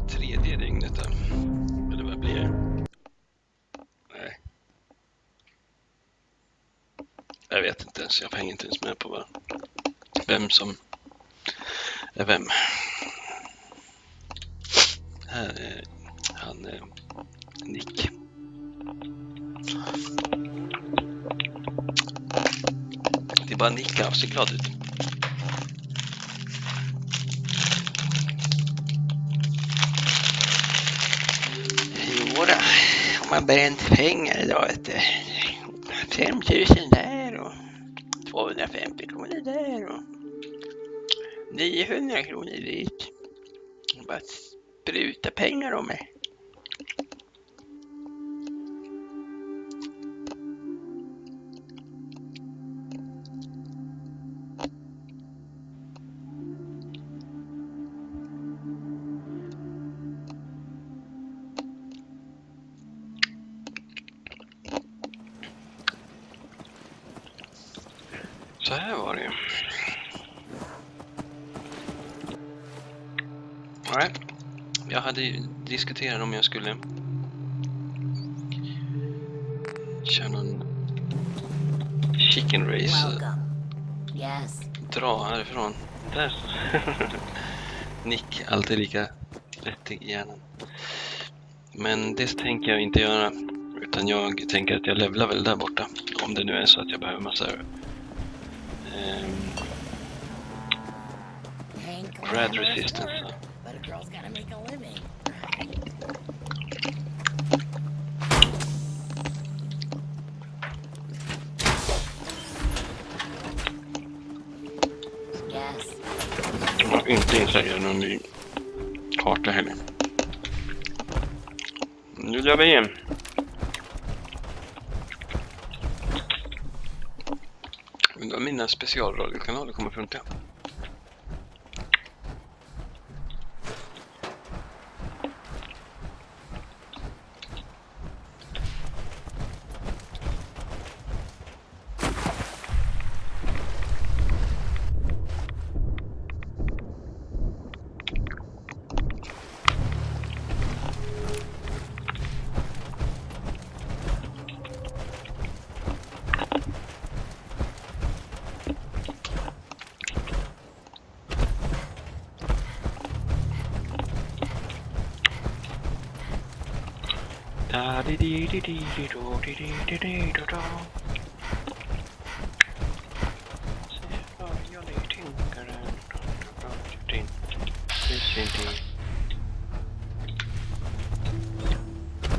tredje dygnet då. Eller vad blir det? Nej. Jag vet inte ens, jag hänger inte ens med på vem som är vem. Här är han Nick. Det är bara Nick, han ser glad ut. Jodå, om man bränt pengar idag, vet du. 5 000 där och 250 kronor där och 900 kronor dit. Bara spruta pengar om mig. Så här var det. Nej, jag hade ju diskuterat om jag skulle köra någon chicken race. Yes. Dra härifrån. Där. Nick, alltid lika rätt i hjärnan. Men det tänker jag inte göra. Utan jag tänker att jag levlar väl där borta. Om det nu är så att jag behöver massa rad resistance. But a girl's gotta make a living. Yes. De har inte installerat någon ny karta heller. Nu gör vi igen. Undrar mina specialradiokanaler kommer funka.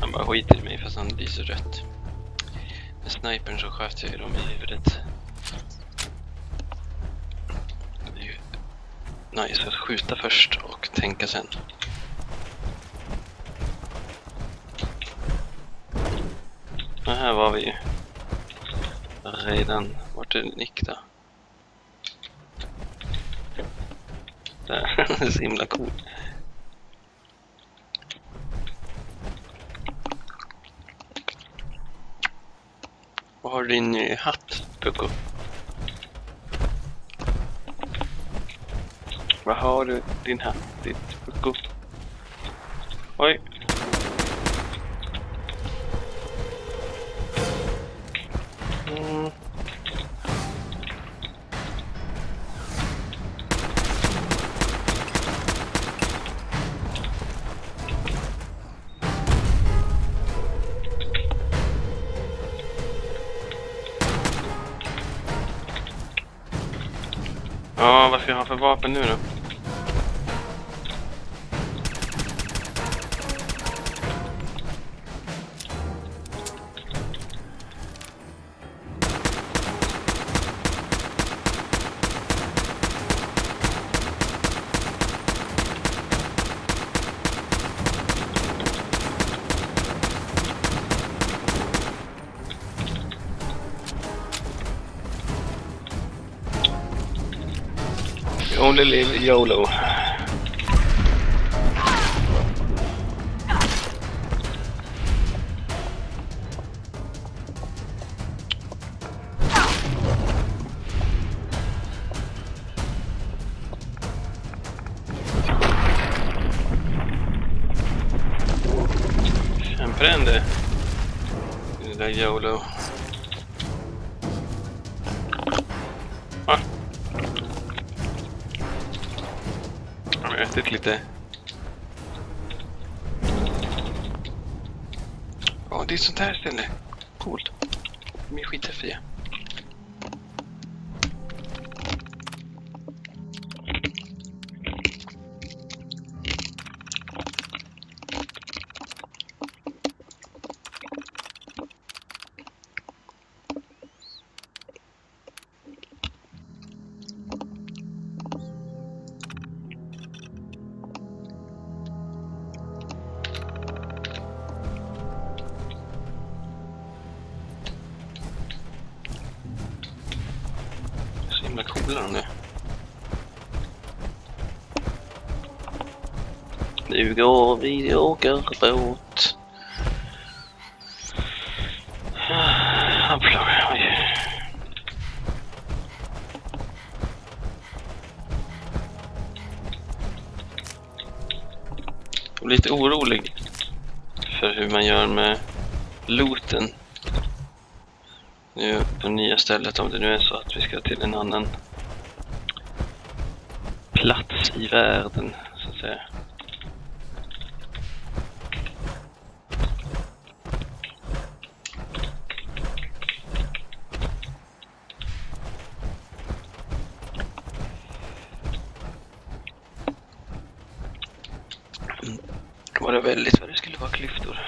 Han bara skiter i mig fast han lyser rött. Med snipern så sköt jag dem i huvudet. Det är ju nice att skjuta först och tänka sen. Och här var vi ju redan. Vart är Nick då? Där, det är så himla cool. Vad har du din hatt, Pucko? Vad har du din hatt, ditt Pucko? Oj. Ja, vad ska jag ha för vapen nu då? Only live YOLO. Bränn det. Lilla YOLO. Ah. Jag har ätit lite. Ja, det är sånt här ställe. Coolt. De är skithäftiga. Coola de är. Nu går vi och åker båt. Hoppla, oj. Jag är lite orolig för hur man gör med looten. Nu på nya stället, om det nu är så att vi ska till en annan plats i världen, så att säga. Var det väldigt vad det skulle vara klyftor.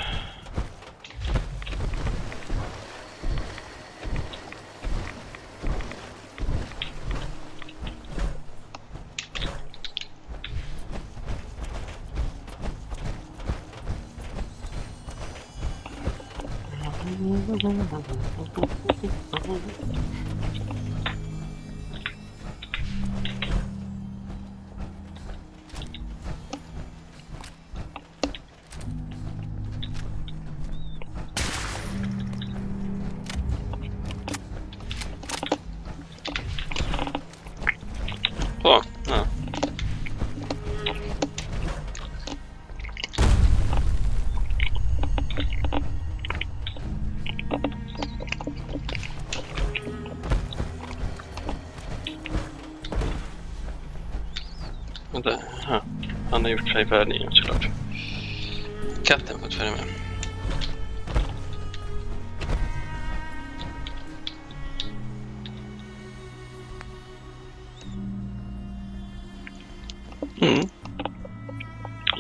Ja. Vänta, ja. Han har gjort sig färdig igen, såklart. Katten har fått färdig med.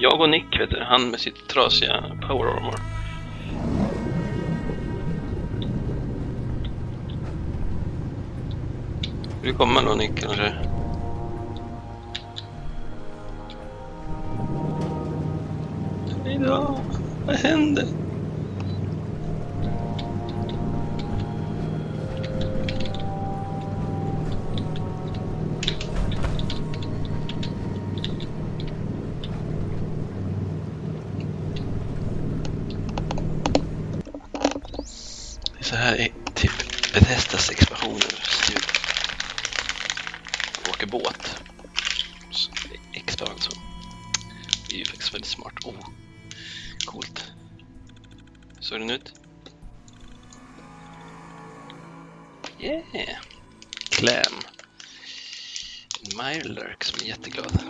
Jag och Nick, vet du, han med sitt trasiga power armor. Vill du komma då, Nick, kanske? Hejdå, vad händer? Så här är typ Bethesdas expansioner. Åker båt. Expansion. Det är ju faktiskt väldigt smart. Oh, coolt. Såg den ut? Yeah! Clam. Mirelurk som är jätteglad.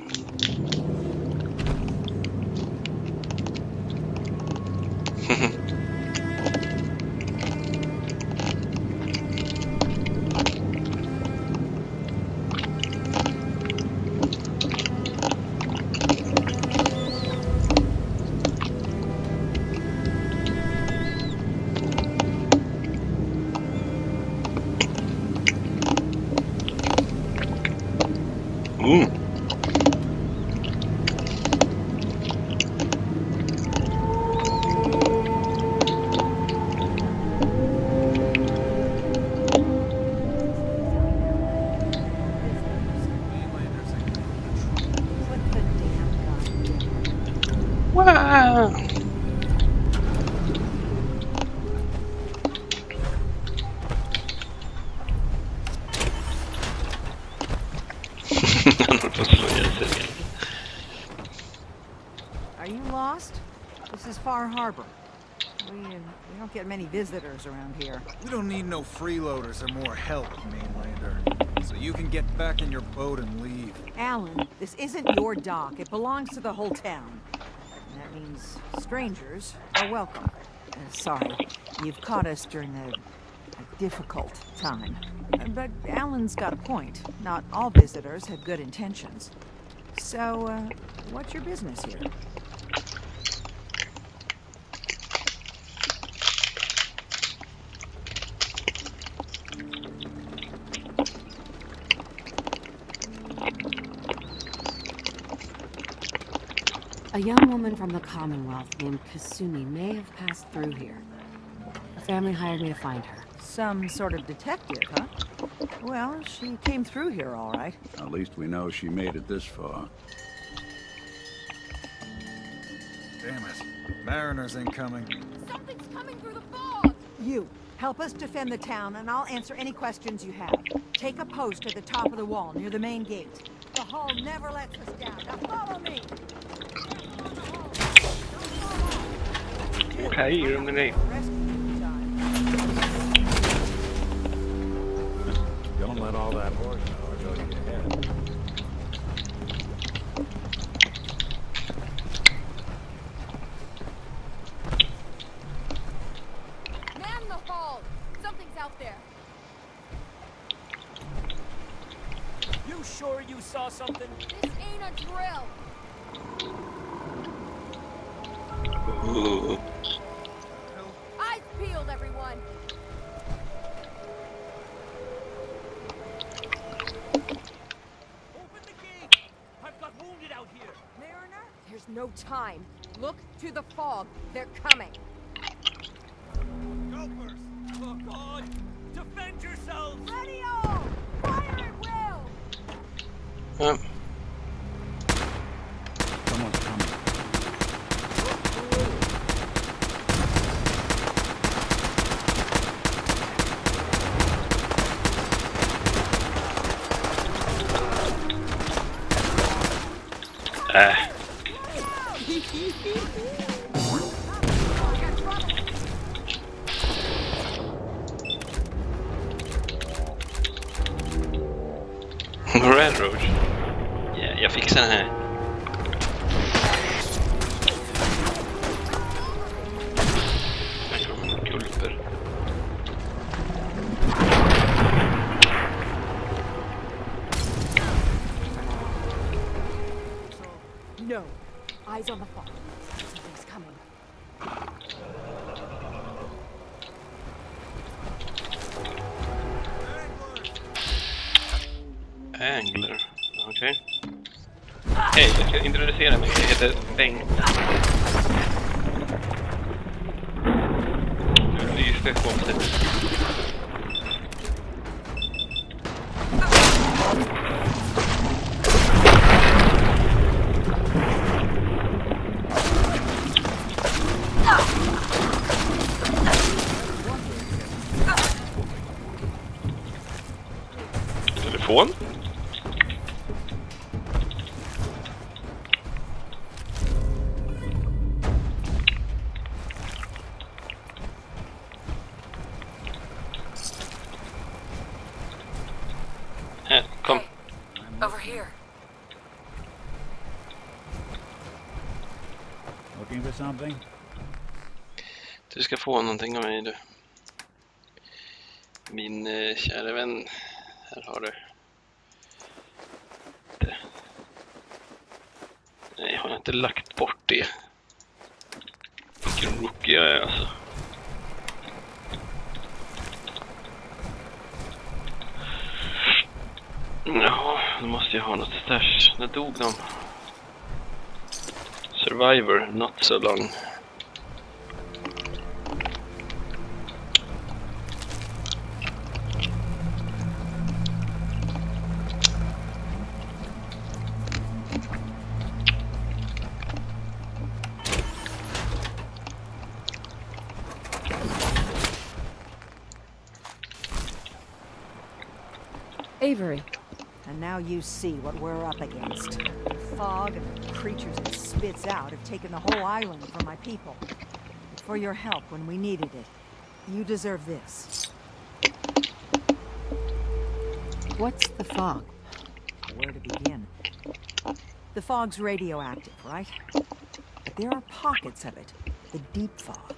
Wow! Are you lost? This is Far Harbor. We don't get many visitors around here. We don't need no freeloaders or more help, mainlander. So you can get back in your boat and leave. Alan, this isn't your dock. It belongs to the whole town. And that means strangers are welcome. Sorry, you've caught us during a difficult time. But Alan's got a point. Not all visitors have good intentions. So, what's your business here? A young woman from the Commonwealth named Kasumi may have passed through here. Her family hired me to find her. Some sort of detective, huh? Well, she came through here all right. At least we know she made it this far. Damn it. Mariners incoming. Something's coming through the fog! You, help us defend the town, and I'll answer any questions you have. Take a post at the top of the wall, near the main gate. The hall never lets us down. Now follow me! Okay, you're med dig. Don't let all that horsepower go to your head. Man the hall! Something's out there. You sure you saw something? This ain't a drill. Ooh. Eyes peeled, everyone. Open the gate! I've got wounded out here. Mariner, there's no time. Look to the fog. They're coming. Gophers! Oh God! Defend yourselves! Ready all! Fire at will! Ja. Someone's coming. Railroad. Ja, jag fixar den här. Kulper. No. Eyes on the fog. Something's coming. Angler. Okej. Hej, jag ska introducera mig. Jag heter Bengt. Nu lyser det konstigt. Telefon? Här, kom. Over here. Looking for something? Du ska få någonting av mig, du. Min kära vän. Här har du. Det. Nej, jag har inte lagt bort det. Vilken rookie jag är alltså. Jaha, då måste jag ha något stash. När dog de? Survivor, not so long. Avery. And now you see what we're up against. The fog and the creatures it spits out have taken the whole island from my people. If for your help when we needed it. You deserve this. What's the fog? Where to begin? The fog's radioactive, right? But there are pockets of it, the deep fog,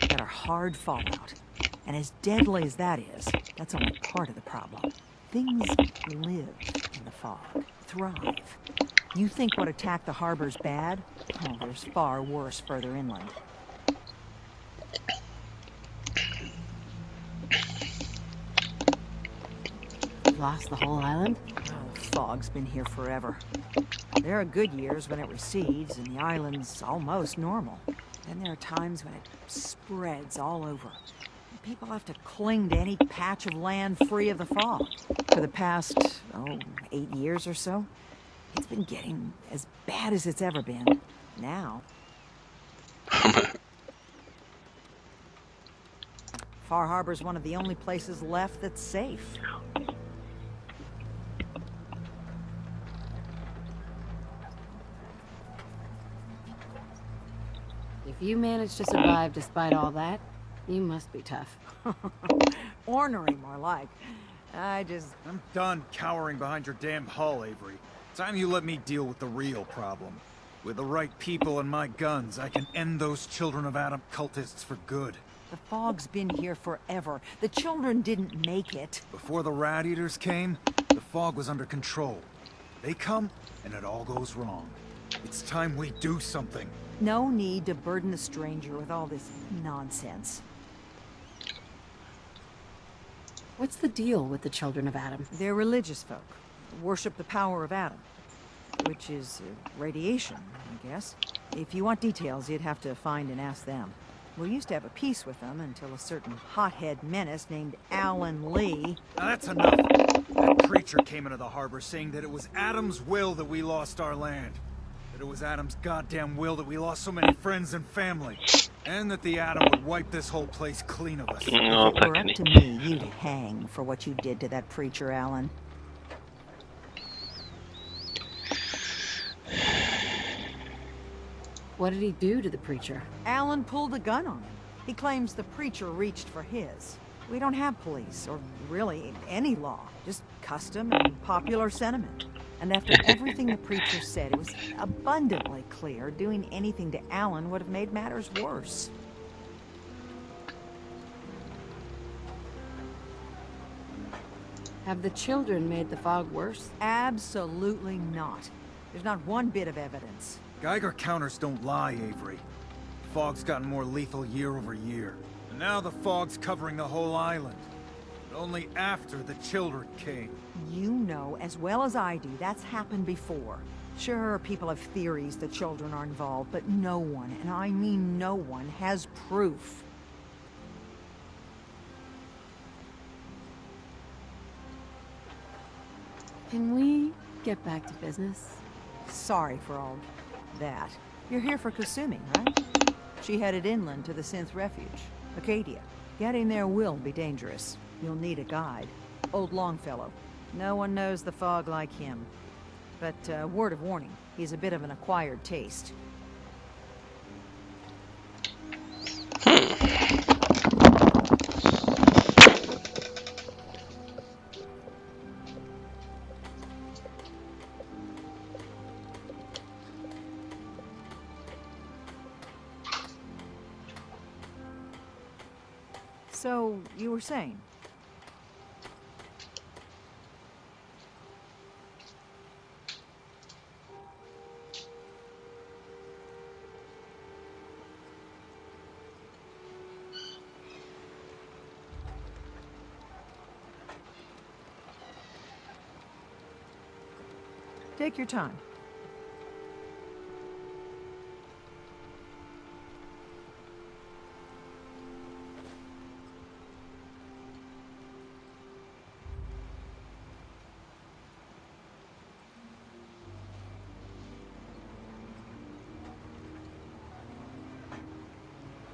that are hard fallout. And as deadly as that is, that's only part of the problem. Things live in the fog, thrive. You think what attacked the harbor's bad? Oh, there's far worse further inland. Lost the whole island? Oh, the fog's been here forever. There are good years when it recedes and the island's almost normal. Then there are times when it spreads all over. People have to cling to any patch of land free of the fog. For the past, 8 years or so, it's been getting as bad as it's ever been. Now, Far Harbor's one of the only places left that's safe. If you manage to survive despite all that, you must be tough. Ornery, more like. I'm done cowering behind your damn hull, Avery. Time you let me deal with the real problem. With the right people and my guns, I can end those Children of Adam cultists for good. The fog's been here forever. The children didn't make it. Before the Rat Eaters came, the fog was under control. They come, and it all goes wrong. It's time we do something. No need to burden the stranger with all this nonsense. What's the deal with the Children of Adam? They're religious folk. Worship the power of Adam. Which is radiation, I guess. If you want details, you'd have to find and ask them. We used to have a peace with them until a certain hothead menace named Alan Lee... Now that's enough. That preacher came into the harbor saying that it was Adam's will that we lost our land. That it was Adam's goddamn will that we lost so many friends and family. And that the Atom would wipe this whole place clean of us. No, If it were tack up to Nick. me, you'd hang for what you did to that preacher, Alan. What did he do to the preacher? Alan pulled a gun on him. He claims the preacher reached for his. We don't have police, or really any law. Just custom and popular sentiment. And after everything the preacher said, it was abundantly clear doing anything to Alan would have made matters worse. Have the children made the fog worse? Absolutely not. There's not one bit of evidence. Geiger counters don't lie, Avery. Fog's gotten more lethal year over year. And now the fog's covering the whole island. But only after the children came. You know as well as I do that's happened before. Sure, people have theories that children are involved, but no one, and I mean no one, has proof. Can we get back to business? Sorry for all that. You're here for Kasumi, right? She headed inland to the Synth Refuge, Acadia. Getting there will be dangerous. You'll need a guide. Old Longfellow. No one knows the fog like him. But, word of warning, he's a bit of an acquired taste. So, you were saying? Take your time.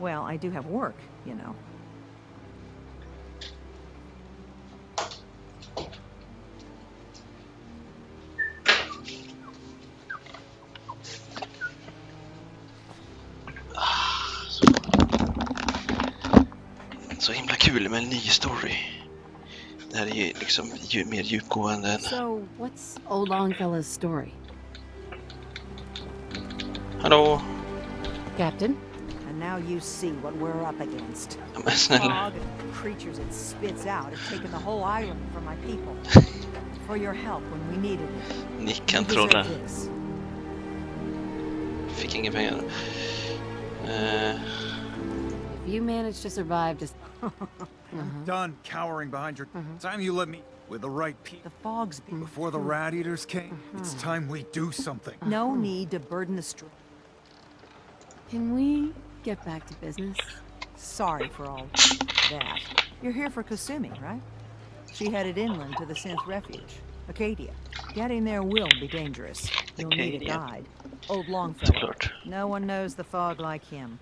Well, I do have work, you know. Så himla kul med en ny story. Det här är ju liksom mer djupgående än... So, what's old Longfellow's story? Hallå? Captain? And now you see what we're up against. Ja, men snälla. Fog and the creatures it spits out have taken the whole island from my people. For your help when we needed it. Nick You kan deserve trolla. this. Fick inga pengar. If you manage to survive just... Done cowering behind your... Time you let me... With the right people. The fog's Before the rat eaters came, it's time we do something. no need to burden the street. Can we get back to business? Sorry for all that. You're here for Kasumi, right? She headed inland to the synth refuge, Acadia. Getting there will be dangerous. You'll need a Acadia. guide. Old Longfellow. Såklart. No one knows the fog like him.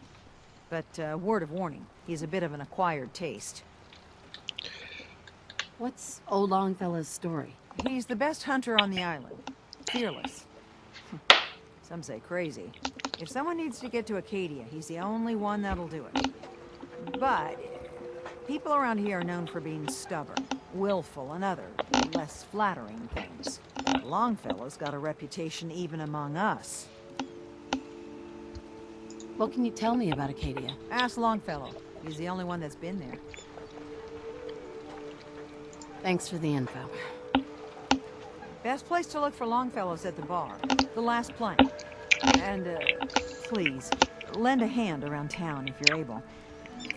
But word of warning, he's a bit of an acquired taste. What's old Longfellow's story? He's the best hunter on the island. Fearless. Some say crazy. If someone needs to get to Acadia, he's the only one that'll do it. But people around here are known for being stubborn, willful, and other, less flattering things. Longfellow's got a reputation even among us. What can you tell me about Acadia? Ask Longfellow. He's the only one that's been there. Thanks for the info. Best place to look for Longfellow's at the bar. The last plank. And, please, lend a hand around town if you're able.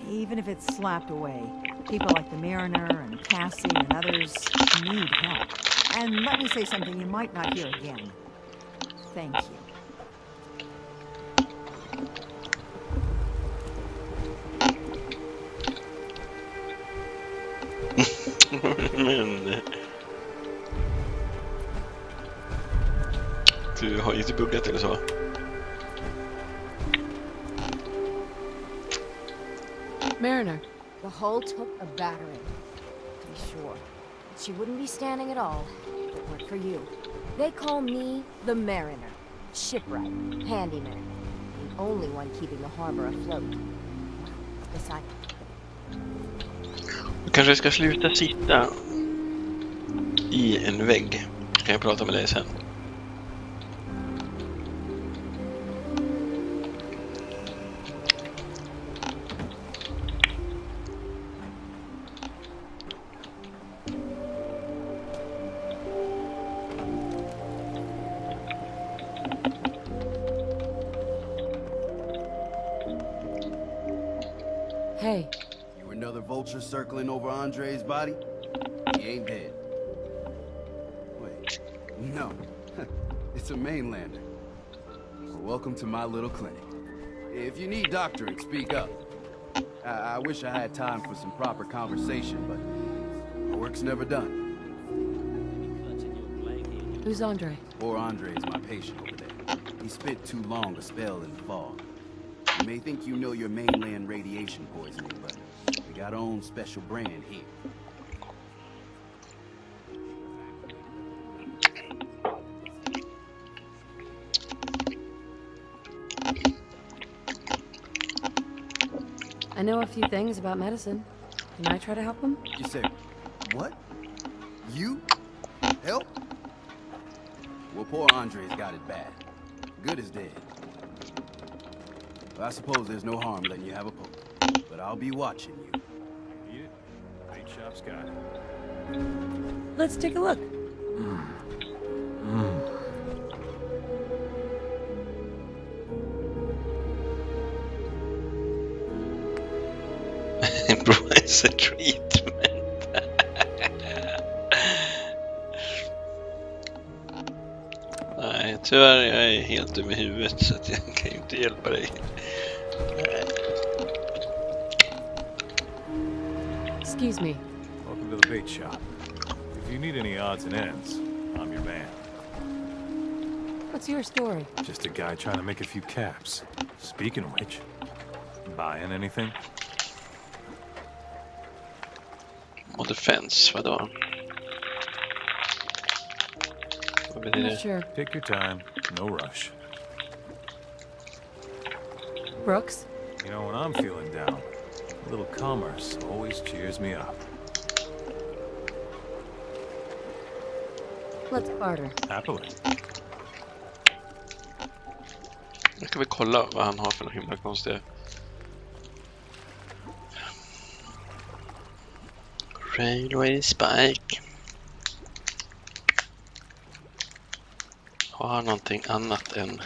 Even if it's slapped away. People like the Mariner and Cassie and others need help. And let me say something you might not hear again. Thank you. Men... Du har ju inte buggat eller så. Mariner. The hull took a battering, to be sure. She wouldn't be standing at all if it weren't for you. They call me the Mariner. Shipwright, handyman. The only one keeping the harbor afloat. Besides, Du kanske ska sluta sitta i en vägg. Kan jag prata med dig sen? Hey, You another vulture circling over Andre's body? He ain't dead. Wait, no. It's a mainlander. Well, welcome to my little clinic. If you need doctoring, speak up. I wish I had time for some proper conversation, but my work's never done. who's Andre? Poor Andre's my patient over there. He spent too long a spell in the fog. You may think you know your mainland radiation poisoning, but we got our own special brand here. I know a few things about medicine. Can I try to help him? You say, what? You? Help? Well, poor Andre's got it bad. Good as dead. Well, I suppose there's no harm letting you have a poke. But I'll be watching you. Eat it. Bait shop's got it. Let's take a look. Improvise treatment. Nej, tyvärr jag är helt dum i huvudet så att jag kan ju inte hjälpa dig. Excuse me. Welcome to the bait shop. If you need any odds and ends, I'm your man. What's your story? Just a guy trying to make a few caps. Speaking of which, buying anything? Och defense, vadå? Vad betyder Not det? sure. Take your time, no rush. Brooks? You know, when I'm feeling down, A little commerce always cheers me up. Let's barter. Happily. Nu ska vi kolla vad han har för himla konstiga. Railway Spike. Har han någonting annat än...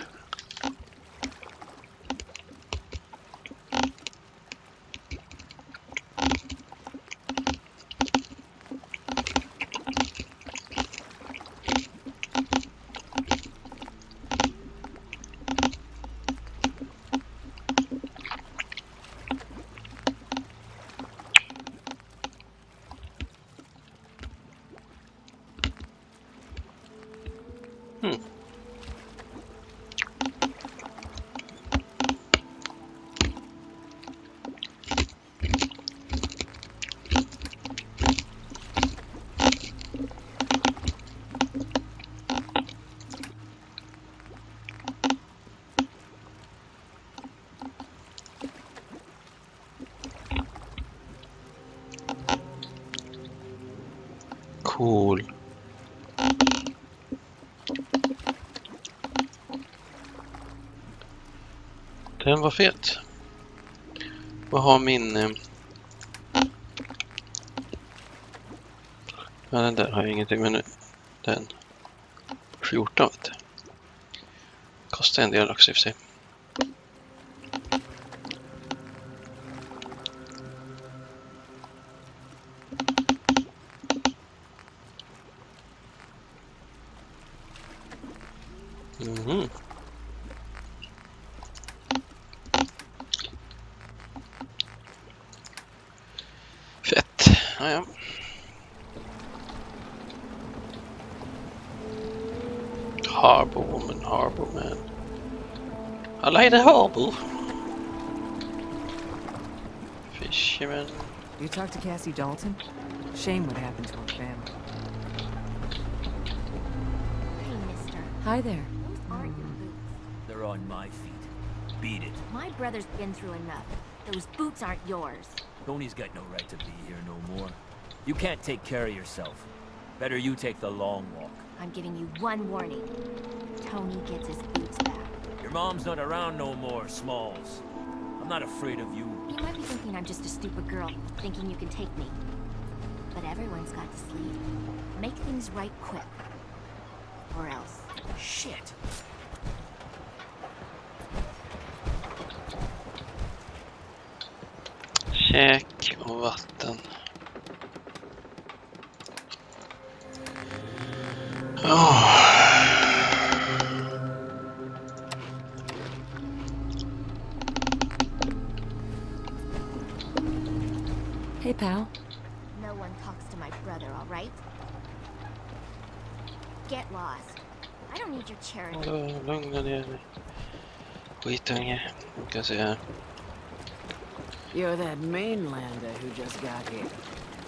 Cool. Den var fet. Vad har min... Ja, den där har jag ingenting med nu. Den. 14 vet du. Kostar en del också i och för sig. Mhm. Fett. Ja, ja. Harbor woman, harbor man. I like the harbor. Fisherman. You talked to Cassie Dalton? Shame what happened to her family. Hey, mister. Hi there. Those aren't your boots. They're on my feet. Beat it. My brother's been through enough. Those boots aren't yours. Tony's got no right to be here no more. You can't take care of yourself. Better you take the long walk. I'm giving you one warning. Tony gets his boots back. Your mom's not around no more, Smalls. I'm not afraid of you. You might be thinking I'm just a stupid girl, thinking you can take me. But everyone's got to sleep. Make things right quick. Or else. Shit. Käk och vatten. Hey, pal. No one talks to my brother, all right? Get lost. I don't need your charity. Lugna ner dig. Skitunge. Ska se här. You're that mainlander who just got here.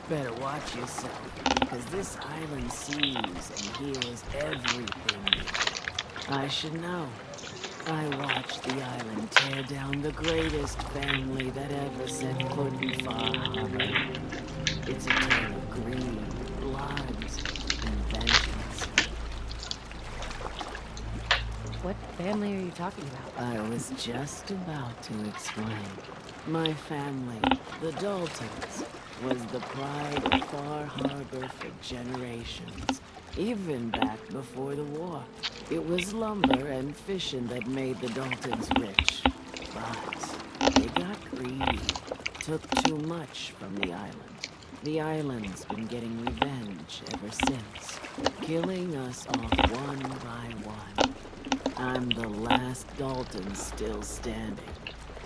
Better watch yourself, because this island sees and hears everything. I should know. I watched the island tear down the greatest family that ever set foot in Far Harbor. It's a tale of greed, blood, and vengeance. What family are you talking about? I was just about to explain. My family, the Daltons, was the pride of Far Harbor for generations, even back before the war. It was lumber and fishing that made the Daltons rich, but they got greedy, took too much from the island. The island's been getting revenge ever since, killing us off one by one. I'm the last Dalton still standing.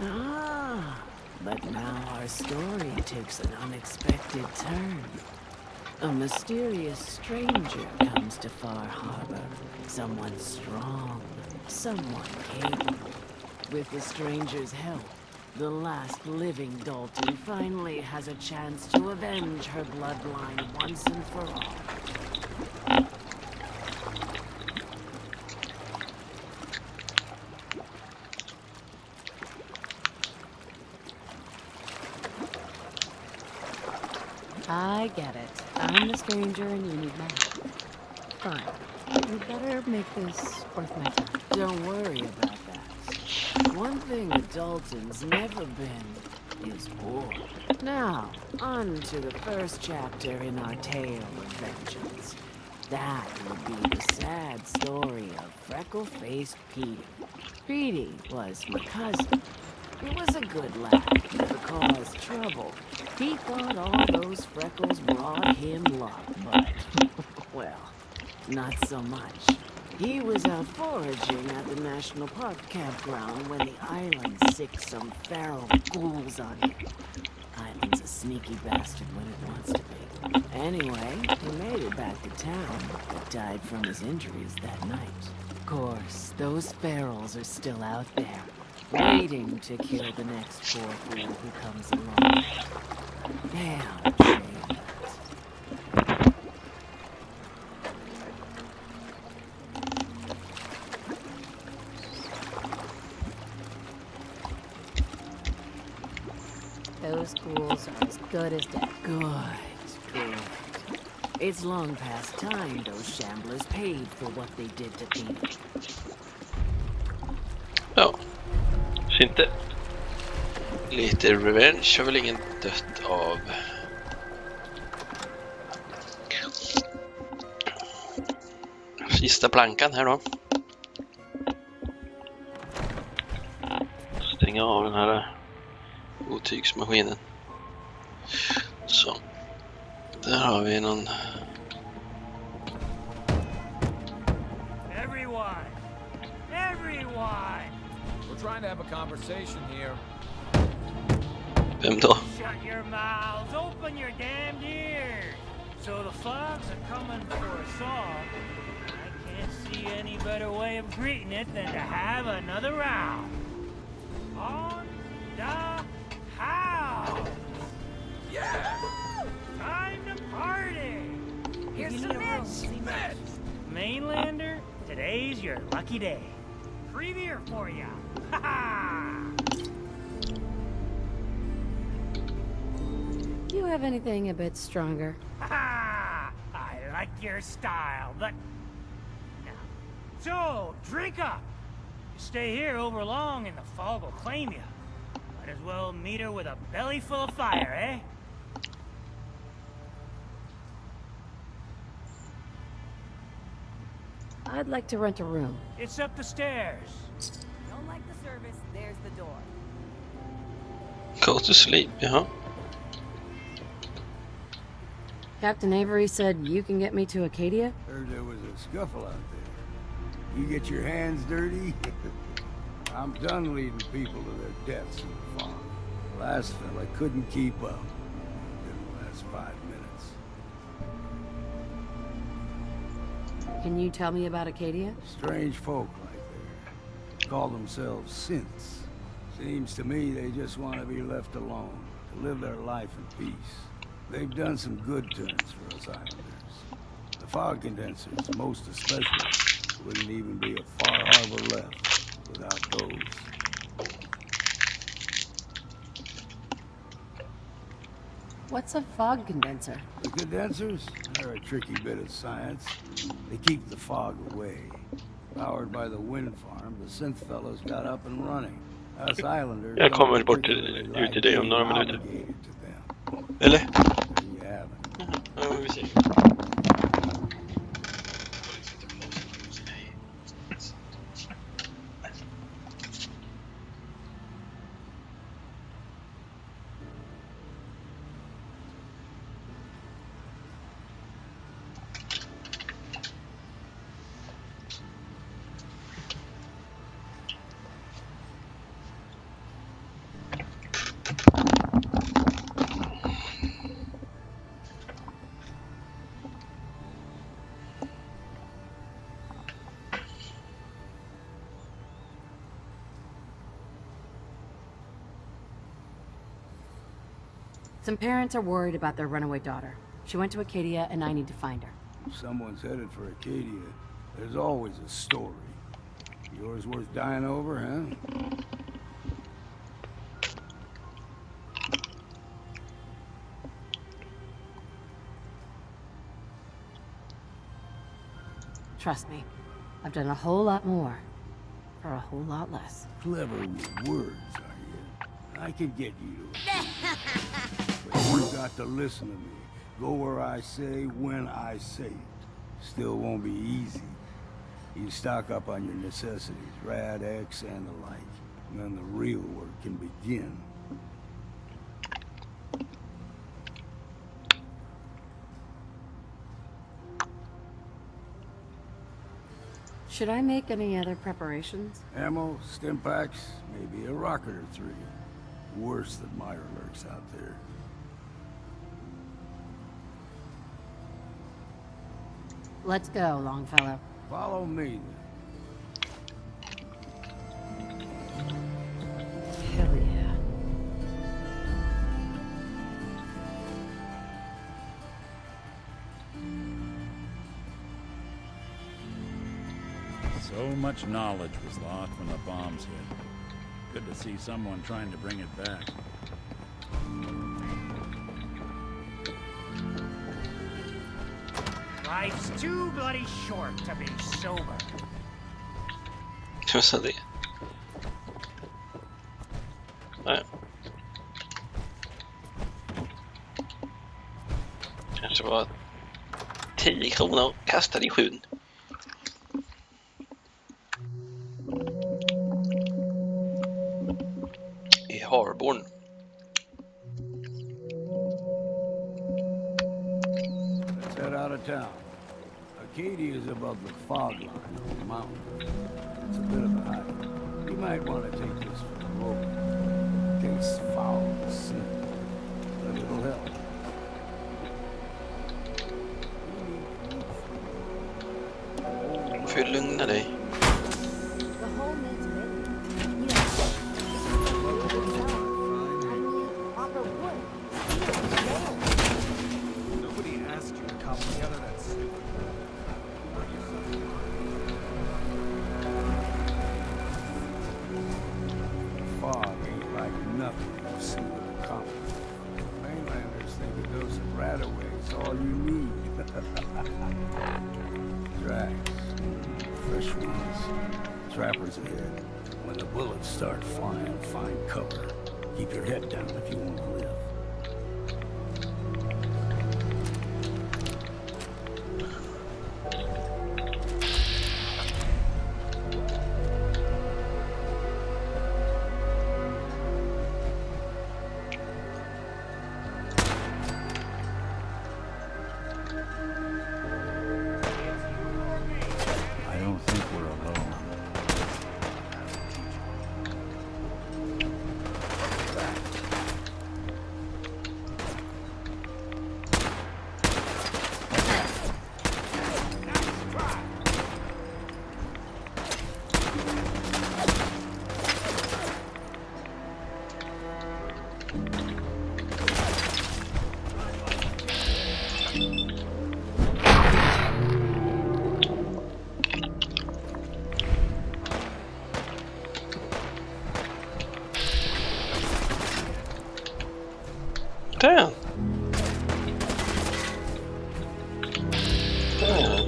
Ah, but now our story takes an unexpected turn. A mysterious stranger comes to Far Harbor. Someone strong, someone capable. With the stranger's help, the last living Dalton finally has a chance to avenge her bloodline once and for all. get it. I'm the stranger and you need my help. Fine. You better make this worth my time. Don't worry about that. One thing the Daltons never been is bored. Now, on to the first chapter in our tale of vengeance. That would be the sad story of freckle-faced Petey. Petey was my cousin. He was a good lad, never caused trouble. He thought all those freckles brought him luck, but, well, not so much. He was out foraging at the National Park campground when the island sicked some feral ghouls on him. Island's a sneaky bastard when it wants to be. Anyway, he made it back to town, but died from his injuries that night. Of course, those ferals are still out there, waiting to kill the next poor fool who comes along. Damn shame. Those ghouls are as good as dead. Good. It's long past time those shamblers paid for what they did to Petey. Ja. Så inte lite revenge har väl ingen dött av. Sista plankan här då. Stänga av den här otygsmaskinen. Så. Där har vi någon. We're trying to have a conversation here. Vem då? Shut your mouths, open your damned ears. So the fogs are coming for us all. I can't see any better way of greeting it than to have another round. On the house. Yeah! Time to party. Here's some meds. Mainlander, today's your lucky day. Free beer for ya. Ha ha! Do you have anything a bit stronger? Ha ha! I like your style, but... Now, so, drink up! You stay here over long and the fog will claim you. Might as well meet her with a belly full of fire, eh? I'd like to rent a room. It's up the stairs. Don't like the service, there's the door. Go to sleep, yeah. Captain Avery said you can get me to Acadia? Heard there was a scuffle out there. You get your hands dirty? I'm done leading people to their deaths in the farm. The last fella couldn't keep up. Didn't last 5 minutes. Can you tell me about Acadia? Strange folk right there. Call themselves synths. Seems to me they just want to be left alone, to live their life in peace. They've done some good turns for us islanders. The fog condensers, most especially, wouldn't even be a Far Harbor left without those. What's a fog condenser? The condensers are a tricky bit of science. They keep the fog away. Powered by the wind farm, the synth fellows got up and running. Us islanders Jag kommer bort ut till dig om några minuter. obligated to them. Eller? There you have it. Ja, vi ser. Some parents are worried about their runaway daughter. She went to Acadia and I need to find her. If someone's headed for Acadia, there's always a story. Yours worth dying over, huh? Trust me, I've done a whole lot more for a whole lot less. Clever with words, are you? I can get you to it. But you got to listen to me. Go where I say, when I say it. Still won't be easy. You stock up on your necessities, Rad X and the like. And then the real work can begin. Should I make any other preparations? Ammo, stim packs, maybe a rocket or three. Worse than Meyer lurks out there. Let's go, Longfellow. Follow me, Hell yeah. So much knowledge was lost when the bombs hit. Good to see someone trying to bring it back. Life's too bloody short to be sober. Jag sa det. Nej. Kanske var 10 kronor kastade i sjön. I Harborn. Let's head out of town. Arcadia is above the fog line on the mountain. It's a bit of a hike. You might want to take this for the road. In case foul sin, but it'll help. Får lugna dig. The whole needs bit. You know, Opera wood. Nobody asked you to cobble together that suit. Fog ain't like nothing you've seen with a comet. Mainlanders think a dose of Radaway's all you need. Tracks. Fresh ones. Trappers ahead. When the bullets start flying, find cover. Keep your head down if you want to live. I don't think we're alone. Damn. Damn.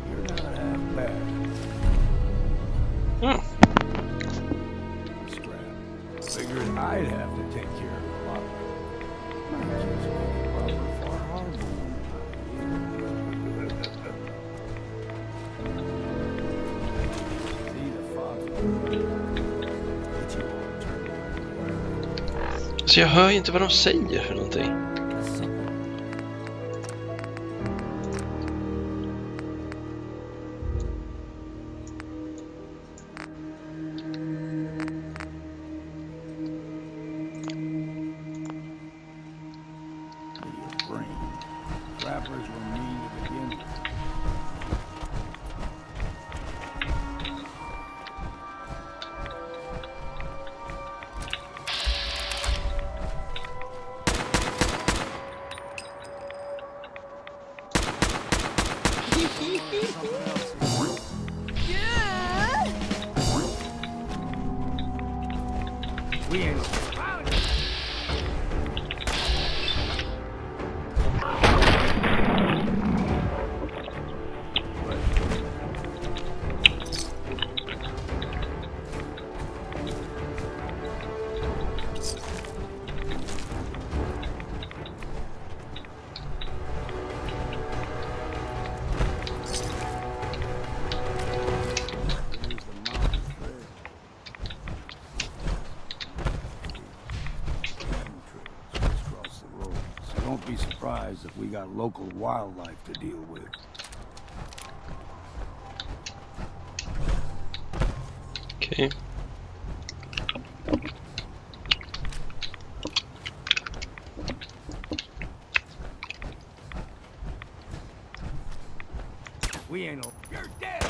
You're not half bad. Scrap. Figured I'd have to take care of a lot. Might just make a proper Far Harbor woman out of you. See the fog. Get you all turned. Så jag hör ju inte vad de säger för någonting. Your brain. Trappers were mean to begin with. We ain't... Don't be surprised if we got local wildlife to deal with. Okej. We ain't no... You're dead!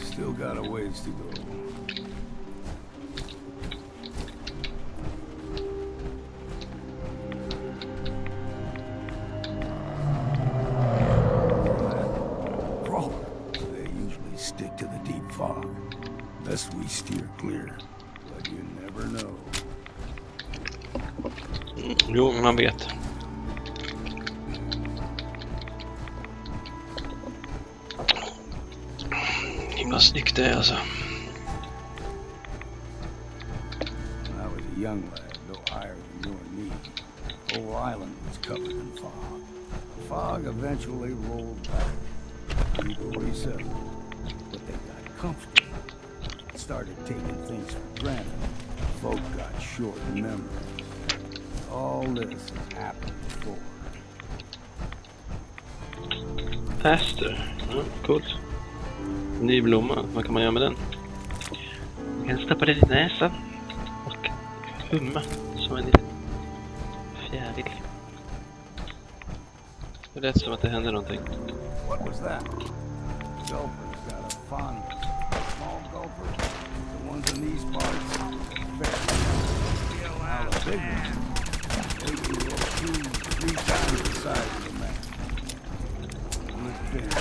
Still got a ways to go. Crawler. They usually stick to the deep fog. Best we steer clear. But you never know. Jo, man vet. Himla snyggt det är alltså. When I was a young lad, no higher than you and me, the whole island was covered in fog. The fog eventually rolled back. People resettled, but they got comfortable. Started taking things for granted. Folk got short memories. All this has happened before. Aster. Ja, coolt. Ny blomma. Vad kan man göra med den? Man kan stoppa det i näsan och humma som en liten fjäril. Det lät som att det hände någonting. What was that? Gulpers got a fondness. Small gulpers, the ones in these parts, very now the big ones, they can go 2-3 times the size of a man. Good fish.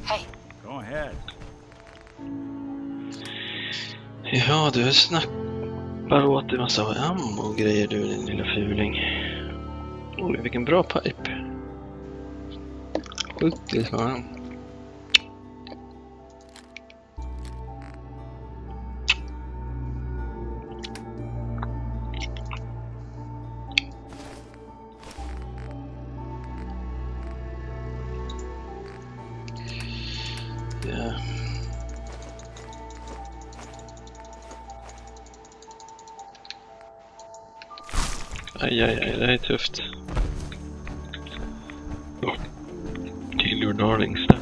Hey. Go ahead. Ja, du snappar åt dig massa ammo och grejer du, din lilla fuling. Oj, vilken bra pipe. 70 sa han. Ja. Aj, det här är tufft. Oh. Kill your darlings, dags.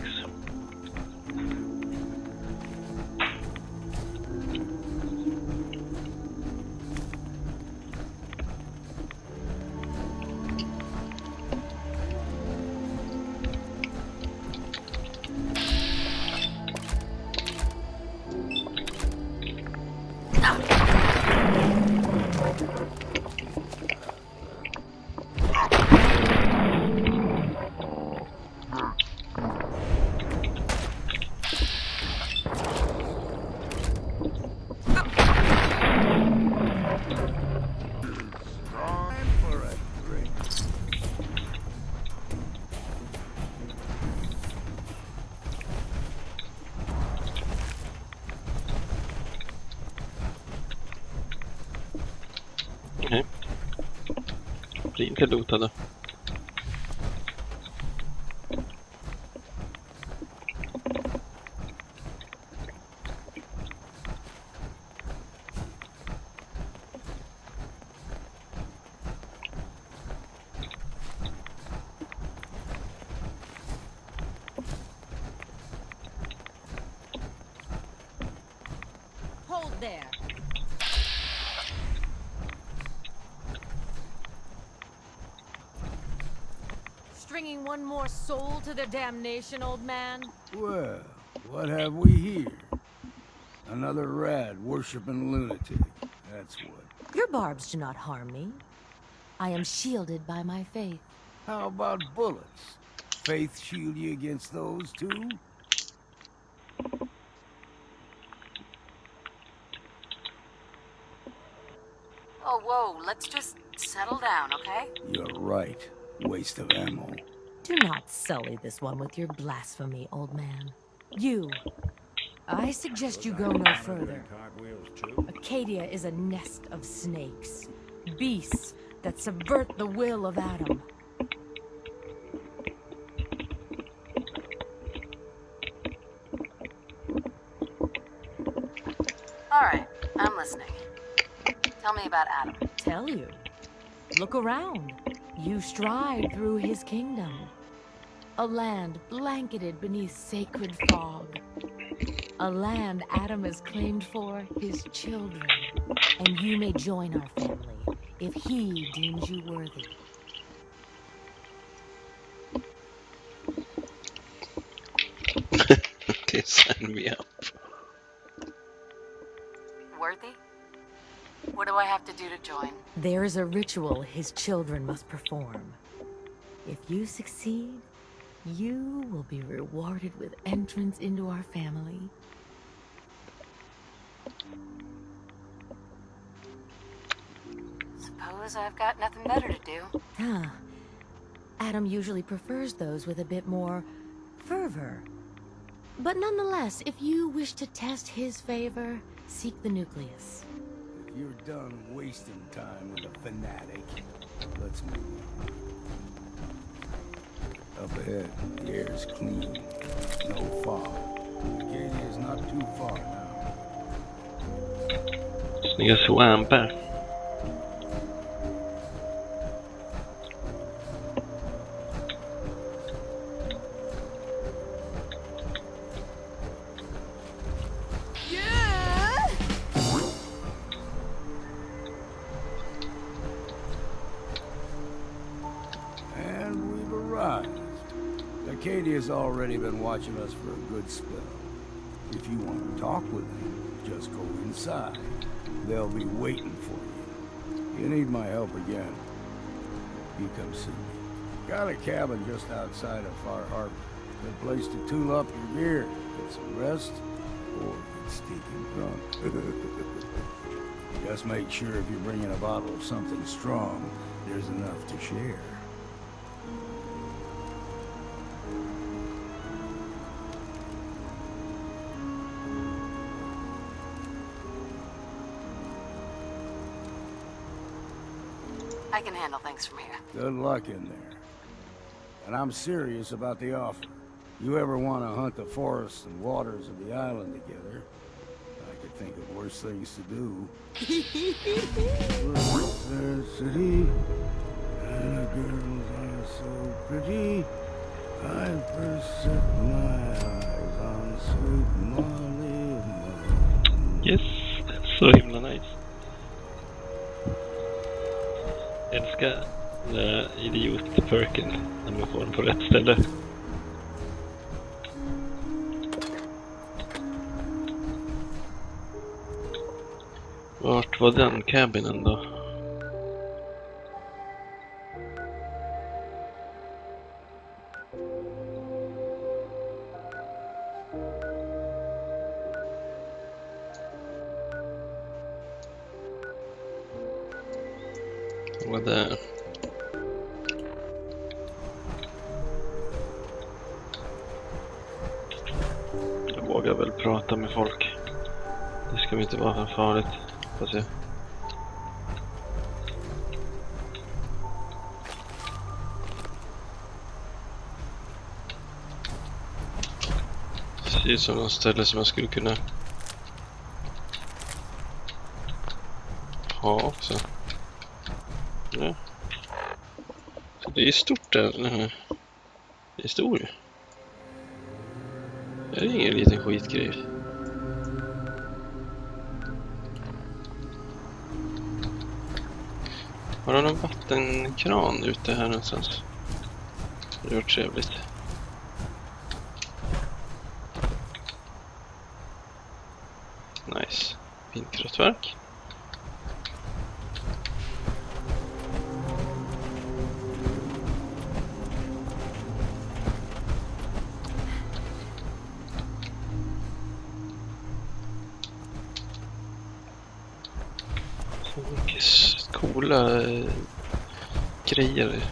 bli inte lotade. Hold there. Stringing one more soul to their damnation, old man? Well, what have we here? Another rad worshipping lunatic. That's what. Your barbs do not harm me. I am shielded by my faith. How about bullets? Faith shield you against those too? Oh, whoa, let's just settle down, okay? You're right. Waste of ammo. Do not sully this one with your blasphemy, old man. You. I suggest you go no further. Acadia is a nest of snakes. Beasts that subvert the will of Adam. All right, I'm listening. Tell me about Adam. Tell you. Look around. You stride through his kingdom. A land blanketed beneath sacred fog. A land Adam has claimed for his children. And you may join our family if he deems you worthy. Okay, sign me up. Worthy? What do I have to do to join? There is a ritual his children must perform. If you succeed, you will be rewarded with entrance into our family. Suppose I've got nothing better to do. Huh. Adam usually prefers those with a bit more fervor. But nonetheless, if you wish to test his favor, seek the nucleus. If you're done wasting time with a fanatic, let's move. Up ahead, the air's clean. No fog. Acadia's not too far now. Snygga swamper. And we've arrived. Acadia's already been watching us for a good spell. If you want to talk with them, just go inside. They'll be waiting for you. You need my help again, you come see me. Got a cabin just outside of Far Harbor. Good place to tool up your gear, get some rest, or get stinking drunk. Just make sure if you're bringing a bottle of something strong, there's enough to share. I can handle things from here. Good luck in there. And I'm serious about the offer. You ever want to hunt the forests and waters of the island together, I could think of worse things to do. There's a city, and the girls are so pretty. I first set my eyes on sweet Molly. Yes, så himla nice. Älskar den där idiot-perken när man får den på rätt ställe. Vart var den cabinen då? Vad där? Jag vågar väl prata med folk. Det ska väl inte vara för farligt. Får se. ser ut som något ställe som jag skulle kunna ha också. Ja. Så det är stort där. Det är stor. Det är ingen liten skitgrej. Har de någon vattenkran ute här någonstans? Det var trevligt. Nice. Vindkraftverk. Så mycket coola grejer.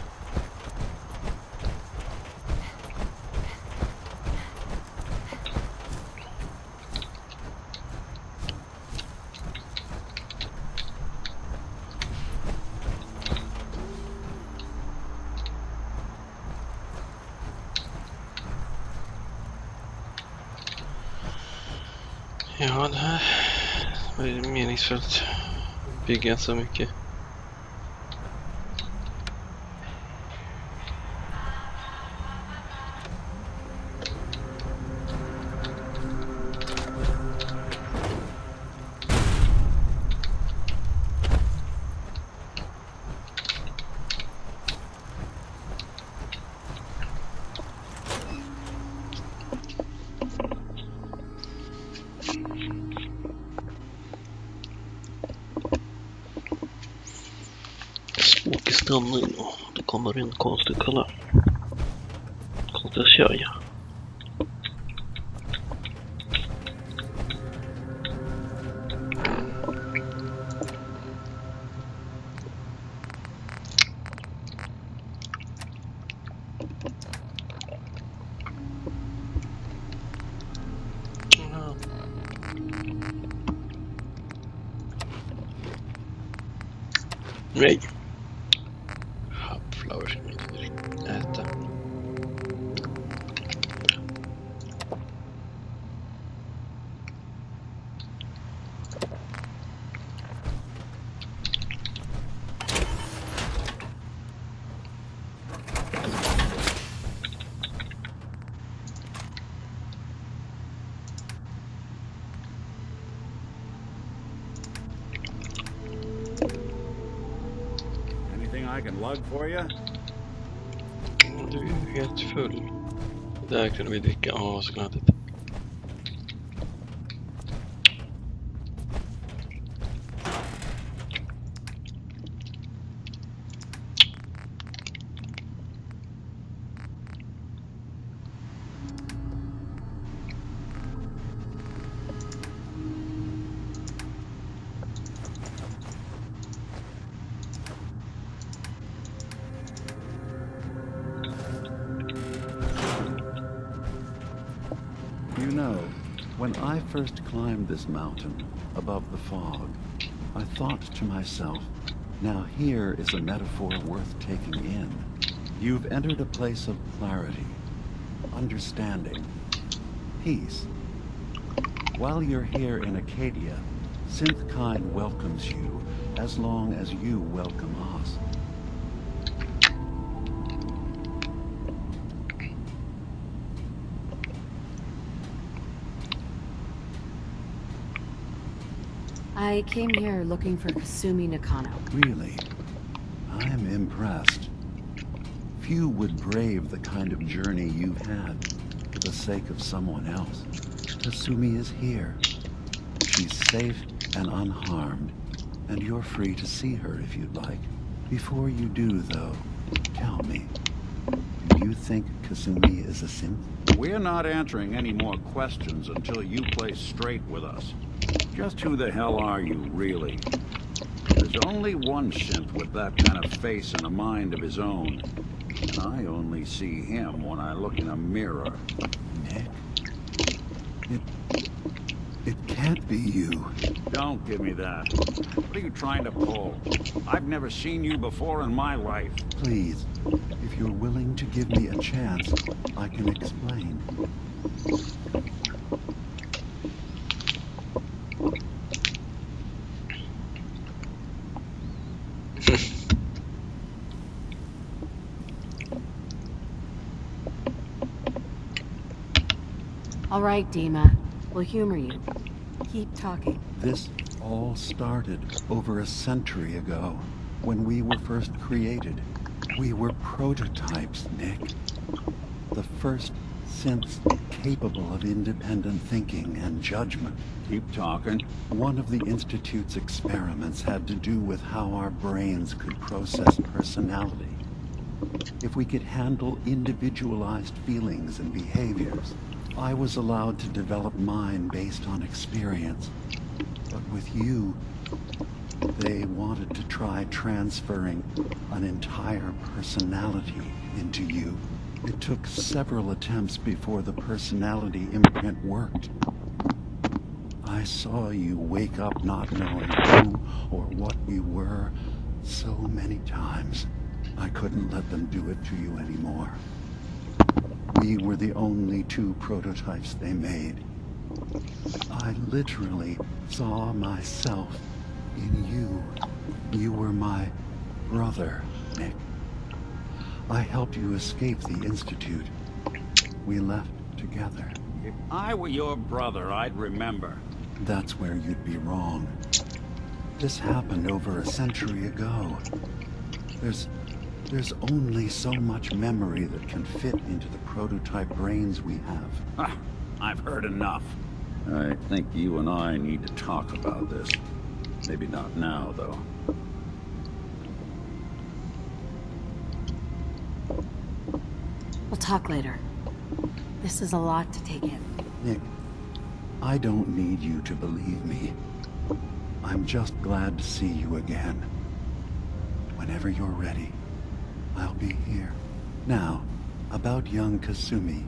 Ja, det här var ju meningsfullt. Bygga så mycket. Stanna in och det kommer en konstig kolla. Konstig tjej. Nej. Hubflowers kan vi inte äta. I can lug for you? Du är helt full. Där kunde vi dricka. Åh, så glatt. You know, when I first climbed this mountain above the fog, I thought to myself, now here is a metaphor worth taking in. You've entered a place of clarity, understanding, peace. While you're here in Acadia, Synthkind welcomes you as long as you welcome us. I came here looking for Kasumi Nakano. Really? I'm impressed. Few would brave the kind of journey you've had for the sake of someone else. Kasumi is here. She's safe and unharmed, and you're free to see her if you'd like. Before you do, though, tell me, do you think Kasumi is a synth? We're not answering any more questions until you play straight with us. Just who the hell are you, really? There's only one synth with that kind of face and a mind of his own. And I only see him when I look in a mirror. Nick? It can't be you. Don't give me that. What are you trying to pull? I've never seen you before in my life. Please, if you're willing to give me a chance, I can explain. All right, Dima. We'll humor you. Keep talking. This all started over a century ago, when we were first created. We were prototypes, Nick. The first synths capable of independent thinking and judgment. Keep talking. One of the Institute's experiments had to do with how our brains could process personality. If we could handle individualized feelings and behaviors, I was allowed to develop mine based on experience. But with you, they wanted to try transferring an entire personality into you. It took several attempts before the personality imprint worked. I saw you wake up not knowing who or what you were so many times. I couldn't let them do it to you anymore. We were the only two prototypes they made. I literally saw myself in you. You were my brother, Nick. I helped you escape the Institute. We left together. If I were your brother, I'd remember. That's where you'd be wrong. This happened over a century ago. There's only so much memory that can fit into the prototype brains we have. Ah, I've heard enough. I think you and I need to talk about this. Maybe not now, though. We'll talk later. This is a lot to take in. Nick, I don't need you to believe me. I'm just glad to see you again. Whenever you're ready, I'll be here. Now, about young Kasumi.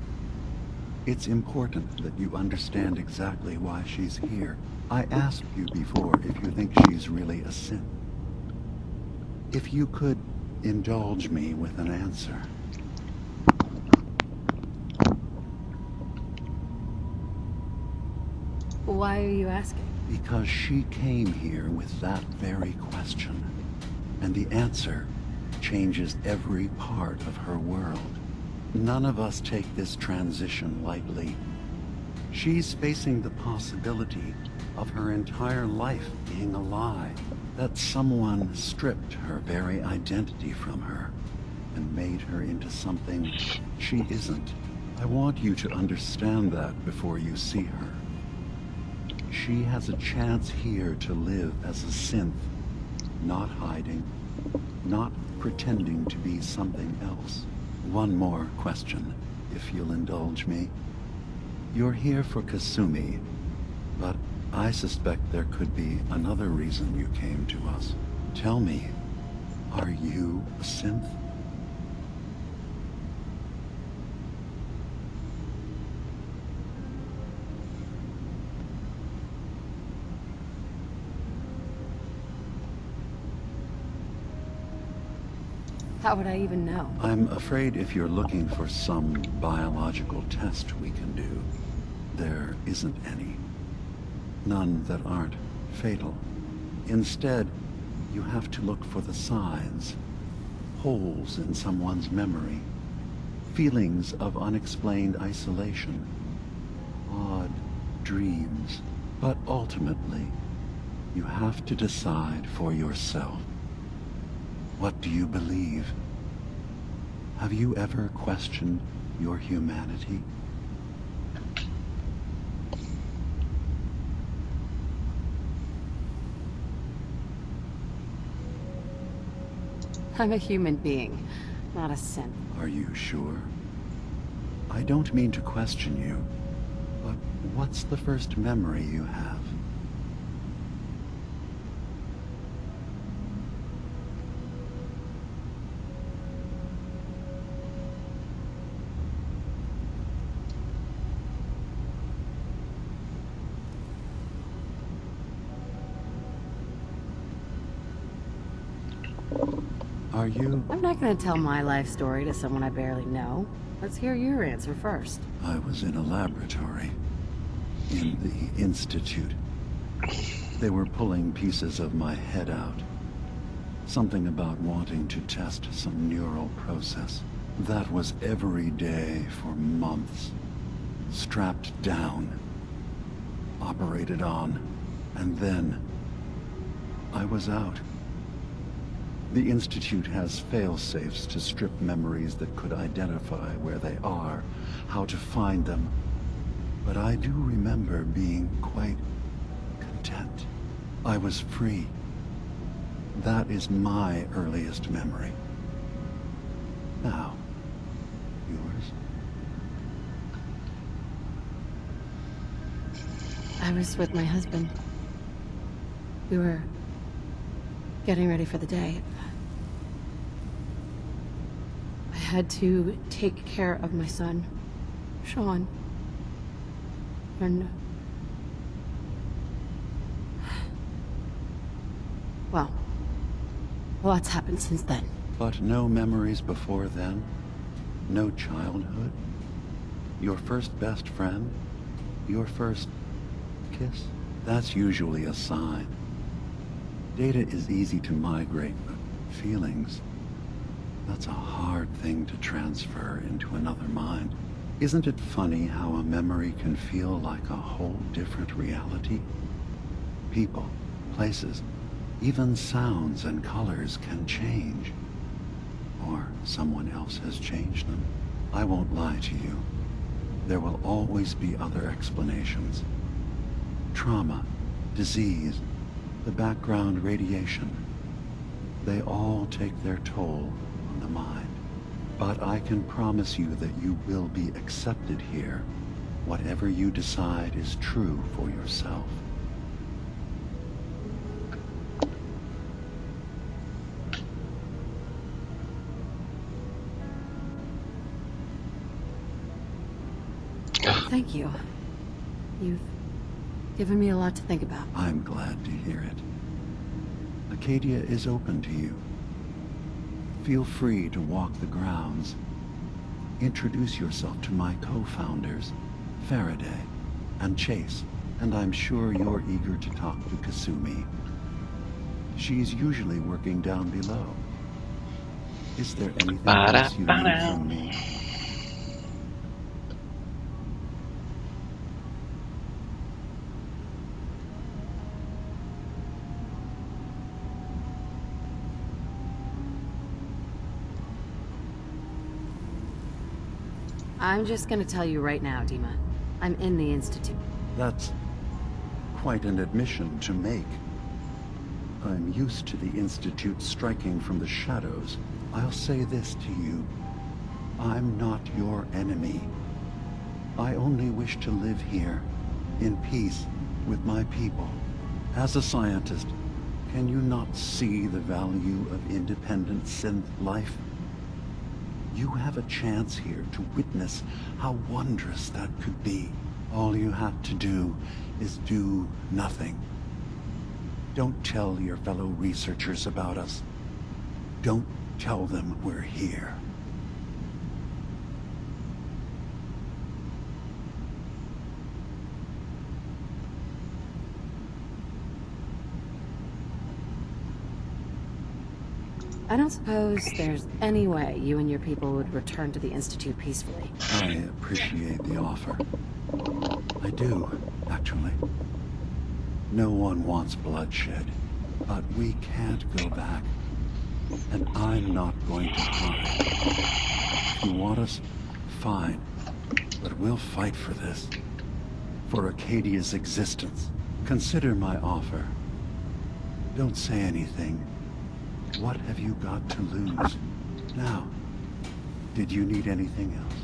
It's important that you understand exactly why she's here. I asked you before if you think she's really a synth. If you could indulge me with an answer. Why are you asking? Because she came here with that very question. And the answer changes every part of her world. None of us take this transition lightly. She's facing the possibility of her entire life being a lie. That someone stripped her very identity from her and made her into something she isn't. I want you to understand that before you see her. She has a chance here to live as a synth, not hiding, not pretending to be something else. One more question, if you'll indulge me. You're here for Kasumi, but I suspect there could be another reason you came to us. Tell me, are you a synth? How would I even know? I'm afraid if you're looking for some biological test we can do, there isn't any. None that aren't fatal. Instead, you have to look for the signs, holes in someone's memory, feelings of unexplained isolation, odd dreams. But ultimately, you have to decide for yourself. What do you believe? Have you ever questioned your humanity? I'm a human being, not a synth. Are you sure? I don't mean to question you, but what's the first memory you have? Are you? I'm not gonna tell my life story to someone I barely know. Let's hear your answer first. I was in a laboratory. In the Institute. They were pulling pieces of my head out. Something about wanting to test some neural process. That was every day for months. strapped down, operated on, and then I was out. The Institute has fail-safes to strip memories that could identify where they are, how to find them. But I do remember being quite content. I was free. That is my earliest memory. Now, yours? I was with my husband. We were getting ready for the day. I had to take care of my son, Sean. And... well, a lot's happened since then. But no memories before then? No childhood? Your first best friend? Your first kiss? That's usually a sign. Data is easy to migrate, but feelings, that's a hard thing to transfer into another mind. Isn't it funny how a memory can feel like a whole different reality? People, places, even sounds and colors can change. Or someone else has changed them. I won't lie to you. There will always be other explanations. Trauma, disease, the background radiation. They all take their toll on the mind. But I can promise you that you will be accepted here. Whatever you decide is true for yourself. Thank you. You've given me a lot to think about. I'm glad to hear it. Acadia is open to you. Feel free to walk the grounds. Introduce yourself to my co-founders, Faraday and Chase, and I'm sure you're eager to talk to Kasumi. She's usually working down below. Is there anything else you need from me? I'm just gonna tell you right now, Dima. I'm in the Institute. That's quite an admission to make. I'm used to the Institute striking from the shadows. I'll say this to you. I'm not your enemy. I only wish to live here, in peace, with my people. As a scientist, can you not see the value of independent synth life? You have a chance here to witness how wondrous that could be. All you have to do is do nothing. Don't tell your fellow researchers about us. Don't tell them we're here. I don't suppose there's any way you and your people would return to the Institute peacefully. I appreciate the offer. I do, actually. No one wants bloodshed, but we can't go back. And I'm not going to hide. If you want us, fine. But we'll fight for this. For Acadia's existence. Consider my offer. Don't say anything. What have you got to lose? Now, did you need anything else?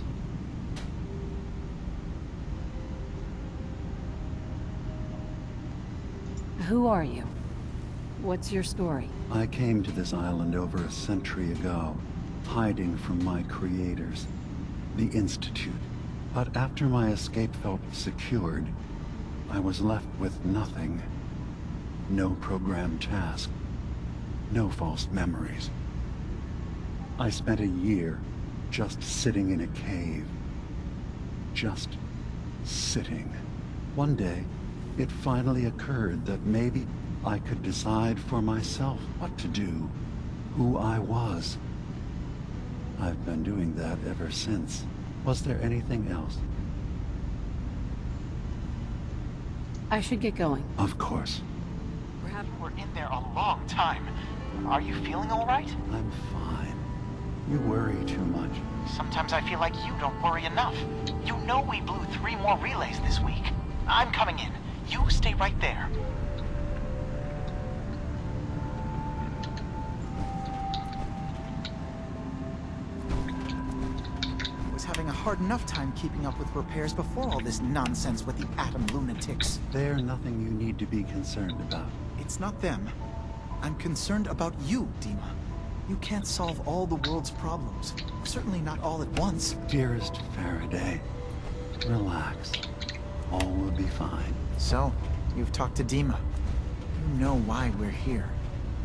Who are you? What's your story? I came to this island over a century ago, hiding from my creators, the Institute. But after my escape felt secured, I was left with nothing. No programmed task. No false memories. I spent a year just sitting in a cave. Just sitting. One day, it finally occurred that maybe I could decide for myself what to do, who I was. I've been doing that ever since. Was there anything else? I should get going. Of course. We're in there a long time. Are you feeling all right? I'm fine. You worry too much. Sometimes I feel like you don't worry enough. You know we blew 3 more relays this week. I'm coming in. You stay right there. I was having a hard enough time keeping up with repairs before all this nonsense with the Atom lunatics. They're nothing you need to be concerned about. It's not them. I'm concerned about you, Dima. You can't solve all the world's problems. Certainly not all at once. Dearest Faraday, relax. All will be fine. So, you've talked to Dima. You know why we're here.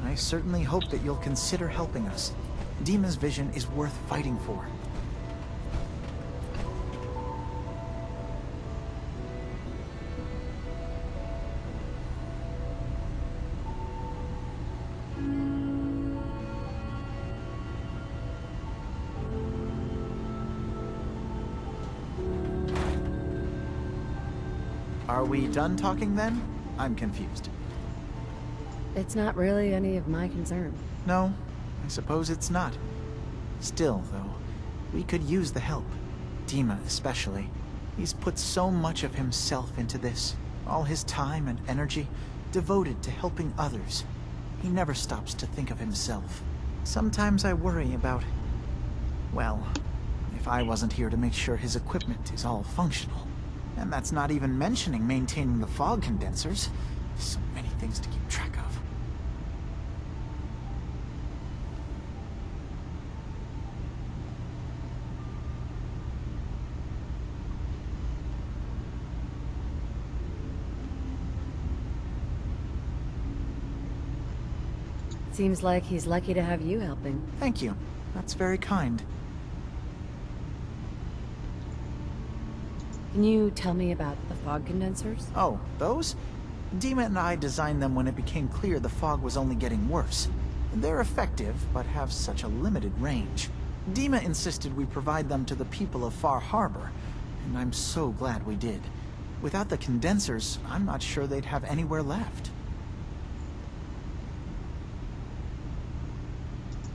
I certainly hope that you'll consider helping us. Dima's vision is worth fighting for. Are we done talking then? I'm confused. It's not really any of my concern. No, I suppose it's not. Still, though, we could use the help. Dima especially. He's put so much of himself into this. All his time and energy devoted to helping others. He never stops to think of himself. Sometimes I worry about... well, if I wasn't here to make sure his equipment is all functional. And that's not even mentioning maintaining the fog condensers. So many things to keep track of. Seems like he's lucky to have you helping. Thank you. That's very kind. Can you tell me about the fog condensers? Oh, those? Dima and I designed them when it became clear the fog was only getting worse. They're effective, but have such a limited range. Dima insisted we provide them to the people of Far Harbor, and I'm so glad we did. Without the condensers, I'm not sure they'd have anywhere left.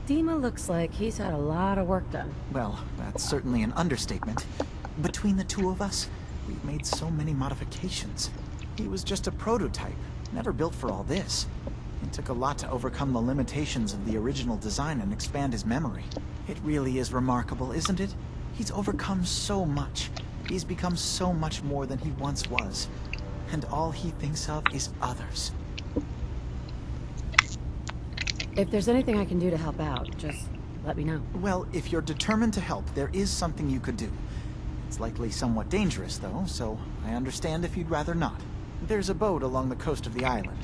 Dima looks like he's had a lot of work done. Well, that's certainly an understatement. Between the two of us, we've made so many modifications. He was just a prototype, never built for all this. It took a lot to overcome the limitations of the original design and expand his memory. It really is remarkable, isn't it? He's overcome so much. He's become so much more than he once was. And all he thinks of is others. If there's anything I can do to help out, just let me know. Well, if you're determined to help, there is something you could do. It's likely somewhat dangerous, though, so I understand if you'd rather not. There's a boat along the coast of the island.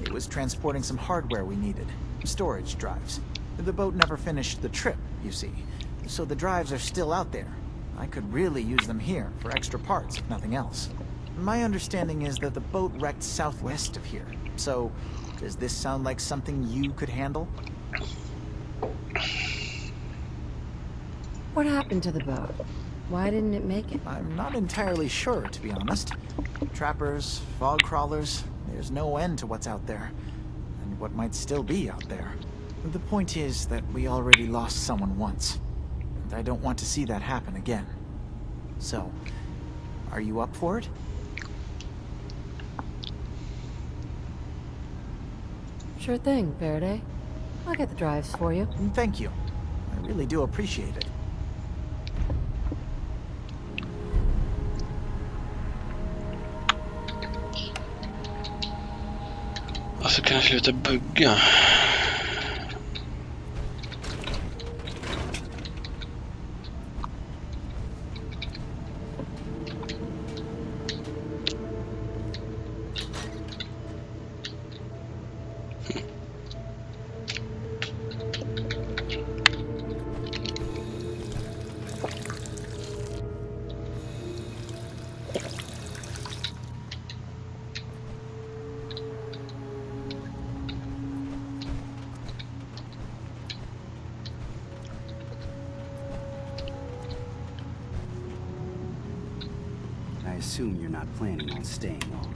It was transporting some hardware we needed. Storage drives. The boat never finished the trip, you see. So the drives are still out there. I could really use them here for extra parts, if nothing else. My understanding is that the boat wrecked southwest of here. So, does this sound like something you could handle? What happened to the boat? Why didn't it make it? I'm not entirely sure, to be honest. Trappers, fog crawlers, there's no end to what's out there. And what might still be out there. The point is that we already lost someone once. And I don't want to see that happen again. So, are you up for it? Sure thing, Faraday. I'll get the drives for you. Thank you. I really do appreciate it. Alltså kan jag sluta bugga? I assume you're not planning on staying long.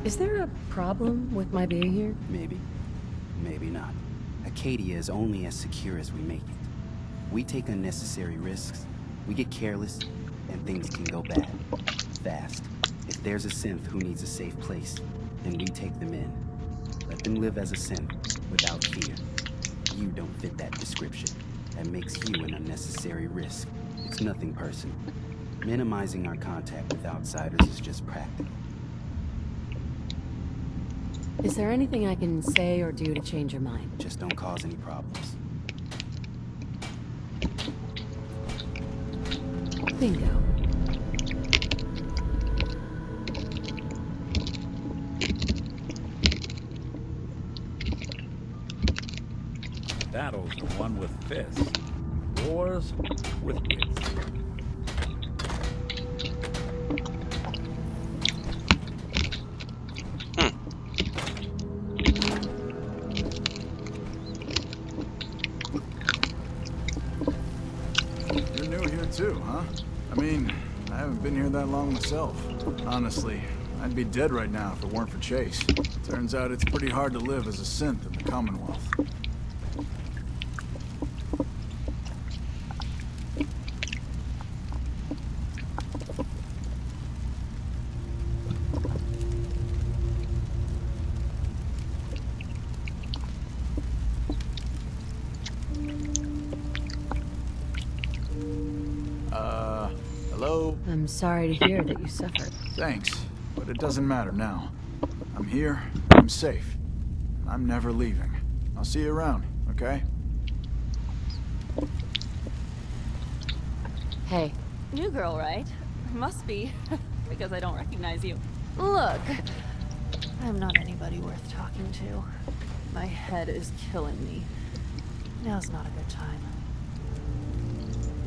Is there a problem with my being here? Maybe. Maybe not. Acadia is only as secure as we make it. We take unnecessary risks, we get careless, and things can go bad. Fast. If there's a synth who needs a safe place, then we take them in. Let them live as a synth, without fear. You don't fit that description. That makes you an unnecessary risk. It's nothing personal. Minimizing our contact with outsiders is just practical. Is there anything I can say or do to change your mind? Just don't cause any problems. Bingo. Battles are won with fists. Wars with wits. You're new here too, huh? I mean, I haven't been here that long myself. Honestly, I'd be dead right now if it weren't for Chase. Turns out it's pretty hard to live as a synth in the Commonwealth. Hello? I'm sorry to hear that you suffered. Thanks, but it doesn't matter now. I'm here, I'm safe. I'm never leaving. I'll see you around, okay? Hey. New girl, right? Must be, because I don't recognize you. Look, I'm not anybody worth talking to. My head is killing me. Now's not a good time.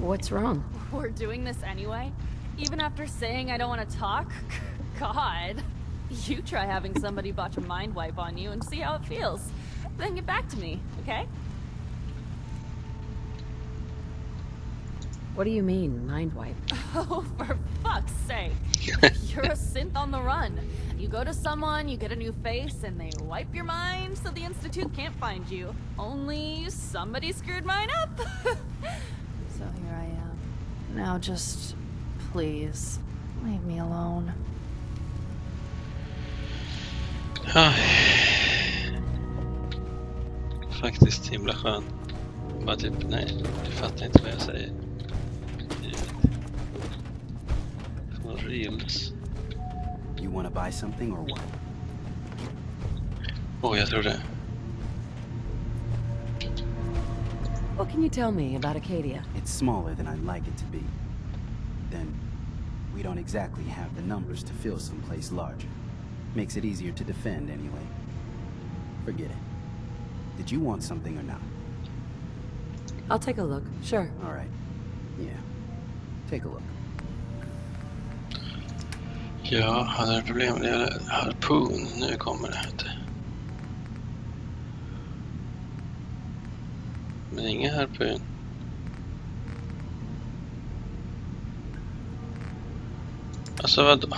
What's wrong? We're doing this anyway? Even after saying I don't want to talk? God. You try having somebody botch a mind wipe on you and see how it feels. Then get back to me, okay? What do you mean, mind wipe? Oh, for fuck's sake. You're a synth on the run. You go to someone, you get a new face, and they wipe your mind so the Institute can't find you. Only somebody screwed mine up. So here I am. Now just, please, leave me alone. Faktiskt himla skön. Bara typ, nej, du fattar inte vad jag säger. For reals. You wanna buy something or what? Oh, jag tror det. What can you tell me about Acadia? It's smaller than I'd like it to be. Then, we don't exactly have the numbers to fill someplace larger. Makes it easier to defend anyway. Forget it. Did you want something or not? I'll take a look, sure. All right. Yeah. Take a look. Ja, hade jag problem med det? Harpun, nu kommer det här. Men ingen harpun. Alltså vadå?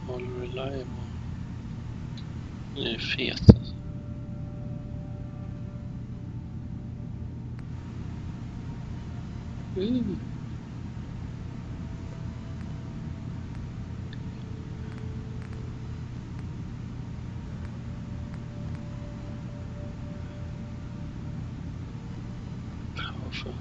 All reliable. Det är fet alltså. Powerful.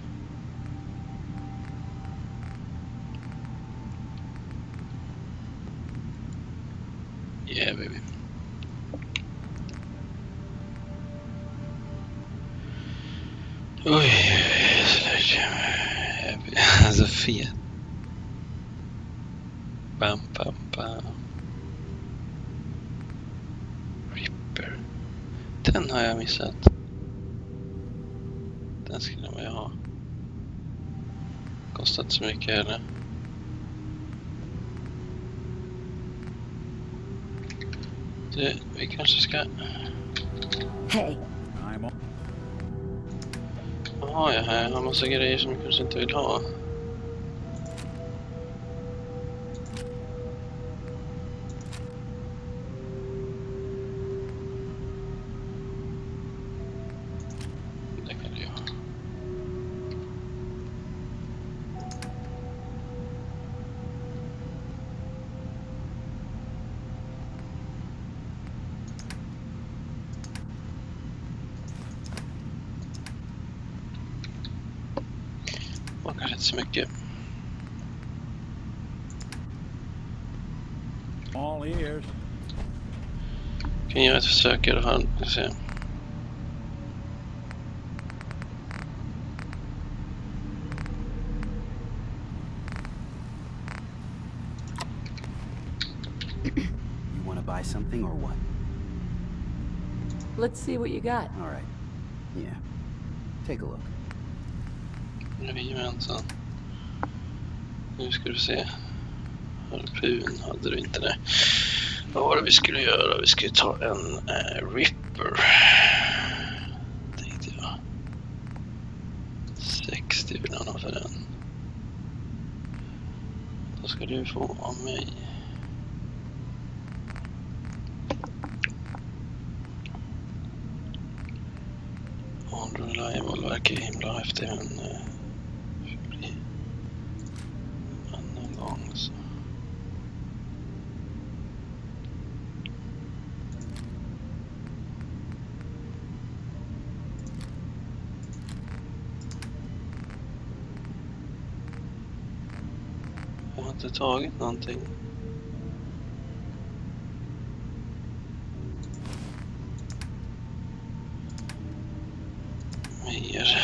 Yeah, baby. Oj, alltså fet. Bam, bam, bam. Ripper. Den har jag missat. Den skulle man ju ha. Kostat så mycket eller? Vi kanske ska... Hey. Jaha, jag har massa grejer som jag kanske inte vill ha. Det kan jag. Det kanske inte så mycket. All ears. Kan göra ett försök i alla fall. Vi ska se. You want to buy something or what? Let's see what you got. All right. Yeah. Take a look. Nu är vi gemensamt. Nu ska du se. Harpun hade du inte det. Vad var det vi skulle göra? Vi skulle ta en Ripper. Tänkte jag. 60 vill han ha för den. Då ska du få av mig. Unreliable verkar ju himla häftig, men det blir en annan gång så. Jag har inte tagit någonting. Mer.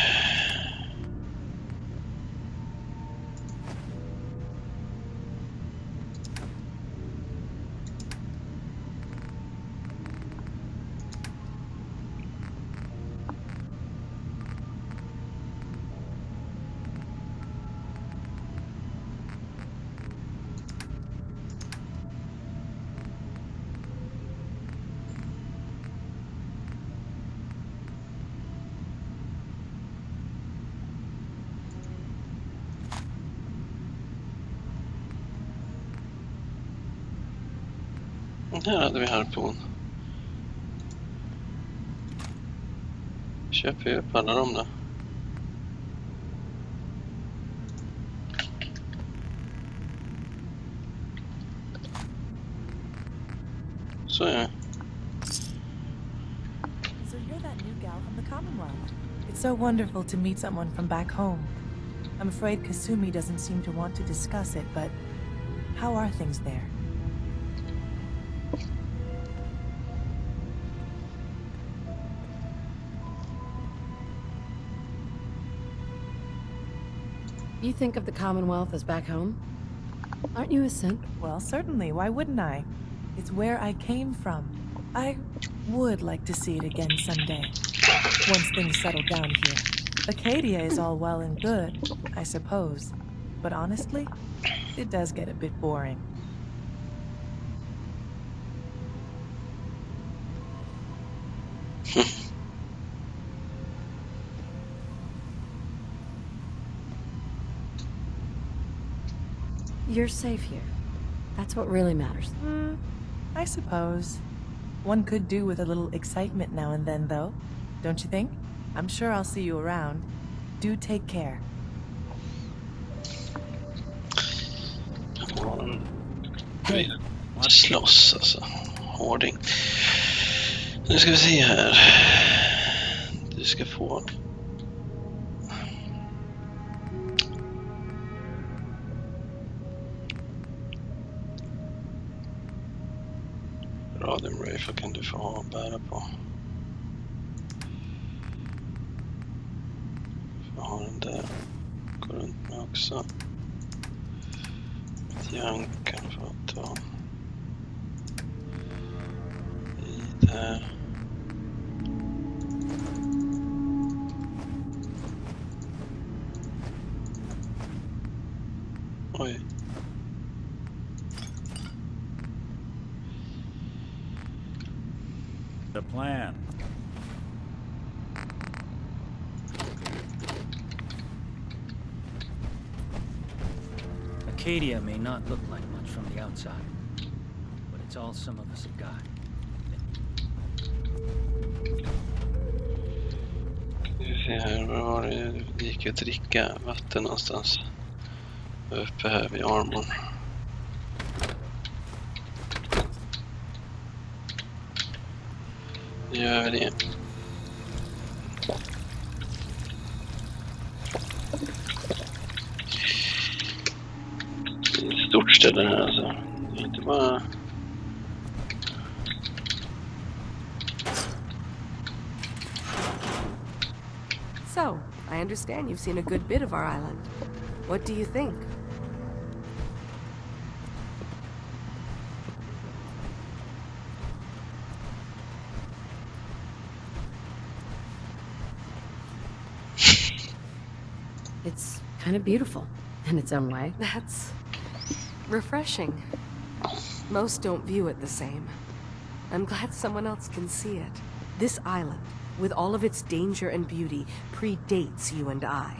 Här hade vi harpun. Köper ju upp alla dem där. Så är det. So you're that new gal from the Commonwealth. It's so wonderful to meet someone from back home. I'm afraid Kasumi doesn't seem to want to discuss it, but how are things there? You think of the Commonwealth as back home? Aren't you a Sith? Well, certainly. Why wouldn't I? It's where I came from. I would like to see it again someday. Once things settle down here. Acadia is all well and good, I suppose. But honestly, it does get a bit boring. You're safe here. That's what really matters. I suppose. One could do with a little excitement now and then, though. Don't you think? I'm sure I'll see you around. Do take care. Vi slåss alltså. Hårding. Nu ska vi se här. Du ska få... Radium Rifle kan du få ha och bära på. Får ha den där. Gå runt med också. Ett järn kan du få ta. I där. Oj. The plan. Acadia may not look like much from the outside, but it's all some of us have got. Vi ser här, var var det gick att dricka vatten någonstans? Uppe här vid armorn. Gör vi det. Det är ett stort ställe här alltså. Det är inte bara... So, I understand you've seen a good bit of our island. What do you think? It's kind of beautiful in its own way. That's refreshing. Most don't view it the same. I'm glad someone else can see it. This island, with all of its danger and beauty, predates you and I.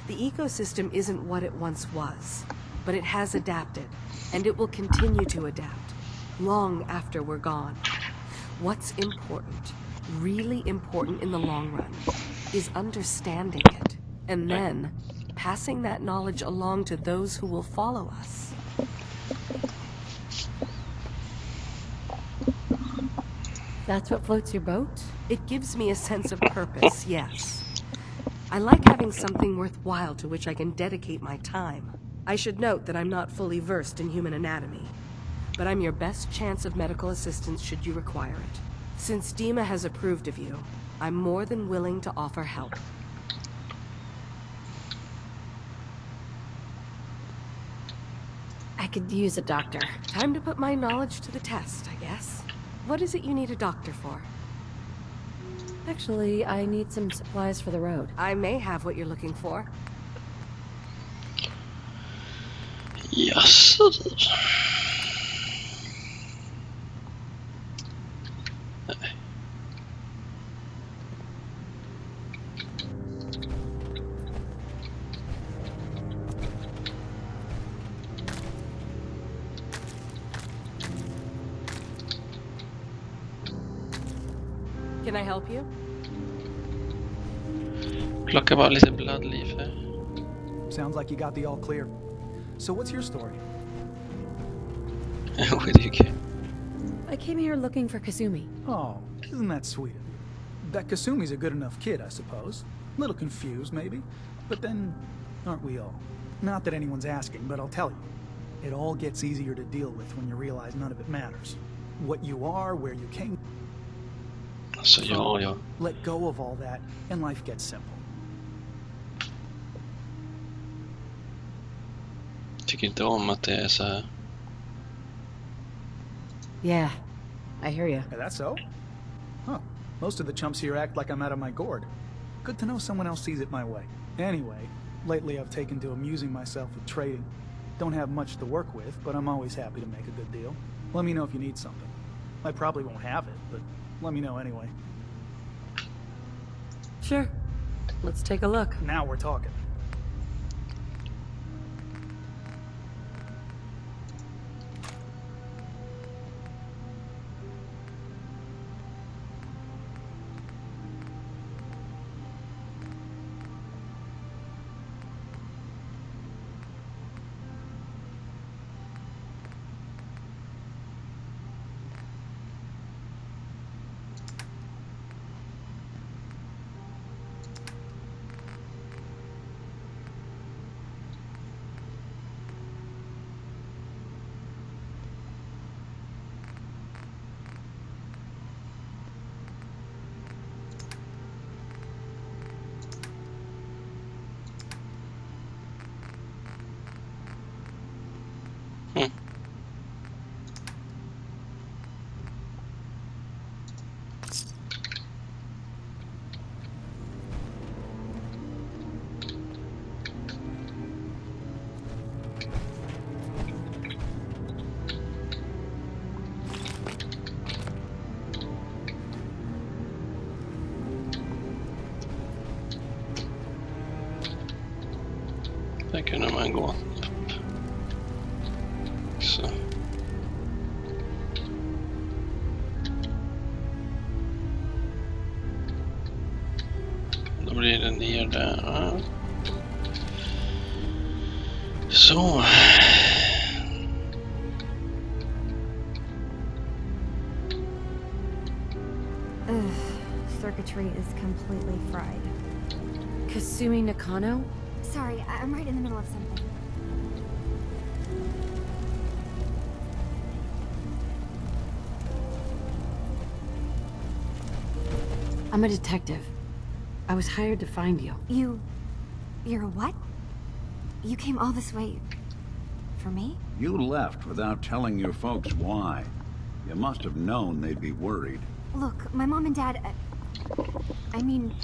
The ecosystem isn't what it once was, but it has adapted, and it will continue to adapt, long after we're gone. What's important, really important in the long run, is understanding it, and then passing that knowledge along to those who will follow us. That's what floats your boat? It gives me a sense of purpose, yes. I like having something worthwhile to which I can dedicate my time. I should note that I'm not fully versed in human anatomy, but I'm your best chance of medical assistance should you require it. Since Dima has approved of you, I'm more than willing to offer help. I could use a doctor. Time to put my knowledge to the test, I guess. What is it you need a doctor for? Actually, I need some supplies for the road. I may have what you're looking for. Yes. Can I help you? Plocka bara lite bloodleaf här. Sounds like you got the all clear. So what's your story? Where do you go? I came here looking for Kasumi. Oh, isn't that sweet of you? That Kasumi's a good enough kid, I suppose. A little confused, maybe. But then, aren't we all? Not that anyone's asking, but I'll tell you. It all gets easier to deal with when you realize none of it matters. What you are, where you came Så ja. Let go of all that, and life gets simple. Tycker inte om att det är så här. Yeah, I hear you. Is that so? Huh. Most of the chumps here act like I'm out of my gourd. Good to know someone else sees it my way. Anyway, lately I've taken to amusing myself with trading. Don't have much to work with, but I'm always happy to make a good deal. Let me know if you need something. I probably won't have it, but let me know anyway. Sure. Let's take a look. Now we're talking. kunde man gå upp. Så. Då blir det ner där. Så. Circuitry is completely fried. Kasumi Nakano? Sorry, I'm right in the middle of something. I'm a detective. I was hired to find you. You're a what? You came all this way for me? You left without telling your folks why. You must have known they'd be worried. Look, my mom and dad... I mean,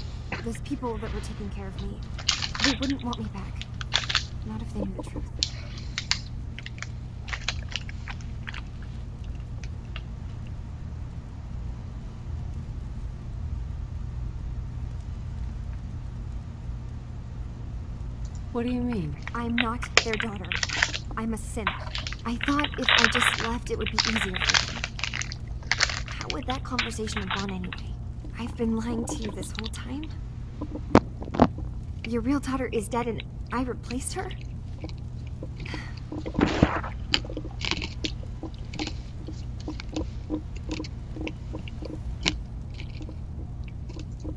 those people that were taking care of me, they wouldn't want me back. Not if they knew the truth. What do you mean? I'm not their daughter. I'm a synth. I thought if I just left, it would be easier for them. How would that conversation have gone anyway? I've been lying to you this whole time? Your real daughter is dead and I replaced her?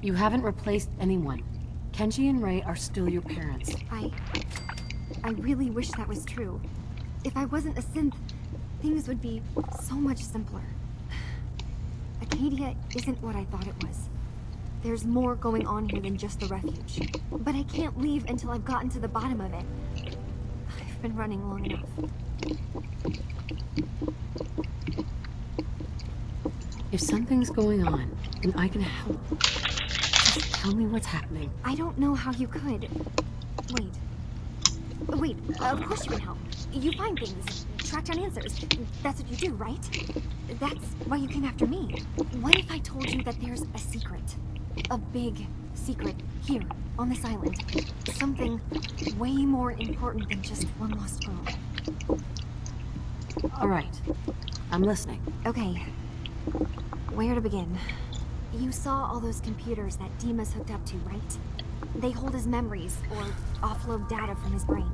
You haven't replaced anyone. Kenji and Rei are still your parents. I really wish that was true. If I wasn't a synth, things would be so much simpler. Acadia isn't what I thought it was. There's more going on here than just the refuge. But I can't leave until I've gotten to the bottom of it. I've been running long enough. If something's going on, and I can help, just tell me what's happening. I don't know how you could. Wait, of course you can help. You find things, track down answers. That's what you do, right? That's why you came after me. What if I told you that there's a secret? A big secret here, on this island. Something way more important than just one lost girl. All right, I'm listening. Okay, where to begin? You saw all those computers that Dima's hooked up to, right? They hold his memories, or offload data from his brain.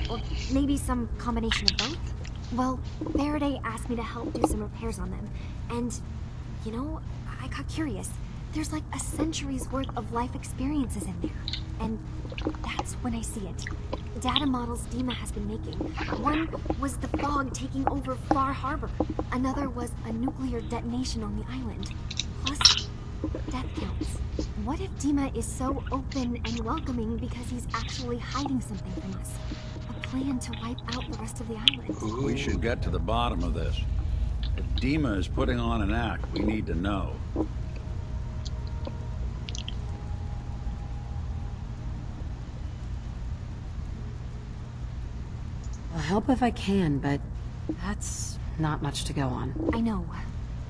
Or maybe some combination of both? Well, Faraday asked me to help do some repairs on them. And, you know, I got curious. There's like a century's worth of life experiences in there. And that's when I see it. Data models Dima has been making. One was the fog taking over Far Harbor. Another was a nuclear detonation on the island. Plus, death counts. What if Dima is so open and welcoming because he's actually hiding something from us? A plan to wipe out the rest of the island. We should get to the bottom of this. If Dima is putting on an act, we need to know. I'll help if I can, but that's not much to go on. I know.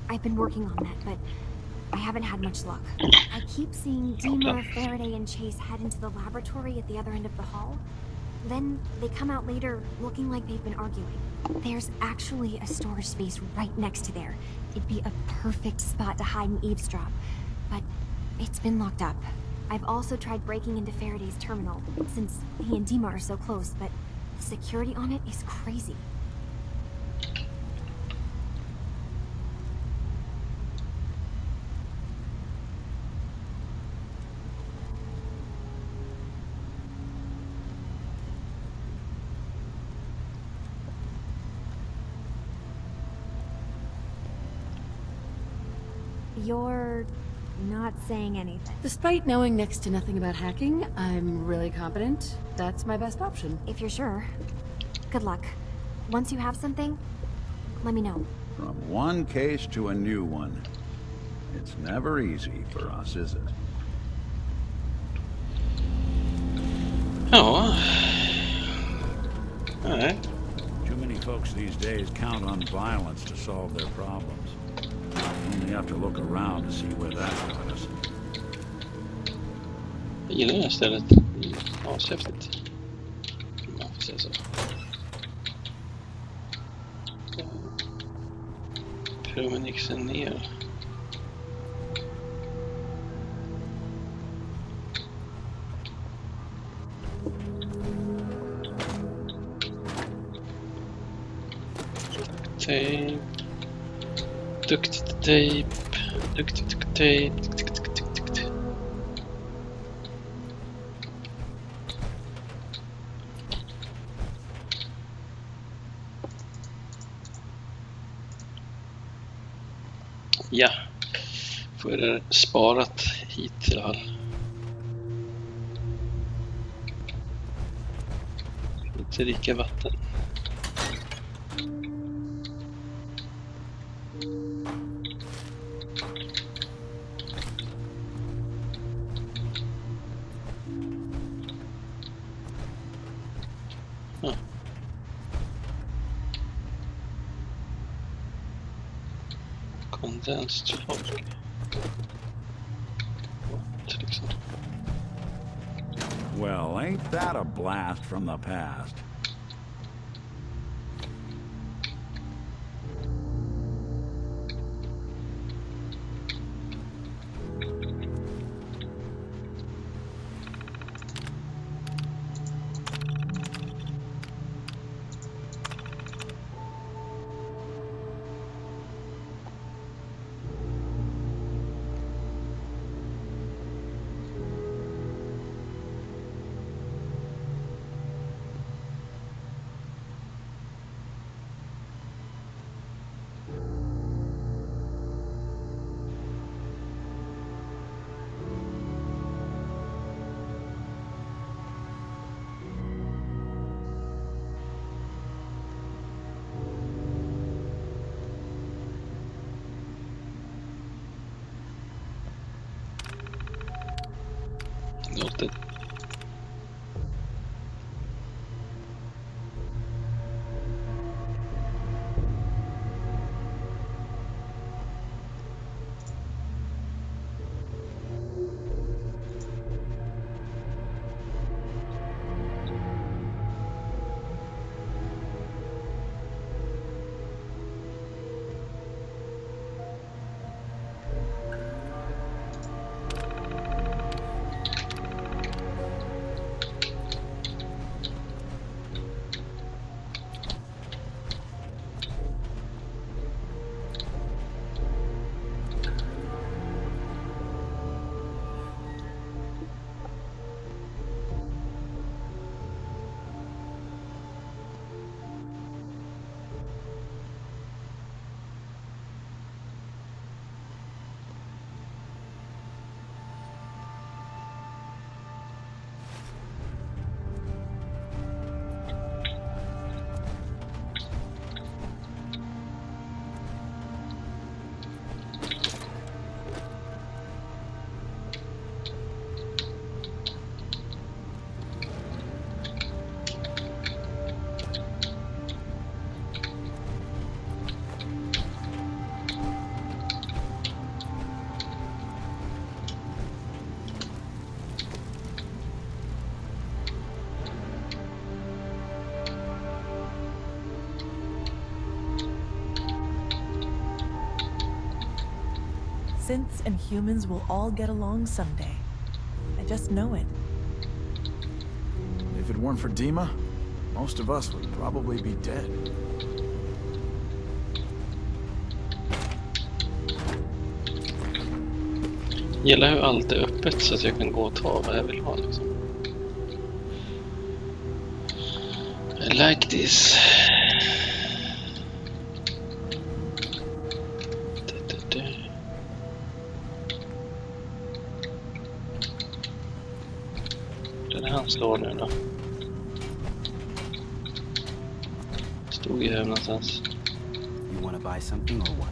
I've been working on that, but I haven't had much luck. I keep seeing Dima, Faraday, and Chase head into the laboratory at the other end of the hall. Then they come out later looking like they've been arguing. There's actually a storage space right next to there. It'd be a perfect spot to hide and eavesdrop. But it's been locked up. I've also tried breaking into Faraday's terminal, since he and Dima are so close, but the security on it is crazy. You're not saying anything. Despite knowing next to nothing about hacking, I'm really competent. That's my best option. If you're sure. Good luck. Once you have something, let me know. From one case to a new one. It's never easy for us, is it? Oh. Alright. Too many folks these days count on violence to solve their problems. You only have to look around to see where that got us. Jag gillar det här stället. Ja, häftigt. säga så. Promenixen ner. Tejp. Duktigt tejp. Duktigt tejp. Ja, får det sparat hit i alla fall. Inte dricka vatten. Condensed fog. Well, ain't that a blast from the past? Låter. Synths and humans will all get along someday. I just know it. If it weren't for Dima, most of us would probably be dead. Gillar hur allt är öppet så att jag kan gå och ta vad jag vill ha liksom. I like this. Där han står nu då. Stod ju här någonstans. You wanna buy something or what?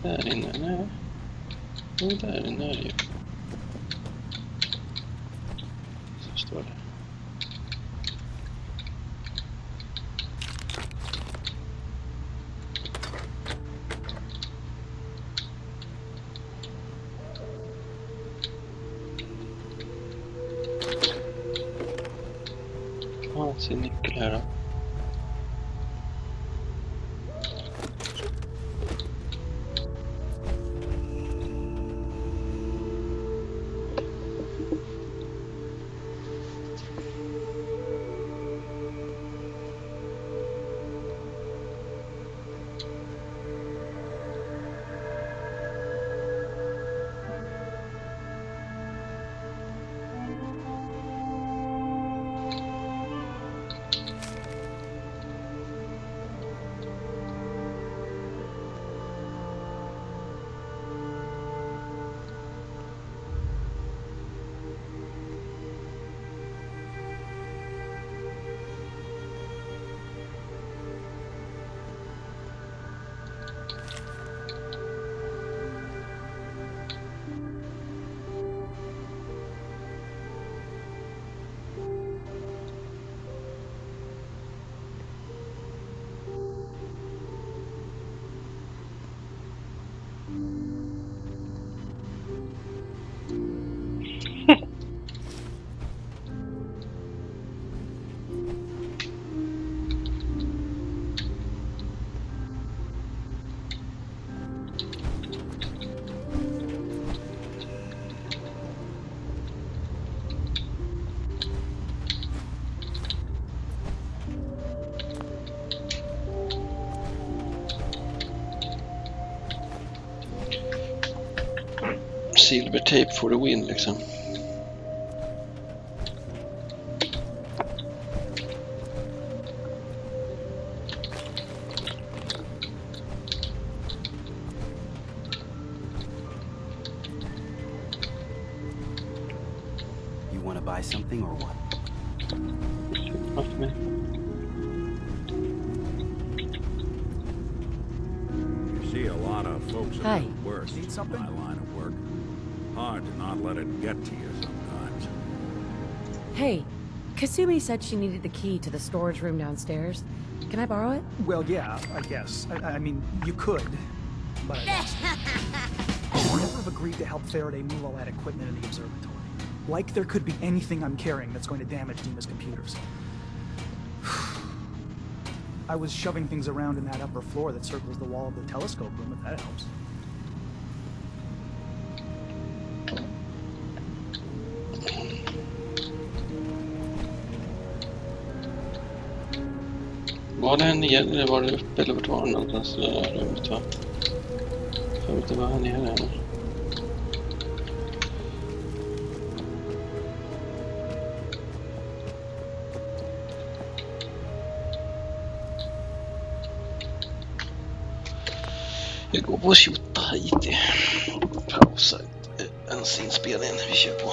Där inne, nej. Och där inne är det ju. Så står det. Sin nyckel här då. Silver tape for the win liksom. You want to buy something or what? Off me. You see a lot of folks Hi. at the worst in my line of work. Hard to not let it get to you sometimes. Hey, Kasumi said she needed the key to the storage room downstairs. Can I borrow it? Well, yeah, I guess. I mean, you could, but I guess. I never have agreed to help Faraday move all that equipment in the observatory. Like there could be anything I'm carrying that's going to damage Dima's computers. I was shoving things around in that upper floor that circles the wall of the telescope room, if that helps. Var det här nere eller var det uppe eller vart var det någonstans i rummet va? Jag vet inte vad här nere är. Jag går på och tjotar hit i pausa inspelningen vi kör på.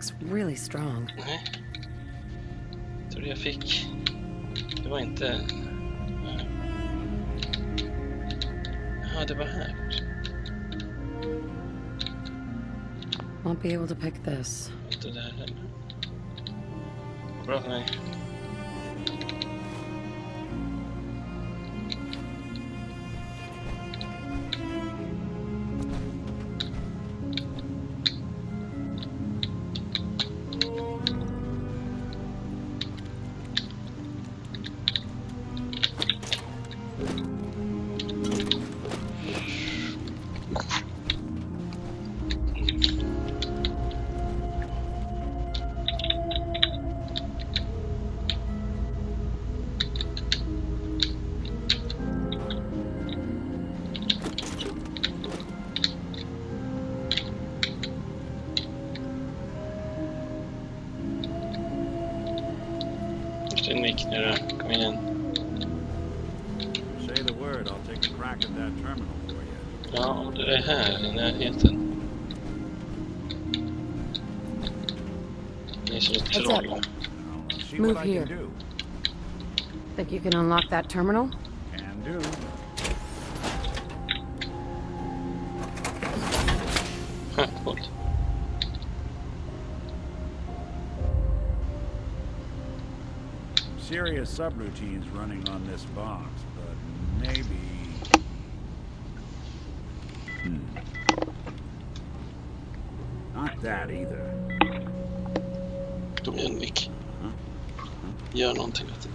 looks really strong. Nej. Jag tror jag fick. Det var inte... Ja, det var här. Won't be able to pick this. Inte där heller. Bra för mig. En mick nu då. Kom igen. Say the word, I'll take a crack at that terminal for you. Ja, det är här i närheten. Ni är så trolliga. Move here. Think you can unlock that terminal? Can do. Coolt. Serious subroutines running on this box, but maybe... Not that either. Kom igen, Mick. Gör någonting åt det.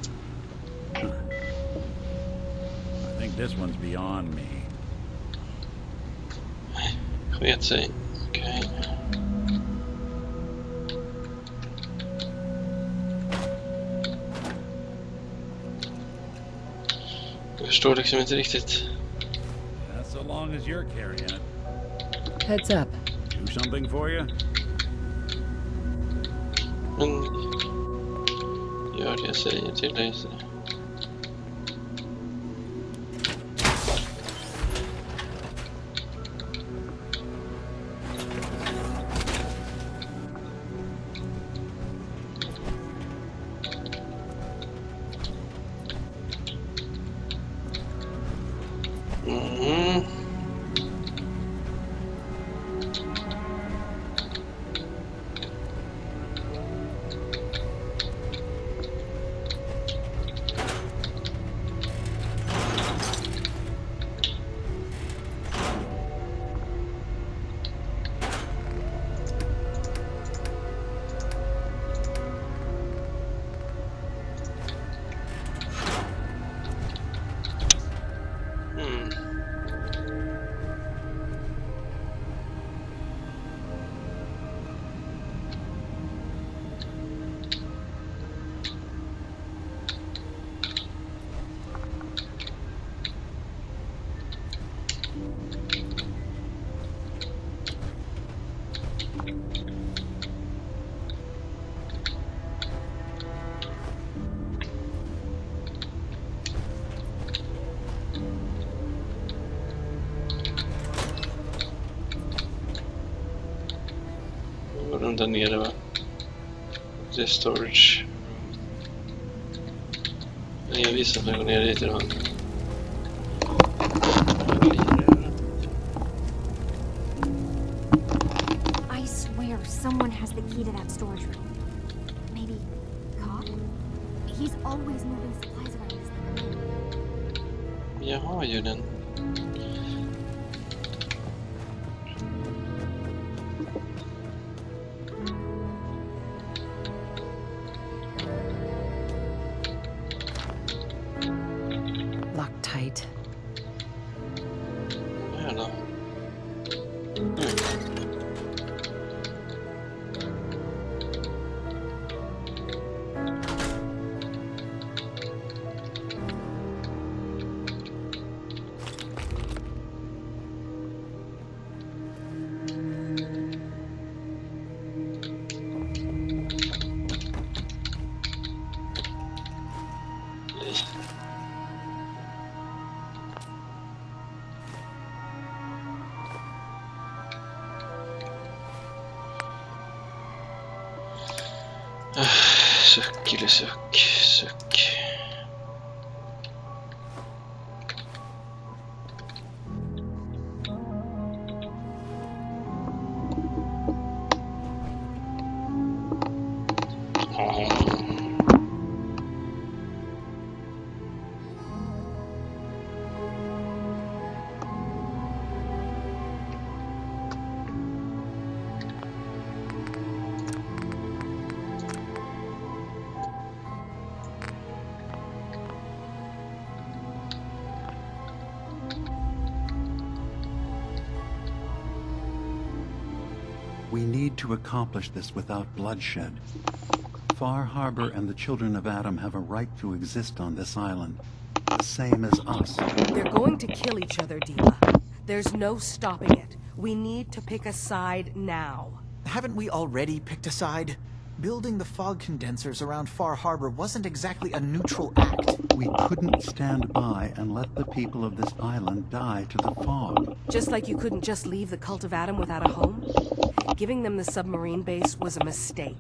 I think this one's beyond me. Sket sig. Okej. Jag förstår liksom inte riktigt. That's so long as you're carrying it. Heads up. Do something for you? Men gör det jag säger till dig. Så. De där nere, va? Det är storage. Jag visar att jag går ner dit idag. I swear someone has the key to that storage room. Maybe Cobb? He's always moving supplies around this thing. Jag har ju den. Locked tight. Här då. Suck. We need to accomplish this without bloodshed. Far Harbor and the children of Adam have a right to exist on this island, the same as us. They're going to kill each other, Dima. There's no stopping it. We need to pick a side now. Haven't we already picked a side? Building the fog condensers around Far Harbor wasn't exactly a neutral act. We couldn't stand by and let the people of this island die to the fog. Just like you couldn't just leave the Cult of Adam without a home? Giving them the submarine base was a mistake.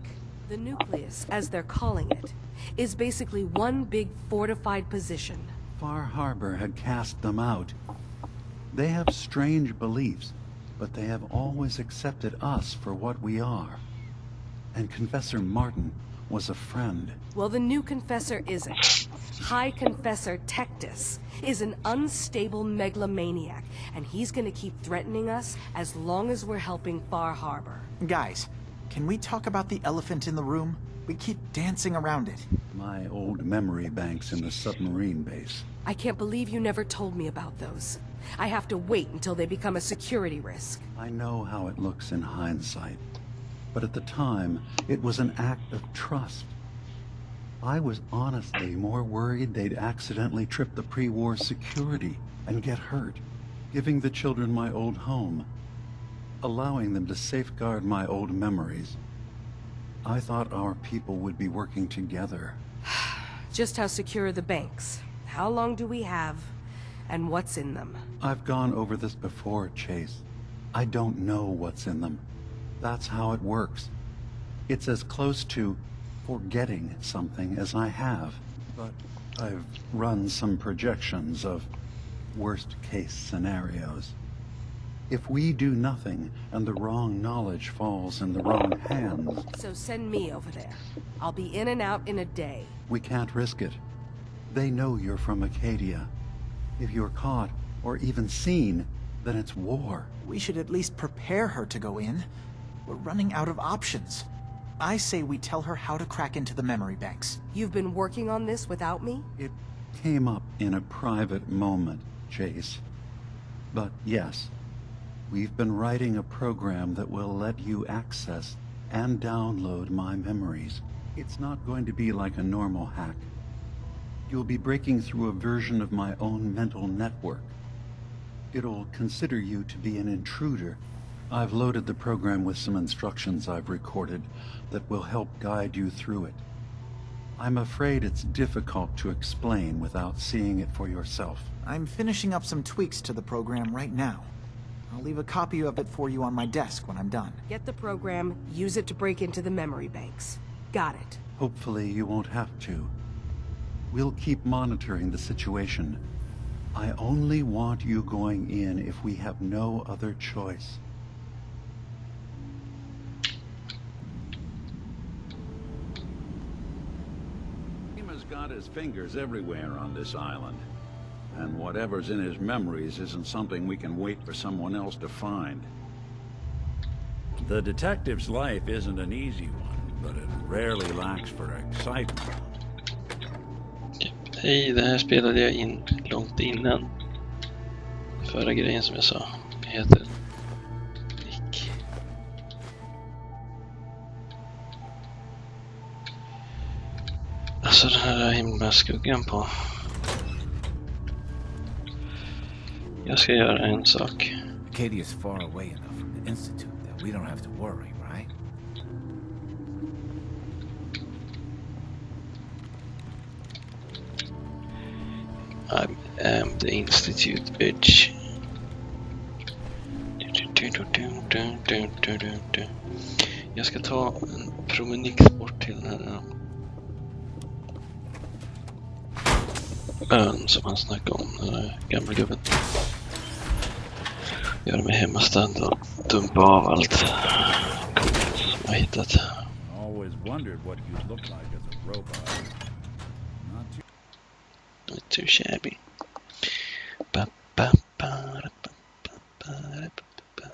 The nucleus, as they're calling it, is basically one big fortified position. Far Harbor had cast them out. They have strange beliefs, but they have always accepted us for what we are. And Confessor Martin was a friend. Well, the new Confessor isn't. High Confessor Tectus is an unstable megalomaniac, and he's gonna keep threatening us as long as we're helping Far Harbor. Guys, can we talk about the elephant in the room? We keep dancing around it. My old memory banks in the submarine base. I can't believe you never told me about those. I have to wait until they become a security risk. I know how it looks in hindsight, but at the time, it was an act of trust. I was honestly more worried they'd accidentally trip the pre-war security and get hurt, giving the children my old home, allowing them to safeguard my old memories. I thought our people would be working together. Just how secure are the banks? How long do we have? And what's in them? I've gone over this before, Chase. I don't know what's in them. That's how it works. It's as close to forgetting something as I have. But I've run some projections of worst-case scenarios. If we do nothing and the wrong knowledge falls in the wrong hands... So send me over there. I'll be in and out in a day. We can't risk it. They know you're from Acadia. If you're caught, or even seen, then it's war. We should at least prepare her to go in. We're running out of options. I say we tell her how to crack into the memory banks. You've been working on this without me? It came up in a private moment, Chase. But yes, we've been writing a program that will let you access and download my memories. It's not going to be like a normal hack. You'll be breaking through a version of my own mental network. It'll consider you to be an intruder. I've loaded the program with some instructions I've recorded that will help guide you through it. I'm afraid it's difficult to explain without seeing it for yourself. I'm finishing up some tweaks to the program right now. I'll leave a copy of it for you on my desk when I'm done. Get the program, use it to break into the memory banks. Got it. Hopefully you won't have to. We'll keep monitoring the situation. I only want you going in if we have no other choice. Dima's got his fingers everywhere on this island. And whatever's in his memories isn't something we can wait for someone else to find. The detective's life isn't an easy one, but it rarely lacks for excitement. Hej, det här spelade jag in långt innan förra grejen som jag sa. Jag heter Nick. Alltså den här himla skuggan på. Jag ska göra en sak. Acadia's far away enough from the Institute that we don't have to worry, right? I am the Institute, bitch. Jag ska ta en promenix bort till den här ön som han snackade om, den där gamla gubben. Göra mig hemmaständ och dumpa av allt coolt som jag hittat. Always wondered what you'd look like as a robot. Not too shabby. Ba, ba, ba, ba, ba, ba, ba, ba.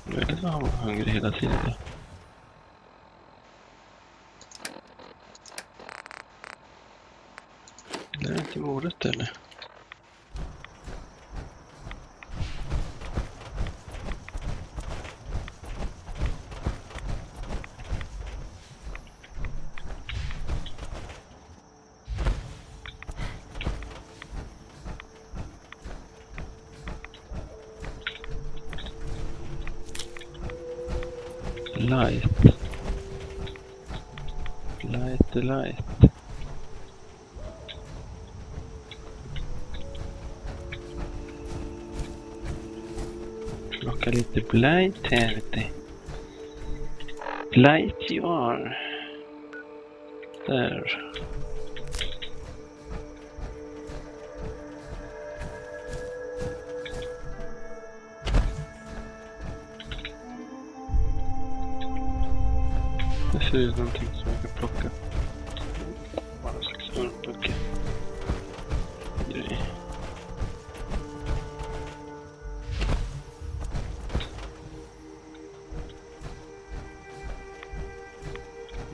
Nu är det så han var hungrig hela tiden. Det är inte mordet eller? Light. Plocka lite blight här vet du. Blight you are. Där. Det ser ut någonting som jag kan plocka. Bara en slags örnböcker. Grej.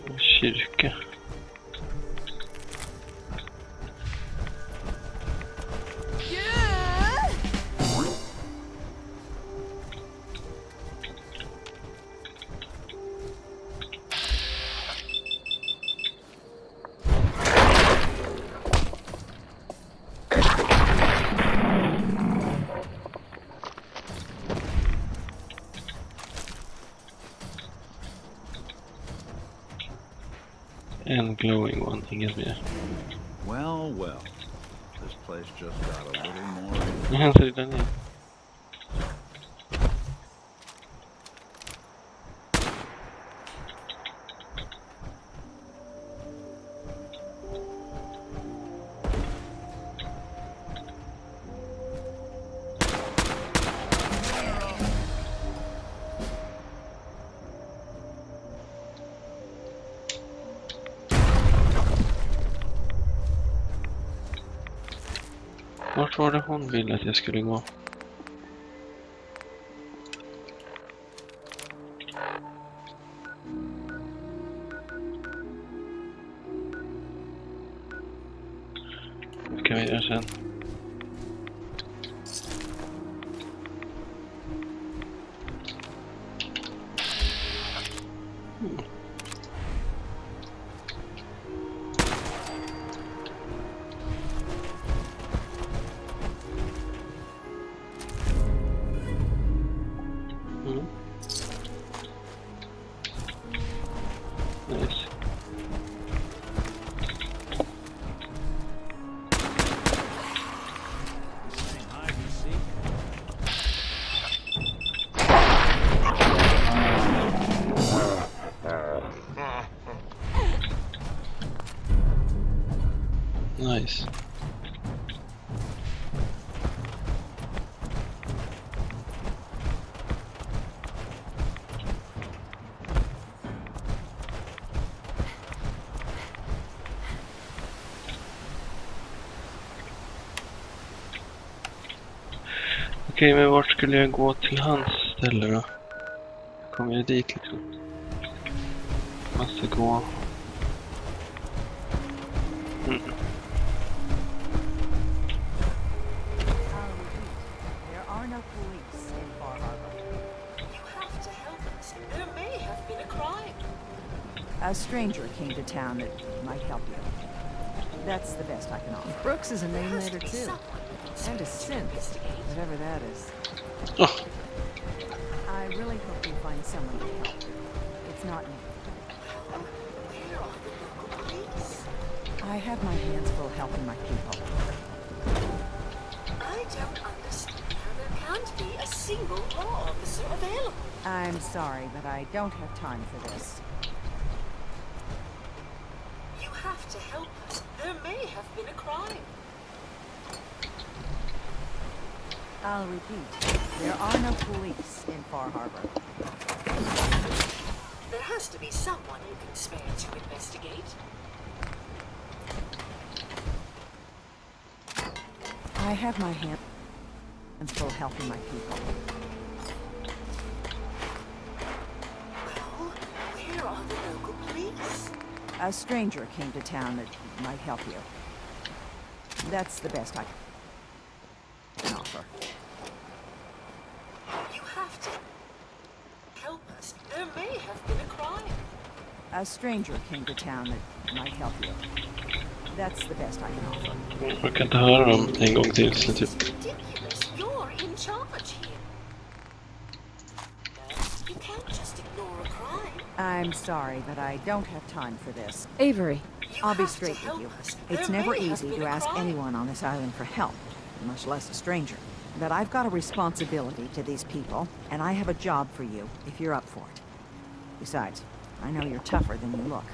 En kyrka. And glowing one, inget mer. Well, well. This place just got a little more... Han ser den in. Vart var det hon ville att jag skulle gå? Vad ska vi göra sen? Nice. Nice. Okej, men vart skulle jag gå till hans ställe då? Kommer jag dit liksom? Måste gå... Mm. There are no police in Far Harbor. You have to help us. There may have been a crime. A stranger came to town that might help you. That's the best I can offer. Brooks is a name later too. And a synth, whatever that is. Oh. I really hope you find someone to help. It's not me. I have my hands full helping my people. I don't understand how there can't be a single law officer available. I'm sorry, but I don't have time for this. You have to help us. There may have been a crime. I'll repeat. There are no police in Far Harbor. There has to be someone you can spare to investigate. I have my hands full helping my people. Well, where are the local police? A stranger came to town that might help you. That's the best I can offer. You have to help us. There may have been a crime. A stranger came to town that might help you. That's the best I can offer. Jag kan inte höra dem en gång till så typ. Ridiculous. You're in charge here. You can't just ignore a crime. I'm sorry, but I don't have time for this. Avery. I'll be straight with you. It's never easy to ask anyone on this island for help, much less a stranger. But I've got a responsibility to these people, and I have a job for you if you're up for it. Besides, I know you're tougher than you look.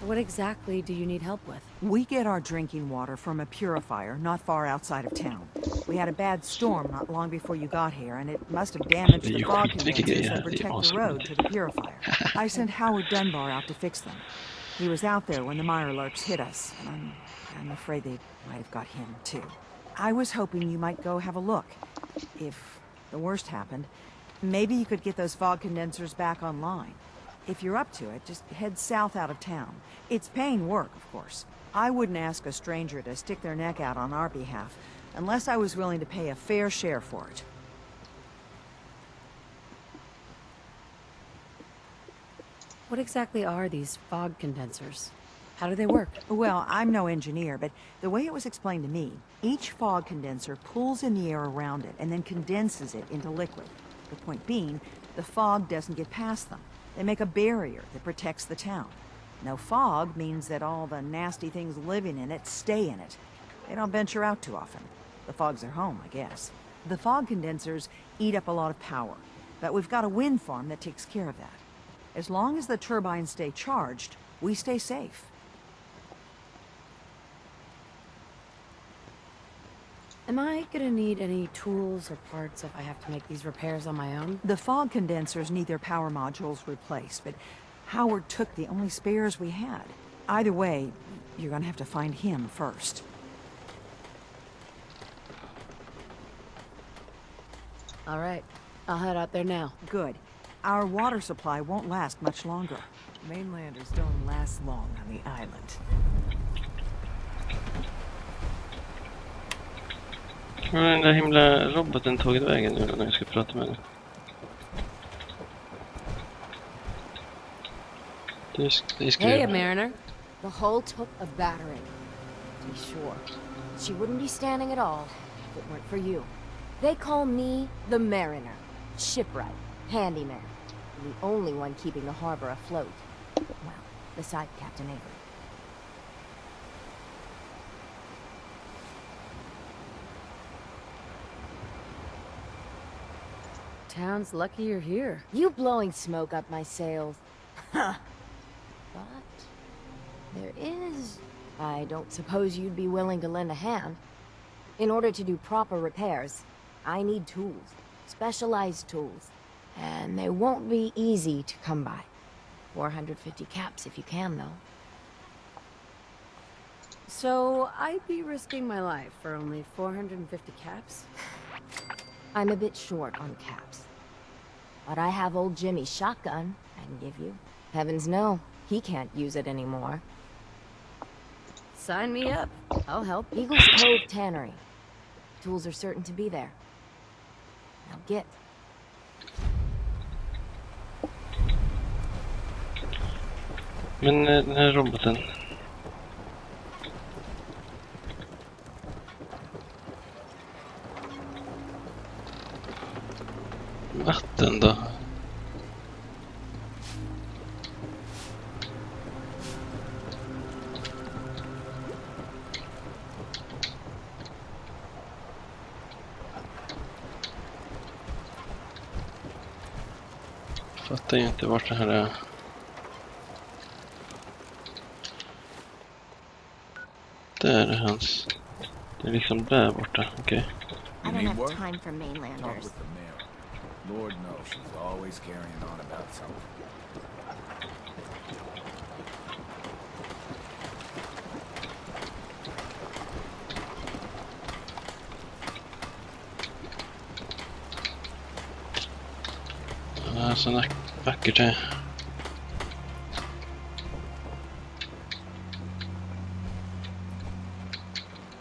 What exactly do you need help with? We get our drinking water from a purifier not far outside of town. We had a bad storm not long before you got here, and it must have damaged the fog condensers that protect the road to the purifier. I sent Howard Dunbar out to fix them. He was out there when the Mirelurks hit us, and I'm afraid they might have got him, too. I was hoping you might go have a look. If the worst happened, maybe you could get those fog condensers back online. If you're up to it, just head south out of town. It's paying work, of course. I wouldn't ask a stranger to stick their neck out on our behalf, unless I was willing to pay a fair share for it. What exactly are these fog condensers? How do they work? Well, I'm no engineer, but the way it was explained to me, each fog condenser pulls in the air around it and then condenses it into liquid. The point being, the fog doesn't get past them. They make a barrier that protects the town. No fog means that all the nasty things living in it stay in it. They don't venture out too often. The fog's their home, I guess. The fog condensers eat up a lot of power, but we've got a wind farm that takes care of that. As long as the turbines stay charged, we stay safe. Am I gonna need any tools or parts if I have to make these repairs on my own? The fog condensers need their power modules replaced, but Howard took the only spares we had. Either way, you're gonna have to find him first. All right, I'll head out there now. Good. Our water supply won't last much longer. Mainlanders don't last long on the island. Var den där himla roboten tagit vägen nu när jag ska prata med den? Hey, a mariner. The hull took a battering. To be sure, she wouldn't be standing at all if it weren't for you. They call me the Mariner. Shipwright, handyman. The only one keeping the harbor afloat. Well, beside Captain Avery. Town's lucky you're here. You blowing smoke up my sails. Huh. But there is... I don't suppose you'd be willing to lend a hand. In order to do proper repairs, I need tools. Specialized tools. And they won't be easy to come by. 450 caps if you can, though. So, I'd be risking my life for only 450 caps? I'm a bit short on caps. But I have old Jimmy's shotgun I can give you. Heavens no, he can't use it anymore. Sign me up. I'll help. Eagles Cove Tannery. Tools are certain to be there. Now get. Men den här roboten. vatten då? Fattar ju inte vart det här är. Där är hans. Det är liksom där borta, okej. I don't have time for mainlanders. Lord knows she's always carrying on about something. Ja, så vackert det.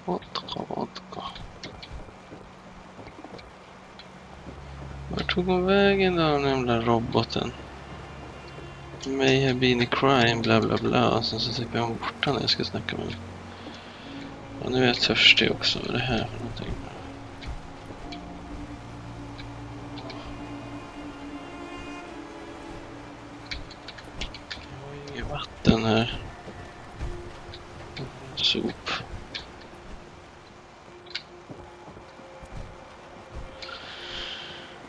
Vodka. Vart tog hon vägen då, den jävla roboten? May have been a crime, bla bla bla. Sen så tycker jag borta när jag ska snacka med henne. Och nu är jag törstig också. Vad är det här för någonting? Jag har inget vatten här. Sop.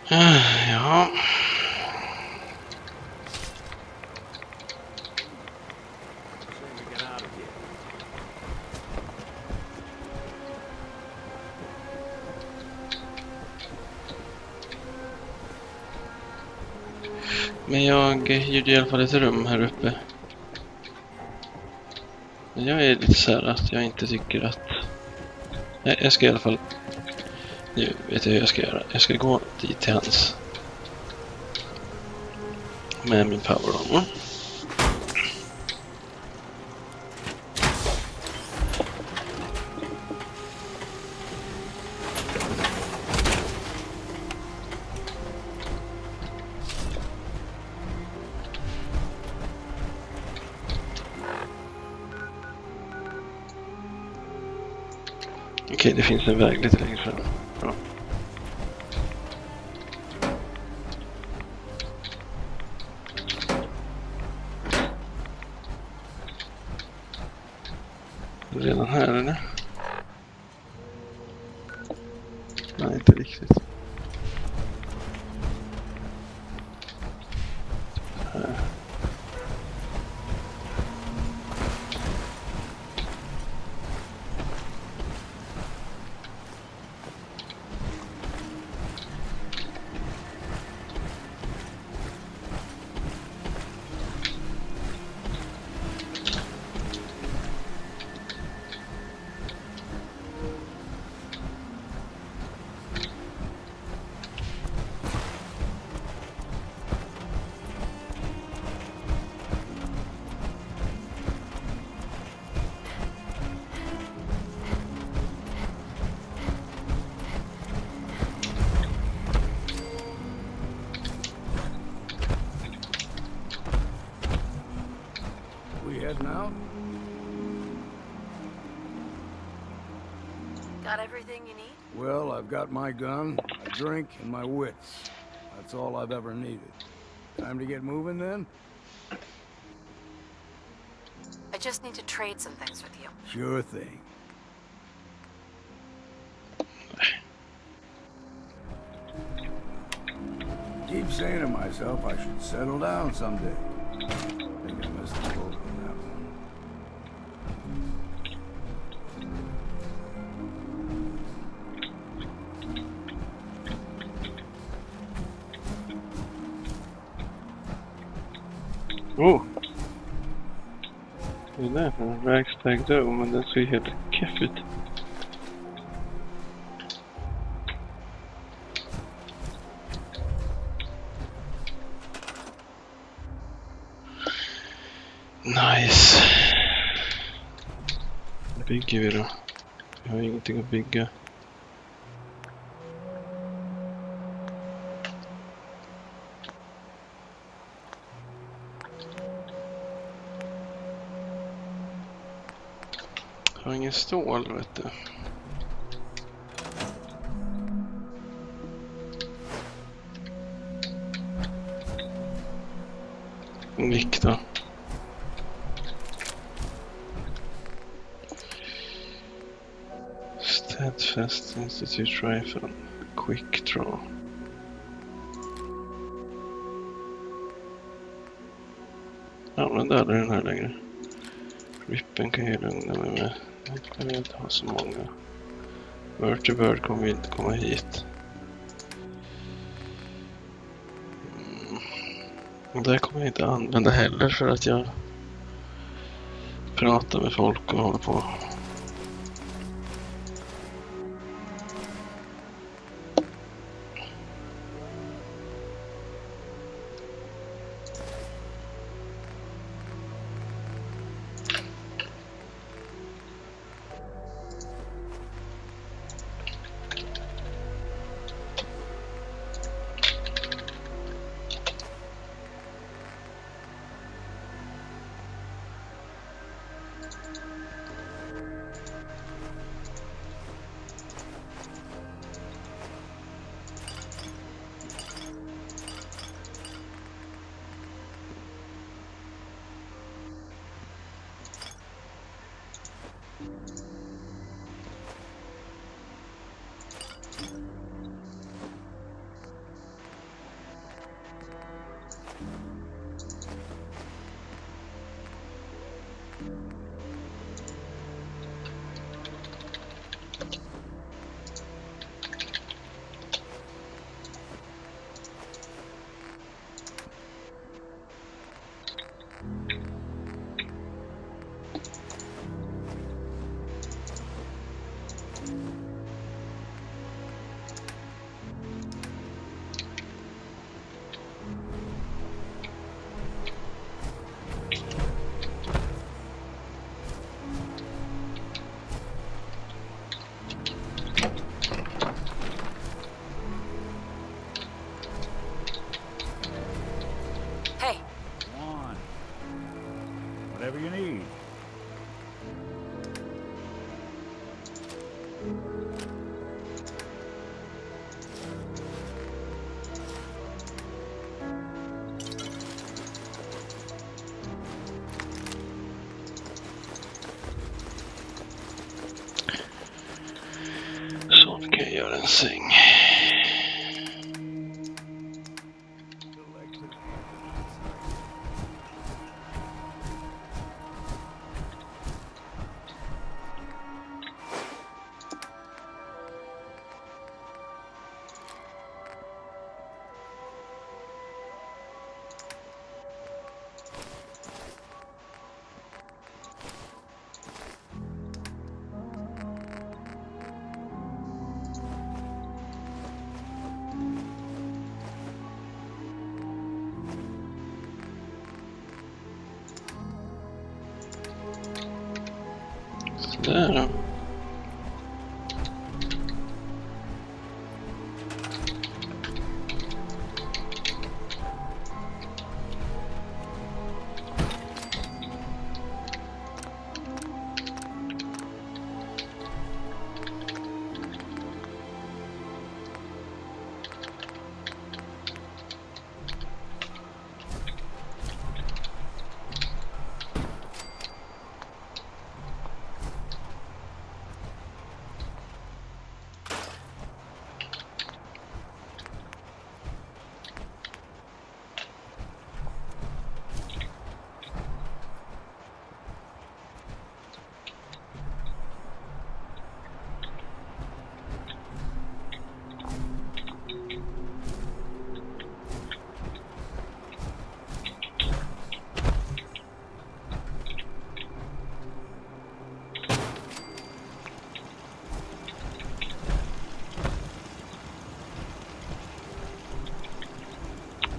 Ja. Men jag gjorde i alla fall ett rum här uppe. Men jag är lite så här att jag inte tycker att... Nej, jag ska i alla fall... Nu vet jag hur jag ska göra. Jag ska gå dit till hans. Med min power armor. Okej, det finns en väg lite längre fram. Bra. Redan här eller? Nej, inte riktigt. Här. Heading out? Got everything you need? Well, I've got my gun, a drink, and my wits. That's all I've ever needed. Time to get moving then? I just need to trade some things with you. Sure thing. Keep saying to myself I should settle down someday. I think I missed the boat on that one. Oh! Det är där en Ragstag Doe, men den ser helt keff ut. Nice. Bygger vi då? Vi har ingenting att bygga. Jag har ingen stål, vet du. Viktor. Steadfast Institute Rifle. Quick Draw. Ja, men där är den här längre. Rippen kan ju lugna mig med. Jag kan inte ha så många. Vertibird kommer inte komma hit. Och det kommer jag inte använda heller för att jag pratar med folk och håller på. Whatever you need. Så kan jag göra en säng. Där då.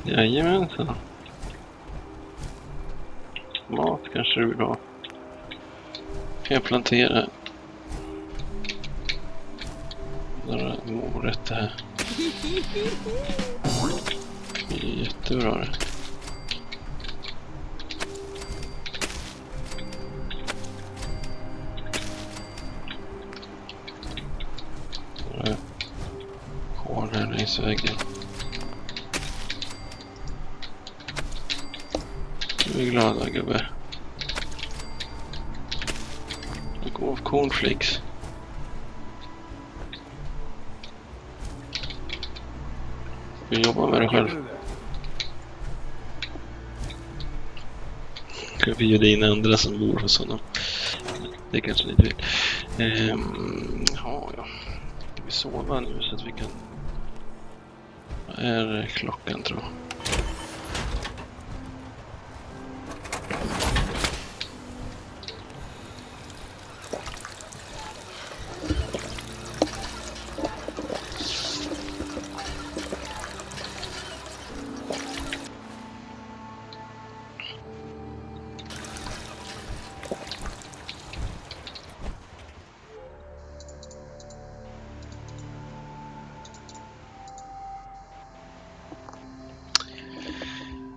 Jajamensan. Mat kanske du vill ha. Kan jag plantera några morötter här. Det är jättebra det. Några hål här längs väggen. Du är glada, gubbe. Jag går av cornflakes. Du jobbar med dig själv. Ska vi bjuda in andra som bor hos honom. Det är kanske lite vill. Ja. Ska vi sova nu så att vi kan... Vad är klockan, tror jag?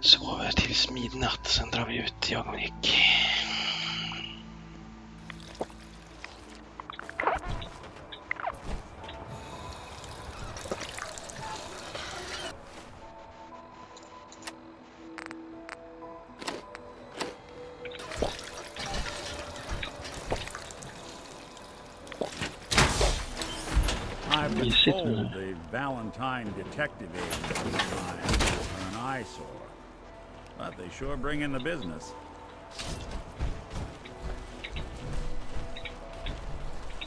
Sover tills midnatt, sen drar vi ut, jag och Nick. I've been told the Valentine Detective Agency are an eyesore, but they sure bring in the business.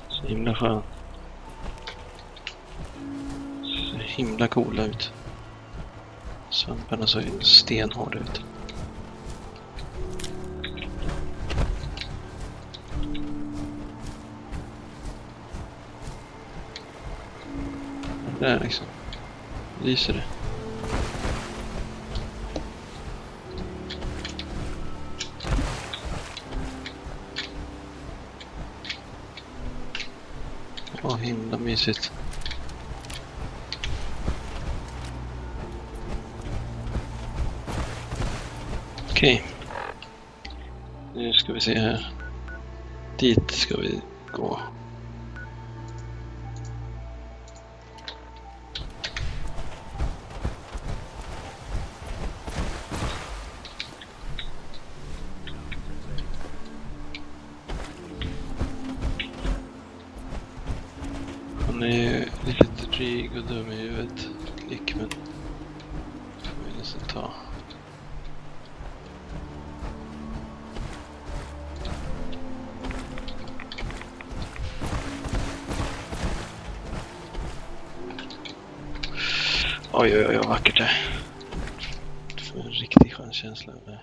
Så himla skön. Så himla coola ut. Svamparna så stenhårda ut. Där liksom. Lyser det. Åh, himla mysigt. Okej. Nu ska vi se här. Dit ska vi gå. Han är lite dryg och dum i huvudet, Nick, men får vi nästan ta. Oj, vad vackert det är. Du får en riktigt skön känsla av det.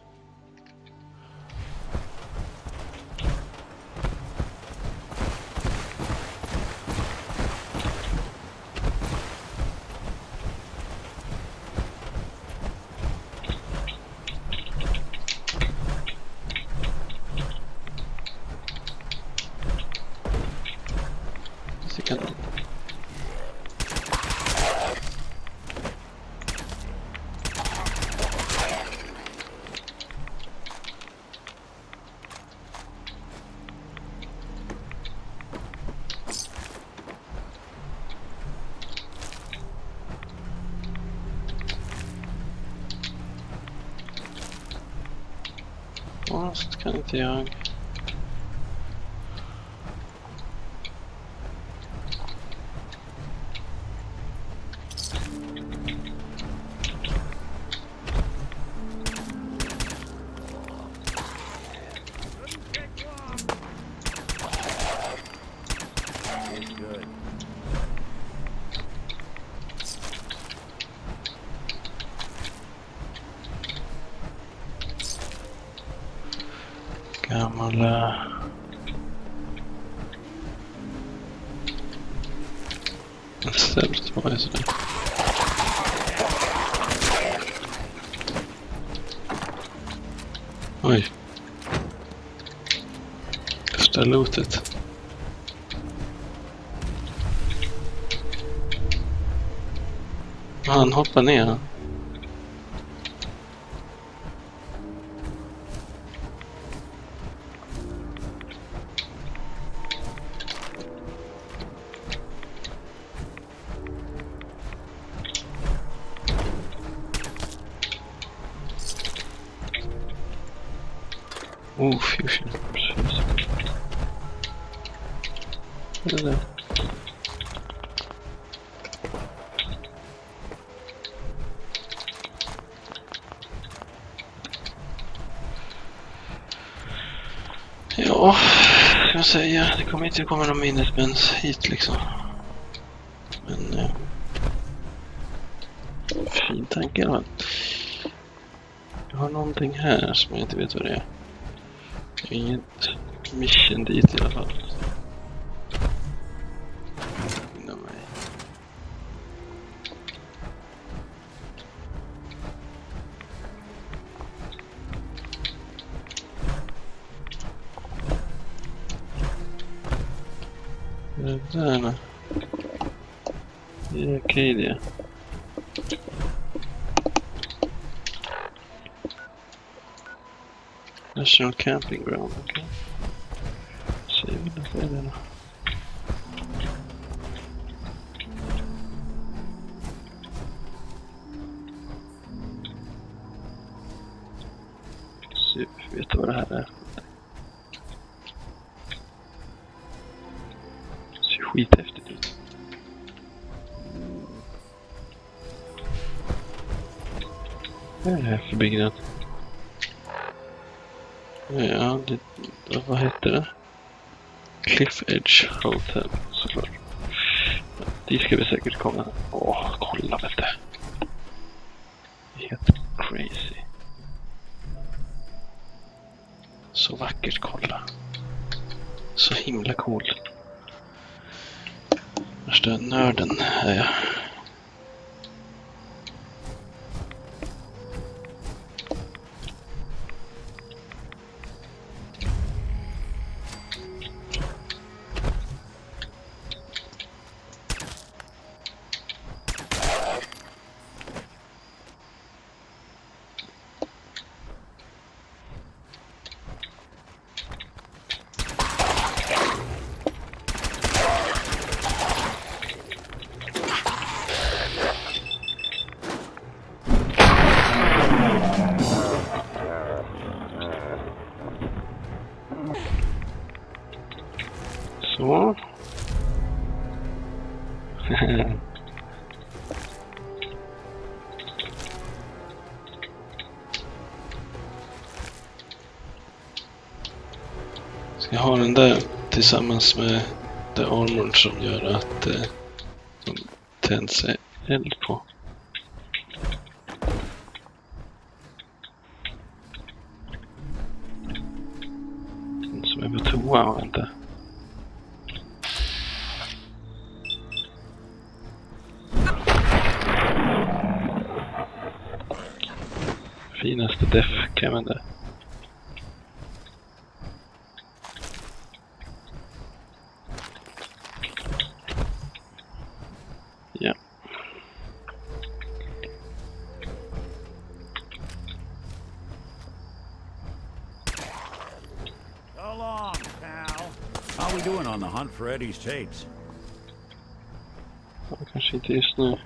Fast kan inte jag. Gamla stället var det sådär. Oj. Första lootet. Han hoppar ner. Fusion. Det där. Ja, ska jag säga. Det kommer inte komma någon minnesmens hit liksom. Men fin tanke i alla fall. Jag har någonting här som jag inte vet vad det är. Inget mission dit i alla fall. Inom mig. Det där. Det är Acadia. National Camping Ground, okej. Se vad det är då. Se, vet du vad det här är? Ser skithäftigt ut. Vad är det här för byggnad? Ja, vad heter det? Cliff Edge Hotel, såklart. Ja, dit ska vi säkert komma. Kolla väl det. Helt crazy. Så vackert, kolla. Så himla cool. Värsta nörden är jag. Så. Ska jag ha den där tillsammans med det armor som gör att de tänds eld på. Den som är på toa har inte. Finaste def-camen där. Ja. So long, pal. How we doing on the hunt for Eddie's tapes? Ja, kanske inte just nu.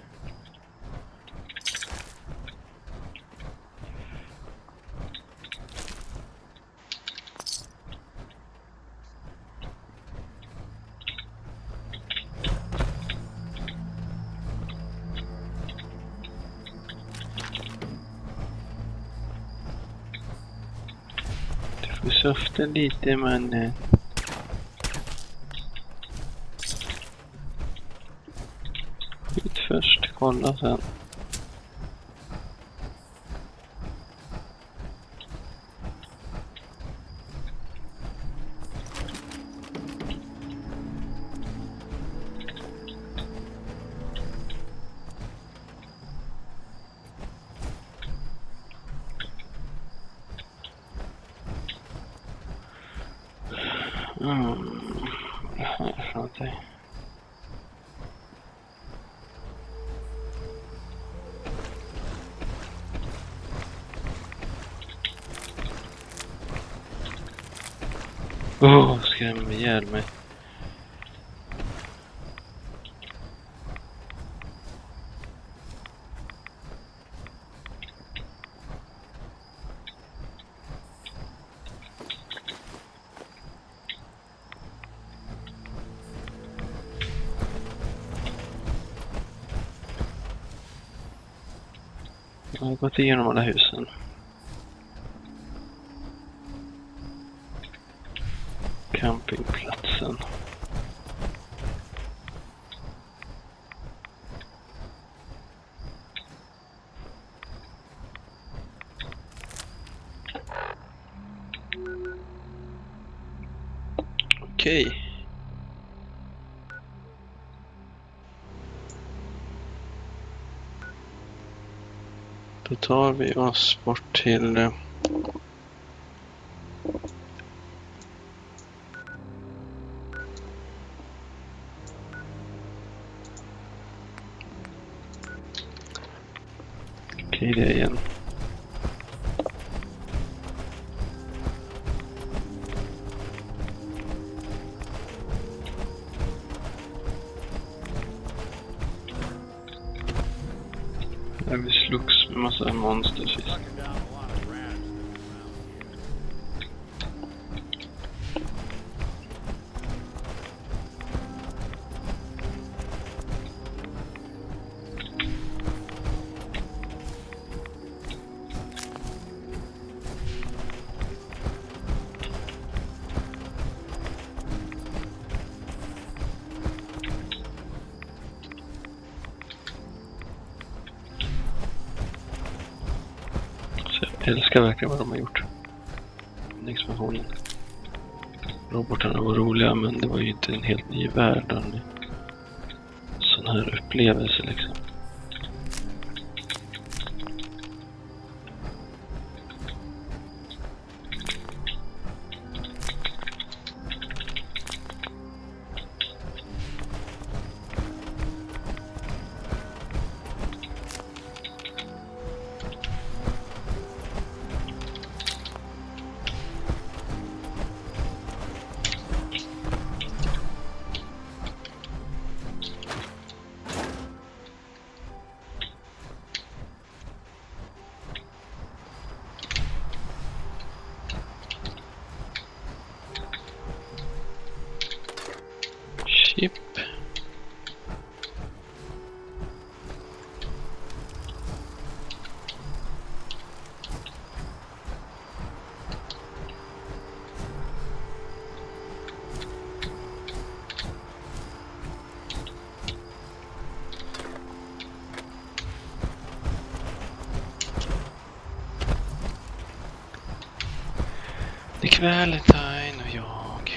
Du får softa lite, mannen. Skjut först, kolla sen. Det här är för någonting. Skrämmer ihjäl mig. Jag har gått igenom alla husen. Campingplatsen. Okej. Då tar vi oss bort till okej, det igen. Vi slogs med massa monster sist. Jag älskar verkligen vad de har gjort. Den expansionen. Robotarna var roliga, men det var ju inte en helt ny värld. En sån här upplevelse liksom. Chip. Det är Valentine och jag.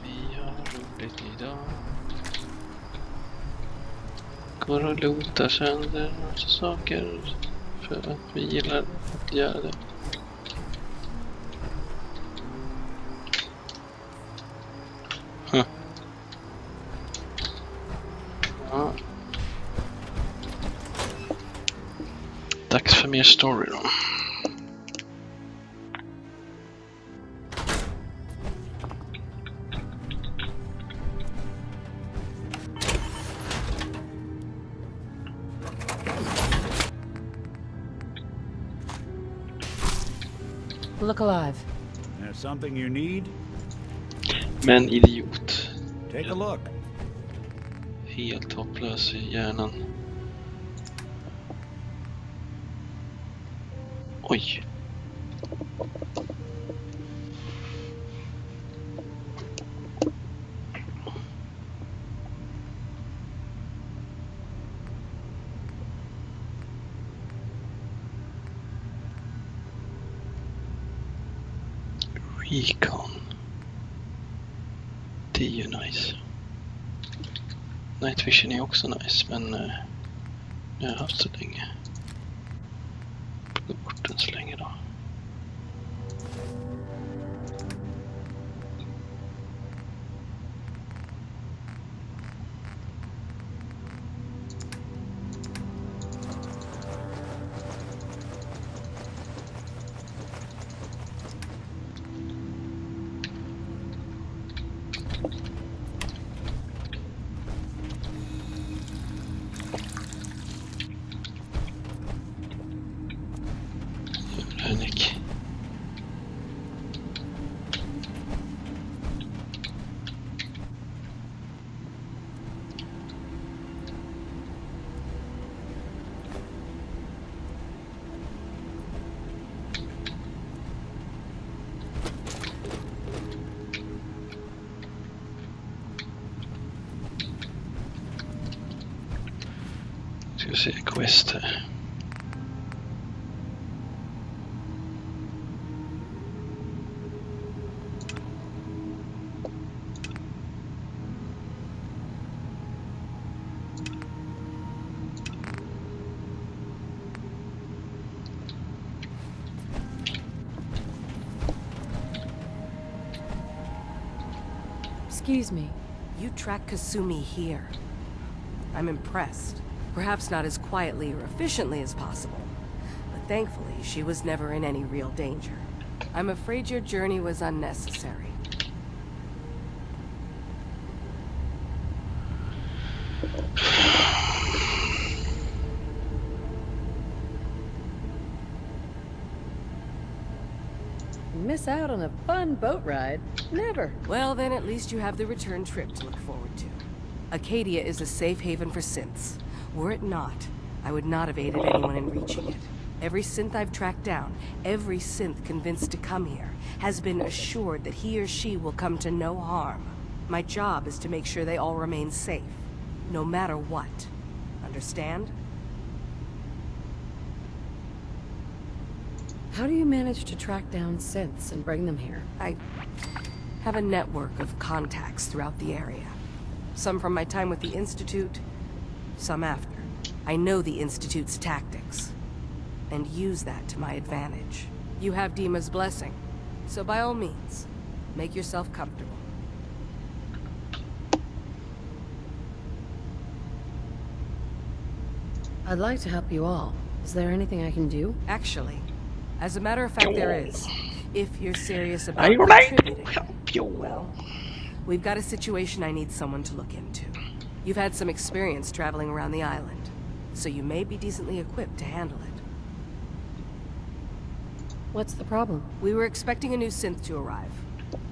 Vi har roligt idag. Går och lotar sönder en massa saker för att vi gillar att göra det. Ja. Dags för mer story då. Look alive. There's something you need? Men idiot. Take a look. Helt hopplös i hjärnan. Oj. Recon. Det är ju nice. Night Vision är också nice, men jag har haft så länge. Plocka bort den så länge då. Ska se quest här. Excuse me. You track Kasumi here. I'm impressed. Perhaps not as quietly or efficiently as possible, but thankfully she was never in any real danger. I'm afraid your journey was unnecessary. Miss out on a fun boat ride? Never. Well, then at least you have the return trip to look forward to. Acadia is a safe haven for synths. Were it not, I would not have aided anyone in reaching it. Every synth I've tracked down, every synth convinced to come here, has been assured that he or she will come to no harm. My job is to make sure they all remain safe, no matter what. Understand? How do you manage to track down synths and bring them here? I have a network of contacts throughout the area. Some from my time with the Institute, some after. I know the Institute's tactics, and use that to my advantage. You have Dima's blessing, so by all means, make yourself comfortable. I'd like to help you all. Is there anything I can do? Actually, as a matter of fact, there is. If you're serious about I would like to contributing. help you. Well, we've got a situation I need someone to look into. You've had some experience traveling around the island, so you may be decently equipped to handle it. What's the problem? We were expecting a new synth to arrive,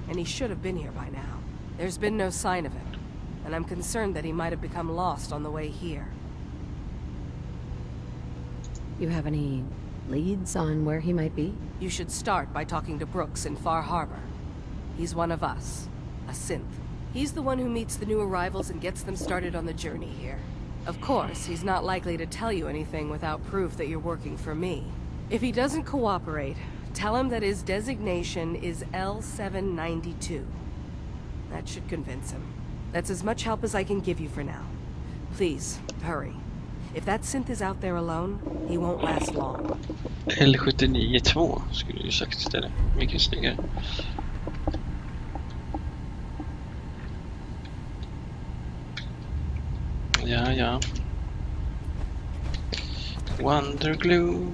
and he should have been here by now. There's been no sign of him, and I'm concerned that he might have become lost on the way here. You have any leads on where he might be? You should start by talking to Brooks in Far Harbor. He's one of us, a synth. He's the one who meets the new arrivals and gets them started on the journey here. Of course, he's not likely to tell you anything without proof that you're working for me. If he doesn't cooperate, tell him that his designation is L792. That should convince him. That's as much help as I can give you for now. Please, hurry. If that synth is out there alone, he won't last long. L792 skulle du sagt istället. Mycket snyggare. Ja. Wonderglue.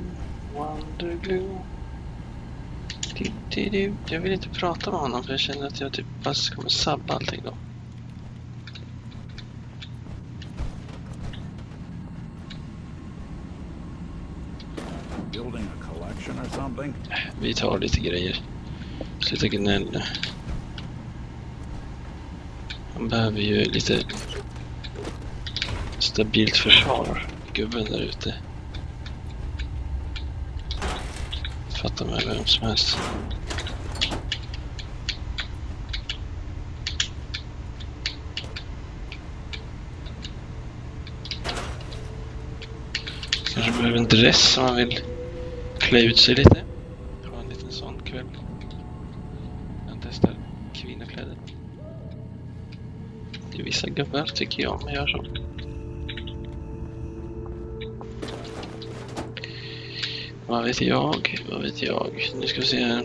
Jag vill inte prata med honom för jag känner att jag typ bara kommer sabba allting då. Building a collection or something? Vi tar lite grejer. Sluta gnälla. Han behöver ju lite stabilt försvar. Gubben där ute. Fattar med vem som helst. Kanske behöver en dress om man vill klä ut sig lite. Ha en liten sån kväll. Jag testar kvinnokläder. Det är vissa gubbar tycker jag om att göra så. Vad vet jag? Nu ska vi se här.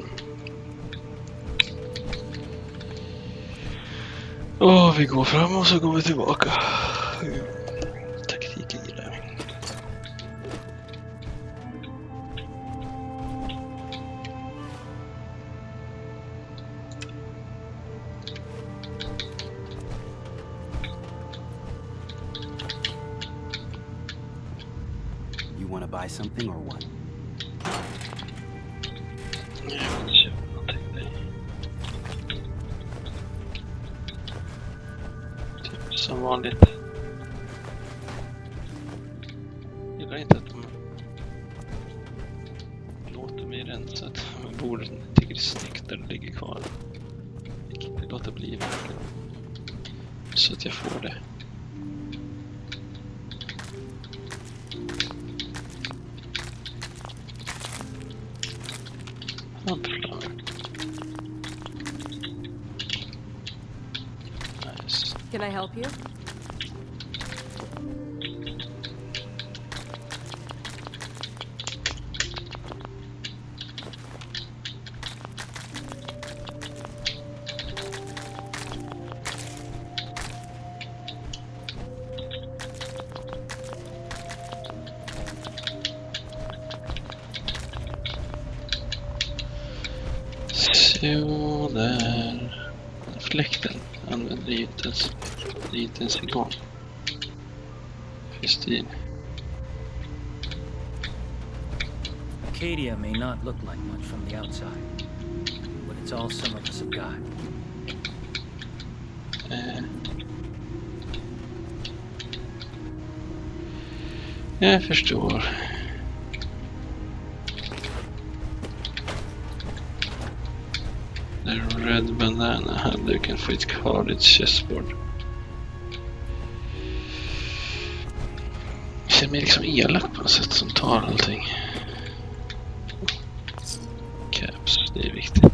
Vi går fram och så går vi tillbaka. Taktik gillar jag. You want to buy something or what? Som vanligt. Jag gillar inte att de låter mig rensa med bordet. Jag tycker det är snyggt där det ligger kvar. Jag kan inte låta bli verkligen. Så att jag får det. Sunflower. Nice. Can I help you? Så där. Fläkten använder inte ens igång. Kristin. Acadia may not look like much from the outside, but it's all some of us have got. Jag förstår. The red banana hade du kan få ett kvar ditt chessboard. Jag känner mig liksom elak på något sätt som tar allting. Caps, det är viktigt.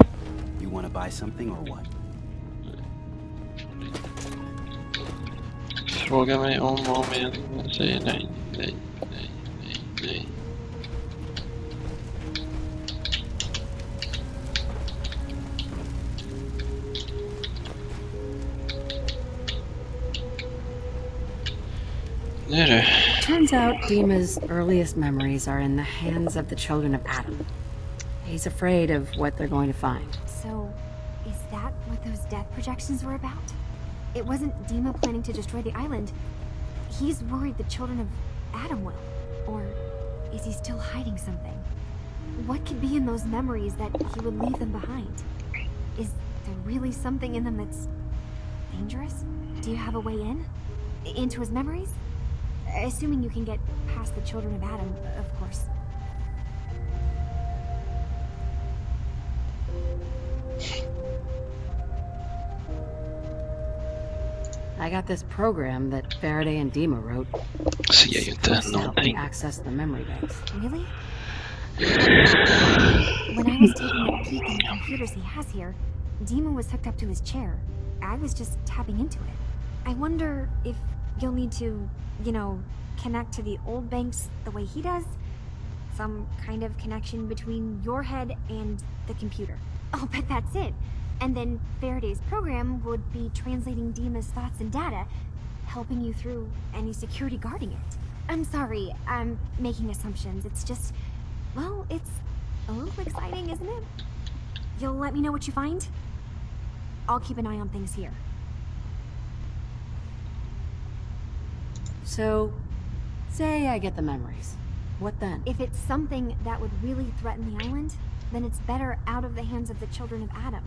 You want to buy something or what? Fråga mig om och om igen. Jag säger nej. Turns out Dima's earliest memories are in the hands of the children of Adam. He's afraid of what they're going to find. So, is that what those death projections were about? It wasn't Dima planning to destroy the island. He's worried the children of Adam will. Or is he still hiding something? What could be in those memories that he would leave them behind? Is there really something in them that's dangerous? Do you have a way in? Into his memories? Assuming you can get past the children of Adam, of course. I got this program that Faraday and Dima wrote. Ser ju inte någonting. Access the memory banks. Really? When I was taking a peek at the computers he has here, Dima was hooked up to his chair. I was just tapping into it. I wonder if you'll need to, you know, connect to the old banks the way he does. Some kind of connection between your head and the computer. I'll bet that's it. And then Faraday's program would be translating Dima's thoughts and data, helping you through any security guarding it. I'm sorry, I'm making assumptions. It's just, well, it's a little exciting, isn't it? You'll let me know what you find? I'll keep an eye on things here. So, say I get the memories. What then? If it's something that would really threaten the island, then it's better out of the hands of the children of Adam.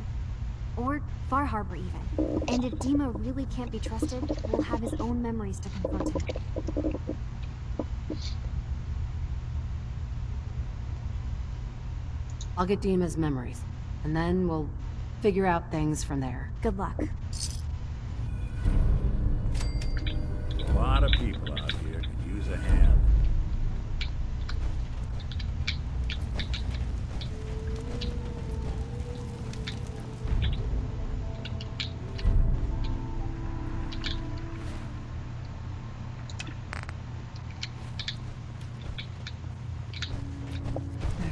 Or Far Harbor even. And if Dima really can't be trusted, we'll have his own memories to confront him with. I'll get Dima's memories, and then we'll figure out things from there. Good luck. A lot of people out here could use a hand.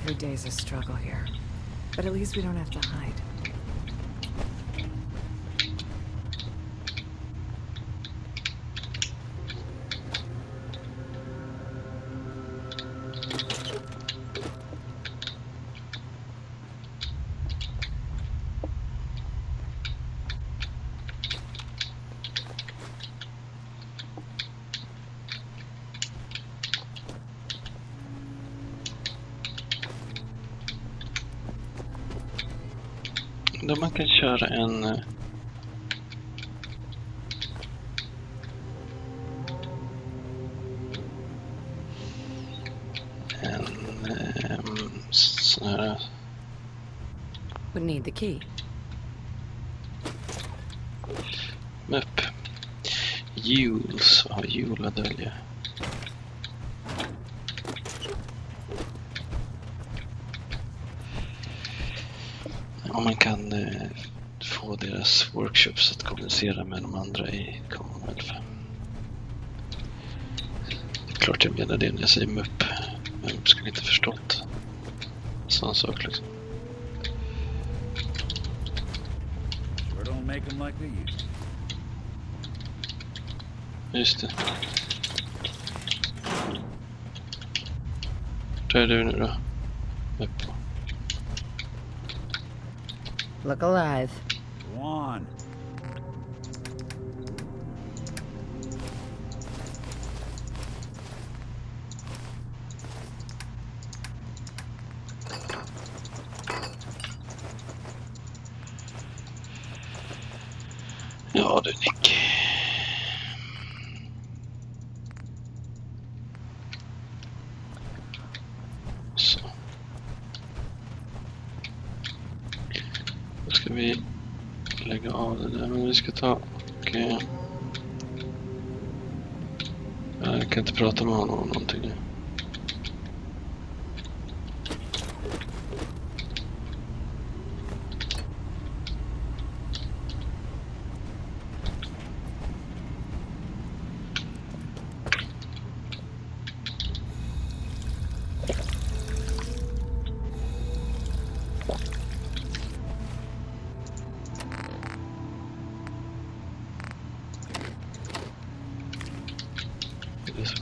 Every day's a struggle here, but at least we don't have to hide. Då man kan köra en sån här. Would need the key. Upp. Jules, vad har Jul att dölja? om man kan få deras workshops att kommunicera med de andra i Commonwealth. Det är klart jag menar det när jag säger MUP. Jag skulle inte förstått sån sak liksom. Don't make them like they used. Just det. Vad är du nu då? MUP. Look alive. Go on. Ja du Nick. Så. Då ska vi lägga av det där, men vi ska ta och jag kan inte prata med honom om någonting nu.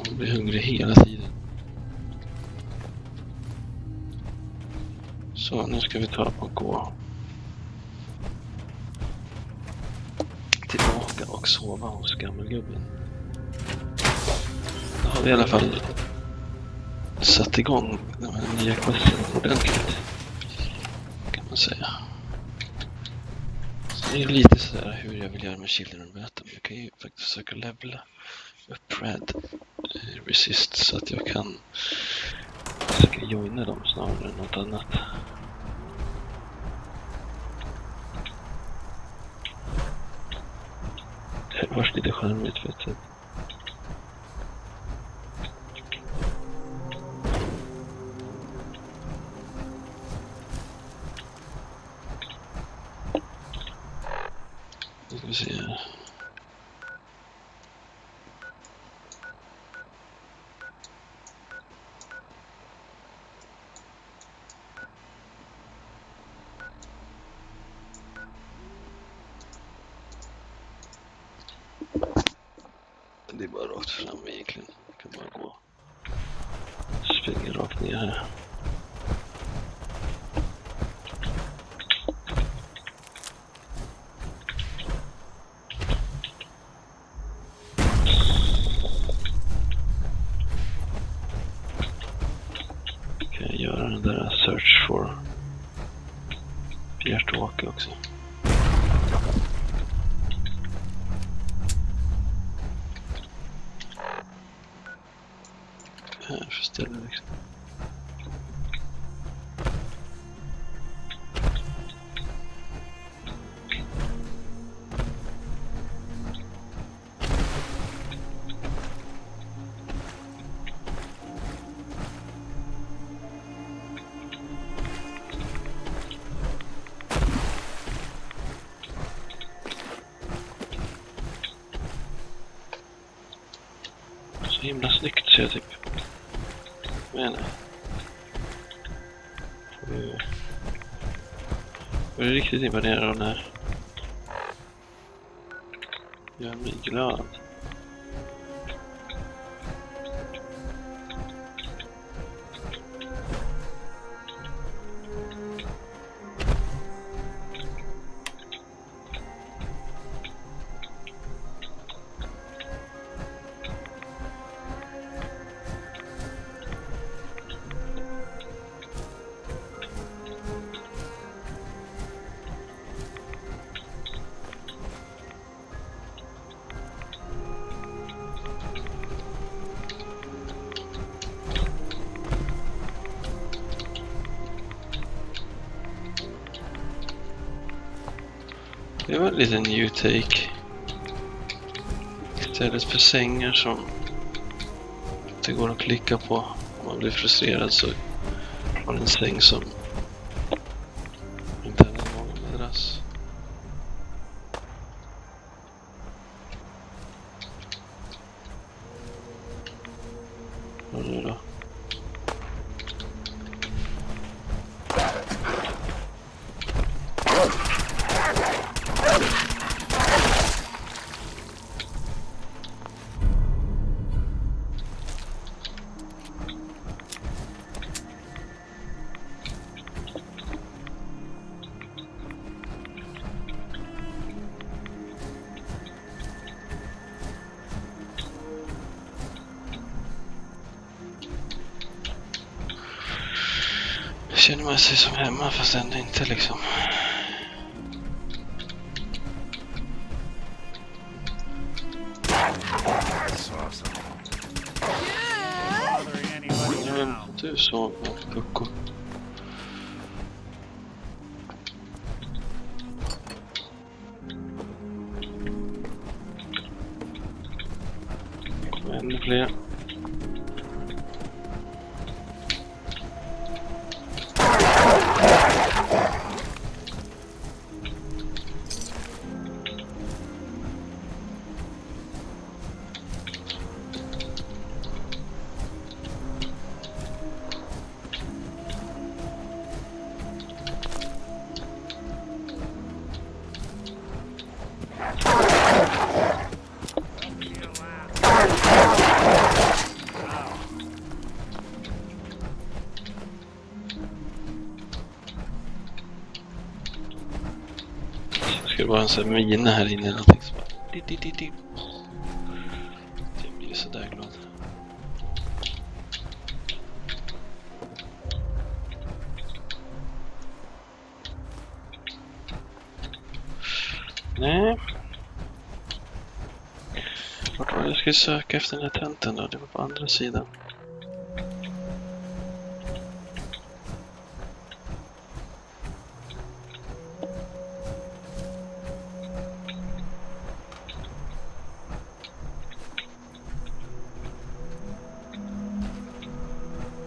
Man blir hungrig hela tiden. Så nu ska vi ta och gå tillbaka och sova hos gammelgubben. Då har vi i alla fall satt igång den här nya questen ordentligt, kan man säga. Så det är lite sådär hur jag vill göra med Children of Atom. Jag kan ju faktiskt försöka levla upp Red Resist så att jag kan försöka joina dem snarare än något annat. Det var lite charmigt för ett sätt. Nu ska vi se här. Det är bara rakt fram egentligen. Jag kan bara gå. Springa rakt ner här. Kan jag göra den där search for Bjärtåke också. Här förställer liksom. Så himla snyggt ser jag typ. Men jag är riktigt imponerad av den här. Jag blir glad. Det var en liten new take. Istället för sängar som det går att klicka på om man blir frustrerad, så har en säng som inte är någon. känner man sig som hemma fast ändå inte liksom. Du så, Koko. Ännu fler. Det var en sån här mina här inne eller någonting som bara... Jag blir sådär glad. Nej. Vart var det jag skulle söka efter den här tenten då? Det var på andra sidan.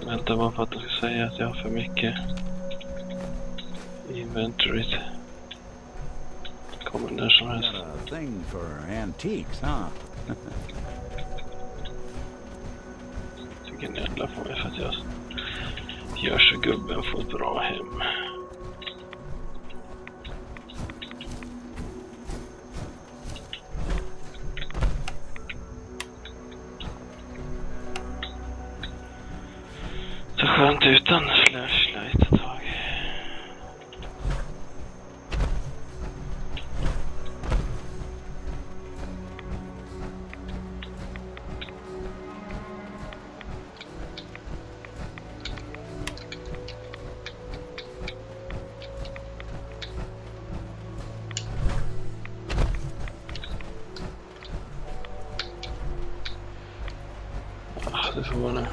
Vänta bara för att jag ska säga att jag har för mycket inventory. Kommer när som helst. A thing for antiques, huh? Tycker ni alla får mig för att jag gör så gubben får ett bra hem. Så skönt utan flashlight ett tag. Det får vara nu.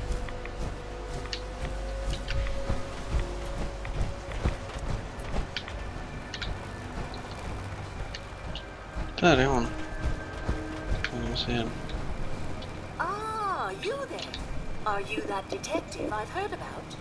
Där är hon. Kan man se henne. Ah, you there. Are you that detective I've heard about?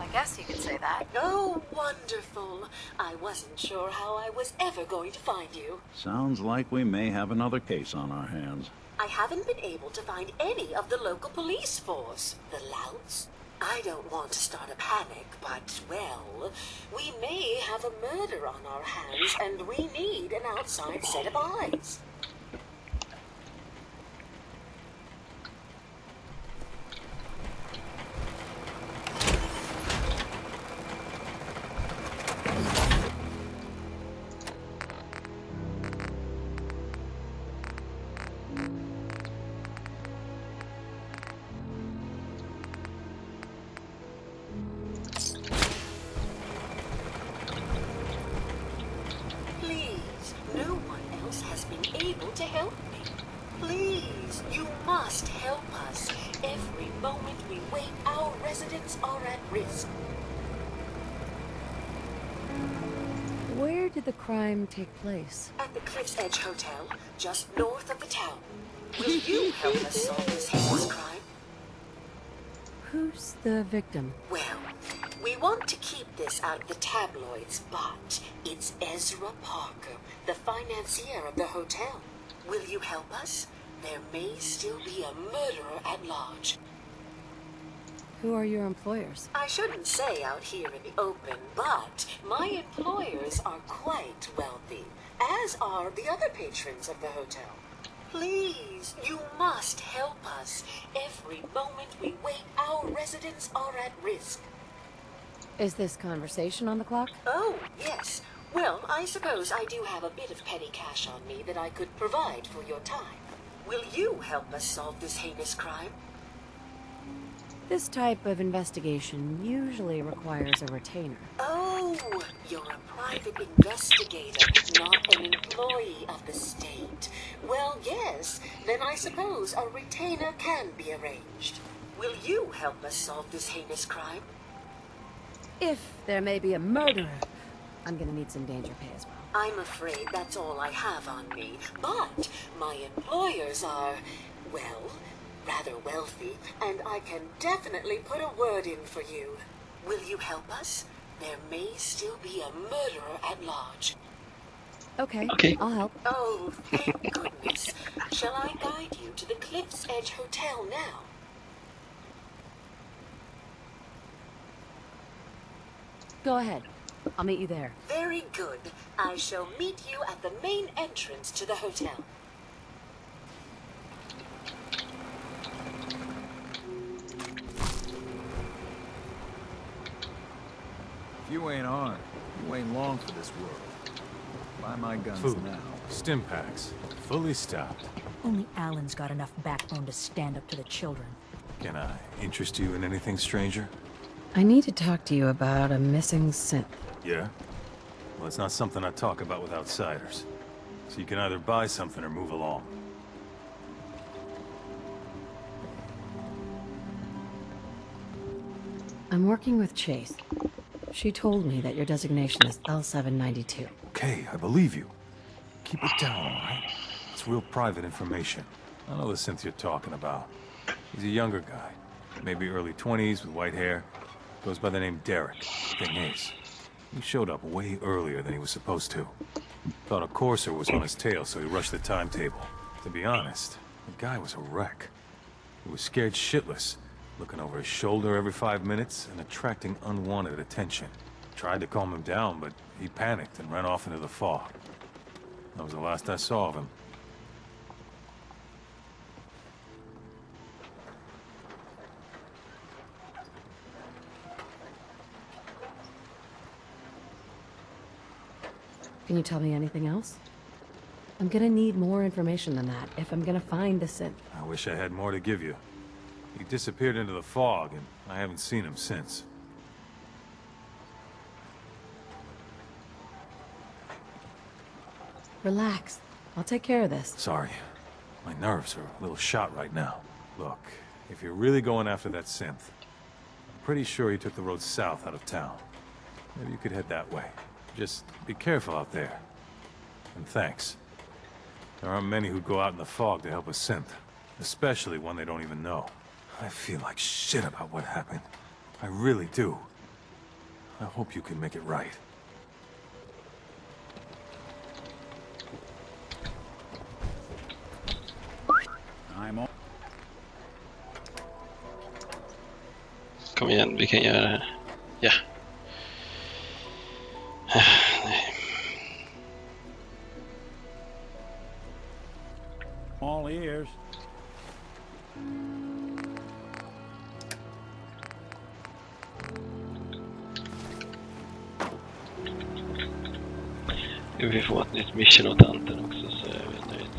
I guess you could say that. Oh, wonderful. I wasn't sure how I was ever going to find you. Sounds like we may have another case on our hands. I haven't been able to find any of the local police force. The louts? I don't want to start a panic, but, well, we may have a murder on our hands, and we need an outside set of eyes. No one else has been able to help me. Please, you must help us. Every moment we wait, our residents are at risk. Where did the crime take place? At the Cliff's Edge Hotel, just north of the town. Will you help us solve this heinous crime? Who's the victim? Well, we want to keep this out of the tabloids, but it's Ezra Parker, the financier of the hotel. Will you help us? There may still be a murderer at large. Who are your employers? I shouldn't say out here in the open, but my employers are quite wealthy, as are the other patrons of the hotel. Please, you must help us. Every moment we wait, our residents are at risk. Is this conversation on the clock? Oh, yes. Well, I suppose I do have a bit of petty cash on me that I could provide for your time. Will you help us solve this heinous crime? This type of investigation usually requires a retainer. Oh, you're a private investigator, not an employee of the state. Well, yes, then I suppose a retainer can be arranged. Will you help us solve this heinous crime? If there may be a murderer, I'm gonna need some danger pay as well. I'm afraid that's all I have on me, but my employers are, well, rather wealthy, and I can definitely put a word in for you. Will you help us? There may still be a murderer at large. Okay, I'll help. Oh, thank goodness. Shall I guide you to the Cliff's Edge Hotel now? Go ahead. I'll meet you there. Very good. I shall meet you at the main entrance to the hotel. If you ain't armed, you ain't long for this world. Buy my guns Food, now. stim packs, fully stocked. Only Alan's got enough backbone to stand up to the children. Can I interest you in anything, stranger? I need to talk to you about a missing synth. Yeah? Well, it's not something I talk about with outsiders. So you can either buy something or move along. I'm working with Chase. She told me that your designation is L792. Okay, I believe you. Keep it down, all right? It's real private information. I know the synth you're talking about. He's a younger guy. Maybe early 20s with white hair. Goes by the name Derek. Thing is, he showed up way earlier than he was supposed to. Thought a courser was on his tail, so he rushed the timetable. To be honest, the guy was a wreck. He was scared shitless, looking over his shoulder every 5 minutes and attracting unwanted attention. Tried to calm him down, but he panicked and ran off into the fog. That was the last I saw of him. Can you tell me anything else? I'm gonna need more information than that if I'm gonna find the synth. I wish I had more to give you. He disappeared into the fog, and I haven't seen him since. Relax. I'll take care of this. Sorry. My nerves are a little shot right now. Look, if you're really going after that synth, I'm pretty sure he took the road south out of town. Maybe you could head that way. Just be careful out there. And thanks. There aren't many who'd go out in the fog to help a synth, especially one they don't even know. I feel like shit about what happened. I really do. I hope you can make it right. I'm on. Kom igen, vi kan göra det här. Ja. Nej. All ears. Vi får ett nytt mission åt tanten också, så jag vet nöjd.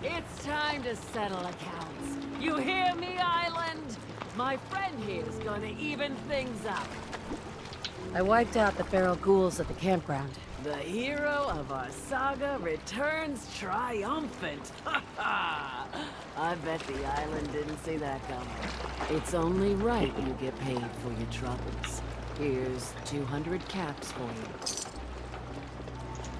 It's time to settle accounts. You hear me, Island? My friend here's gonna even things up. I wiped out the feral ghouls at the campground. The hero of our saga returns triumphant. I bet the island didn't see that coming. It's only right you get paid for your troubles. Here's 200 caps for you.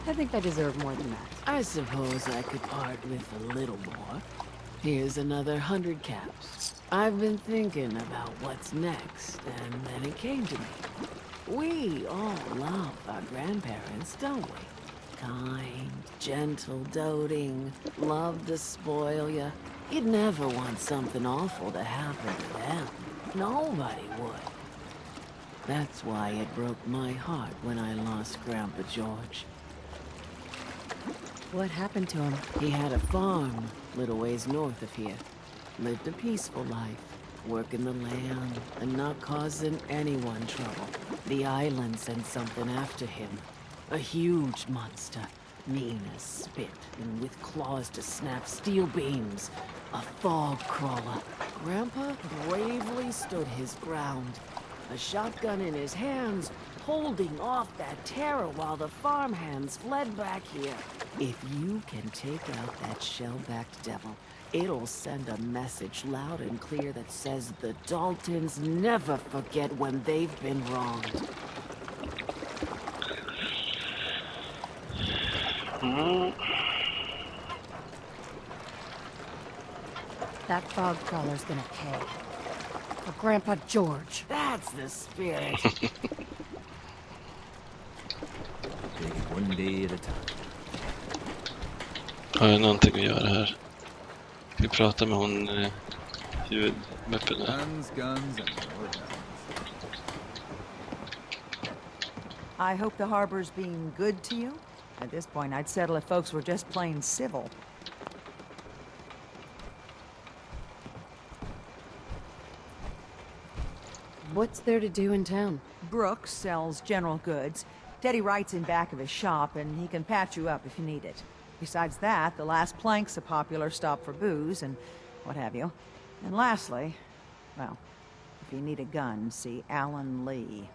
I think I deserve more than that. I suppose I could part with a little more. Here's another 100 caps. I've been thinking about what's next, and then it came to me. We all love our grandparents, don't we? Kind, gentle, doting, love to spoil you. You'd never want something awful to happen to them. Nobody would. That's why it broke my heart when I lost Grandpa George. What happened to him? He had a farm, little ways north of here. Lived a peaceful life, working the land, and not causing anyone trouble. The island sent something after him. A huge monster. mean as spit, and with claws to snap steel beams. A fog crawler. Grandpa bravely stood his ground, a shotgun in his hands, holding off that terror while the farmhands fled back here. If you can take out that shell-backed devil, it'll send a message loud and clear that says the Daltons never forget when they've been wronged. That fog crawler's gonna pay. For Grandpa George. That's the spirit. Take it one day at a time. Har jag någonting att göra här? Vi pratar med hon huvudmäppen där. Guns and more guns. I hope the harbor's being good to you. At this point, I'd settle if folks were just plain civil. What's there to do in town? Brooks sells general goods. Teddy Wright's in back of his shop, and he can patch you up if you need it. Besides that, the Last Plank's a popular stop for booze and what have you. And lastly, well, if you need a gun, see Alan Lee.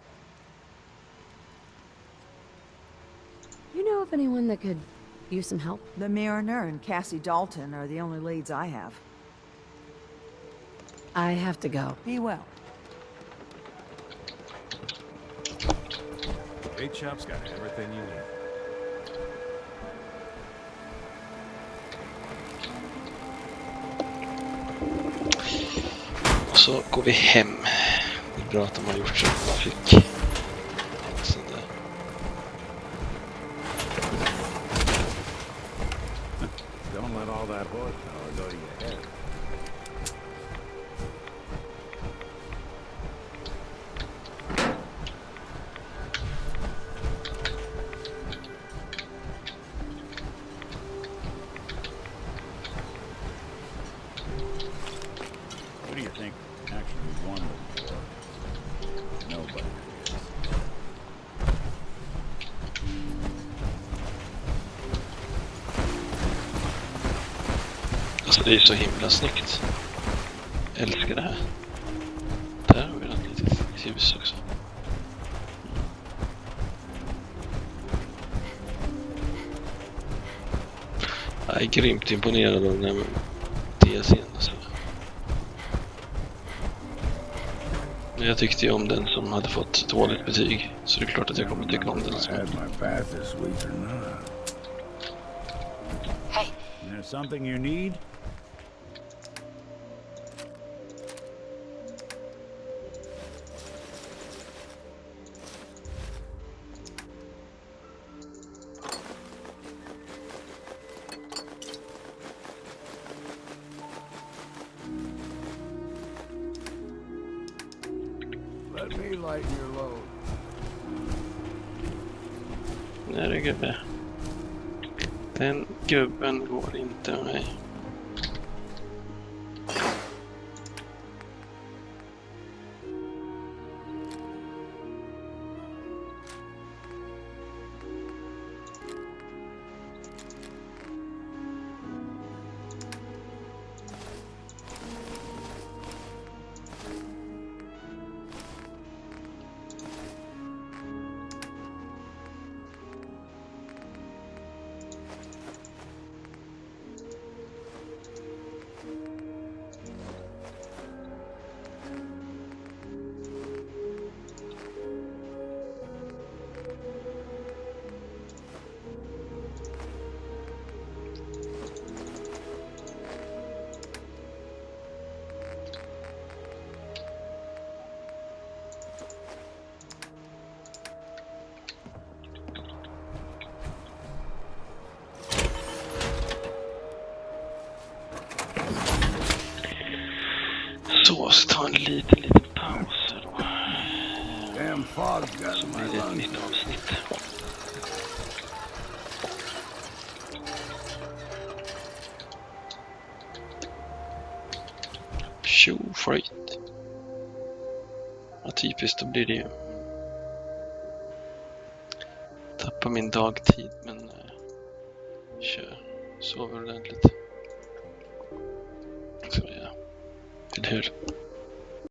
You know of anyone that could use some help? The Mariner and Cassie Dalton are the only leads I have. I have to go. Be well. Bait shop's got everything you need. Och så går vi hem. Det är bra att de har gjort så att man fick sånt där. Don't let all that horsepower go to your head. Who do you think actually won the war? Nobody. Alltså det är så himla snyggt. Jag älskar det här. Där har vi ett litet hus också. Jag är grymt imponerad av den här DLC:n. Alltså. Jag tyckte ju om den som hade fått dåligt betyg. Så det är klart att jag kommer tycka om den. Hey. There's something you need? Let me lighten your load. Nej, det är gubbe. Den gubben går inte med mig. Så, ska ta en liten paus här då. Så blir det ett nytt avsnitt. Tjofröjt. Ja, typiskt, då blir det ju tappa min dagtid, men Kör. Sover ordentligt. Ska vi göra. Eller hur?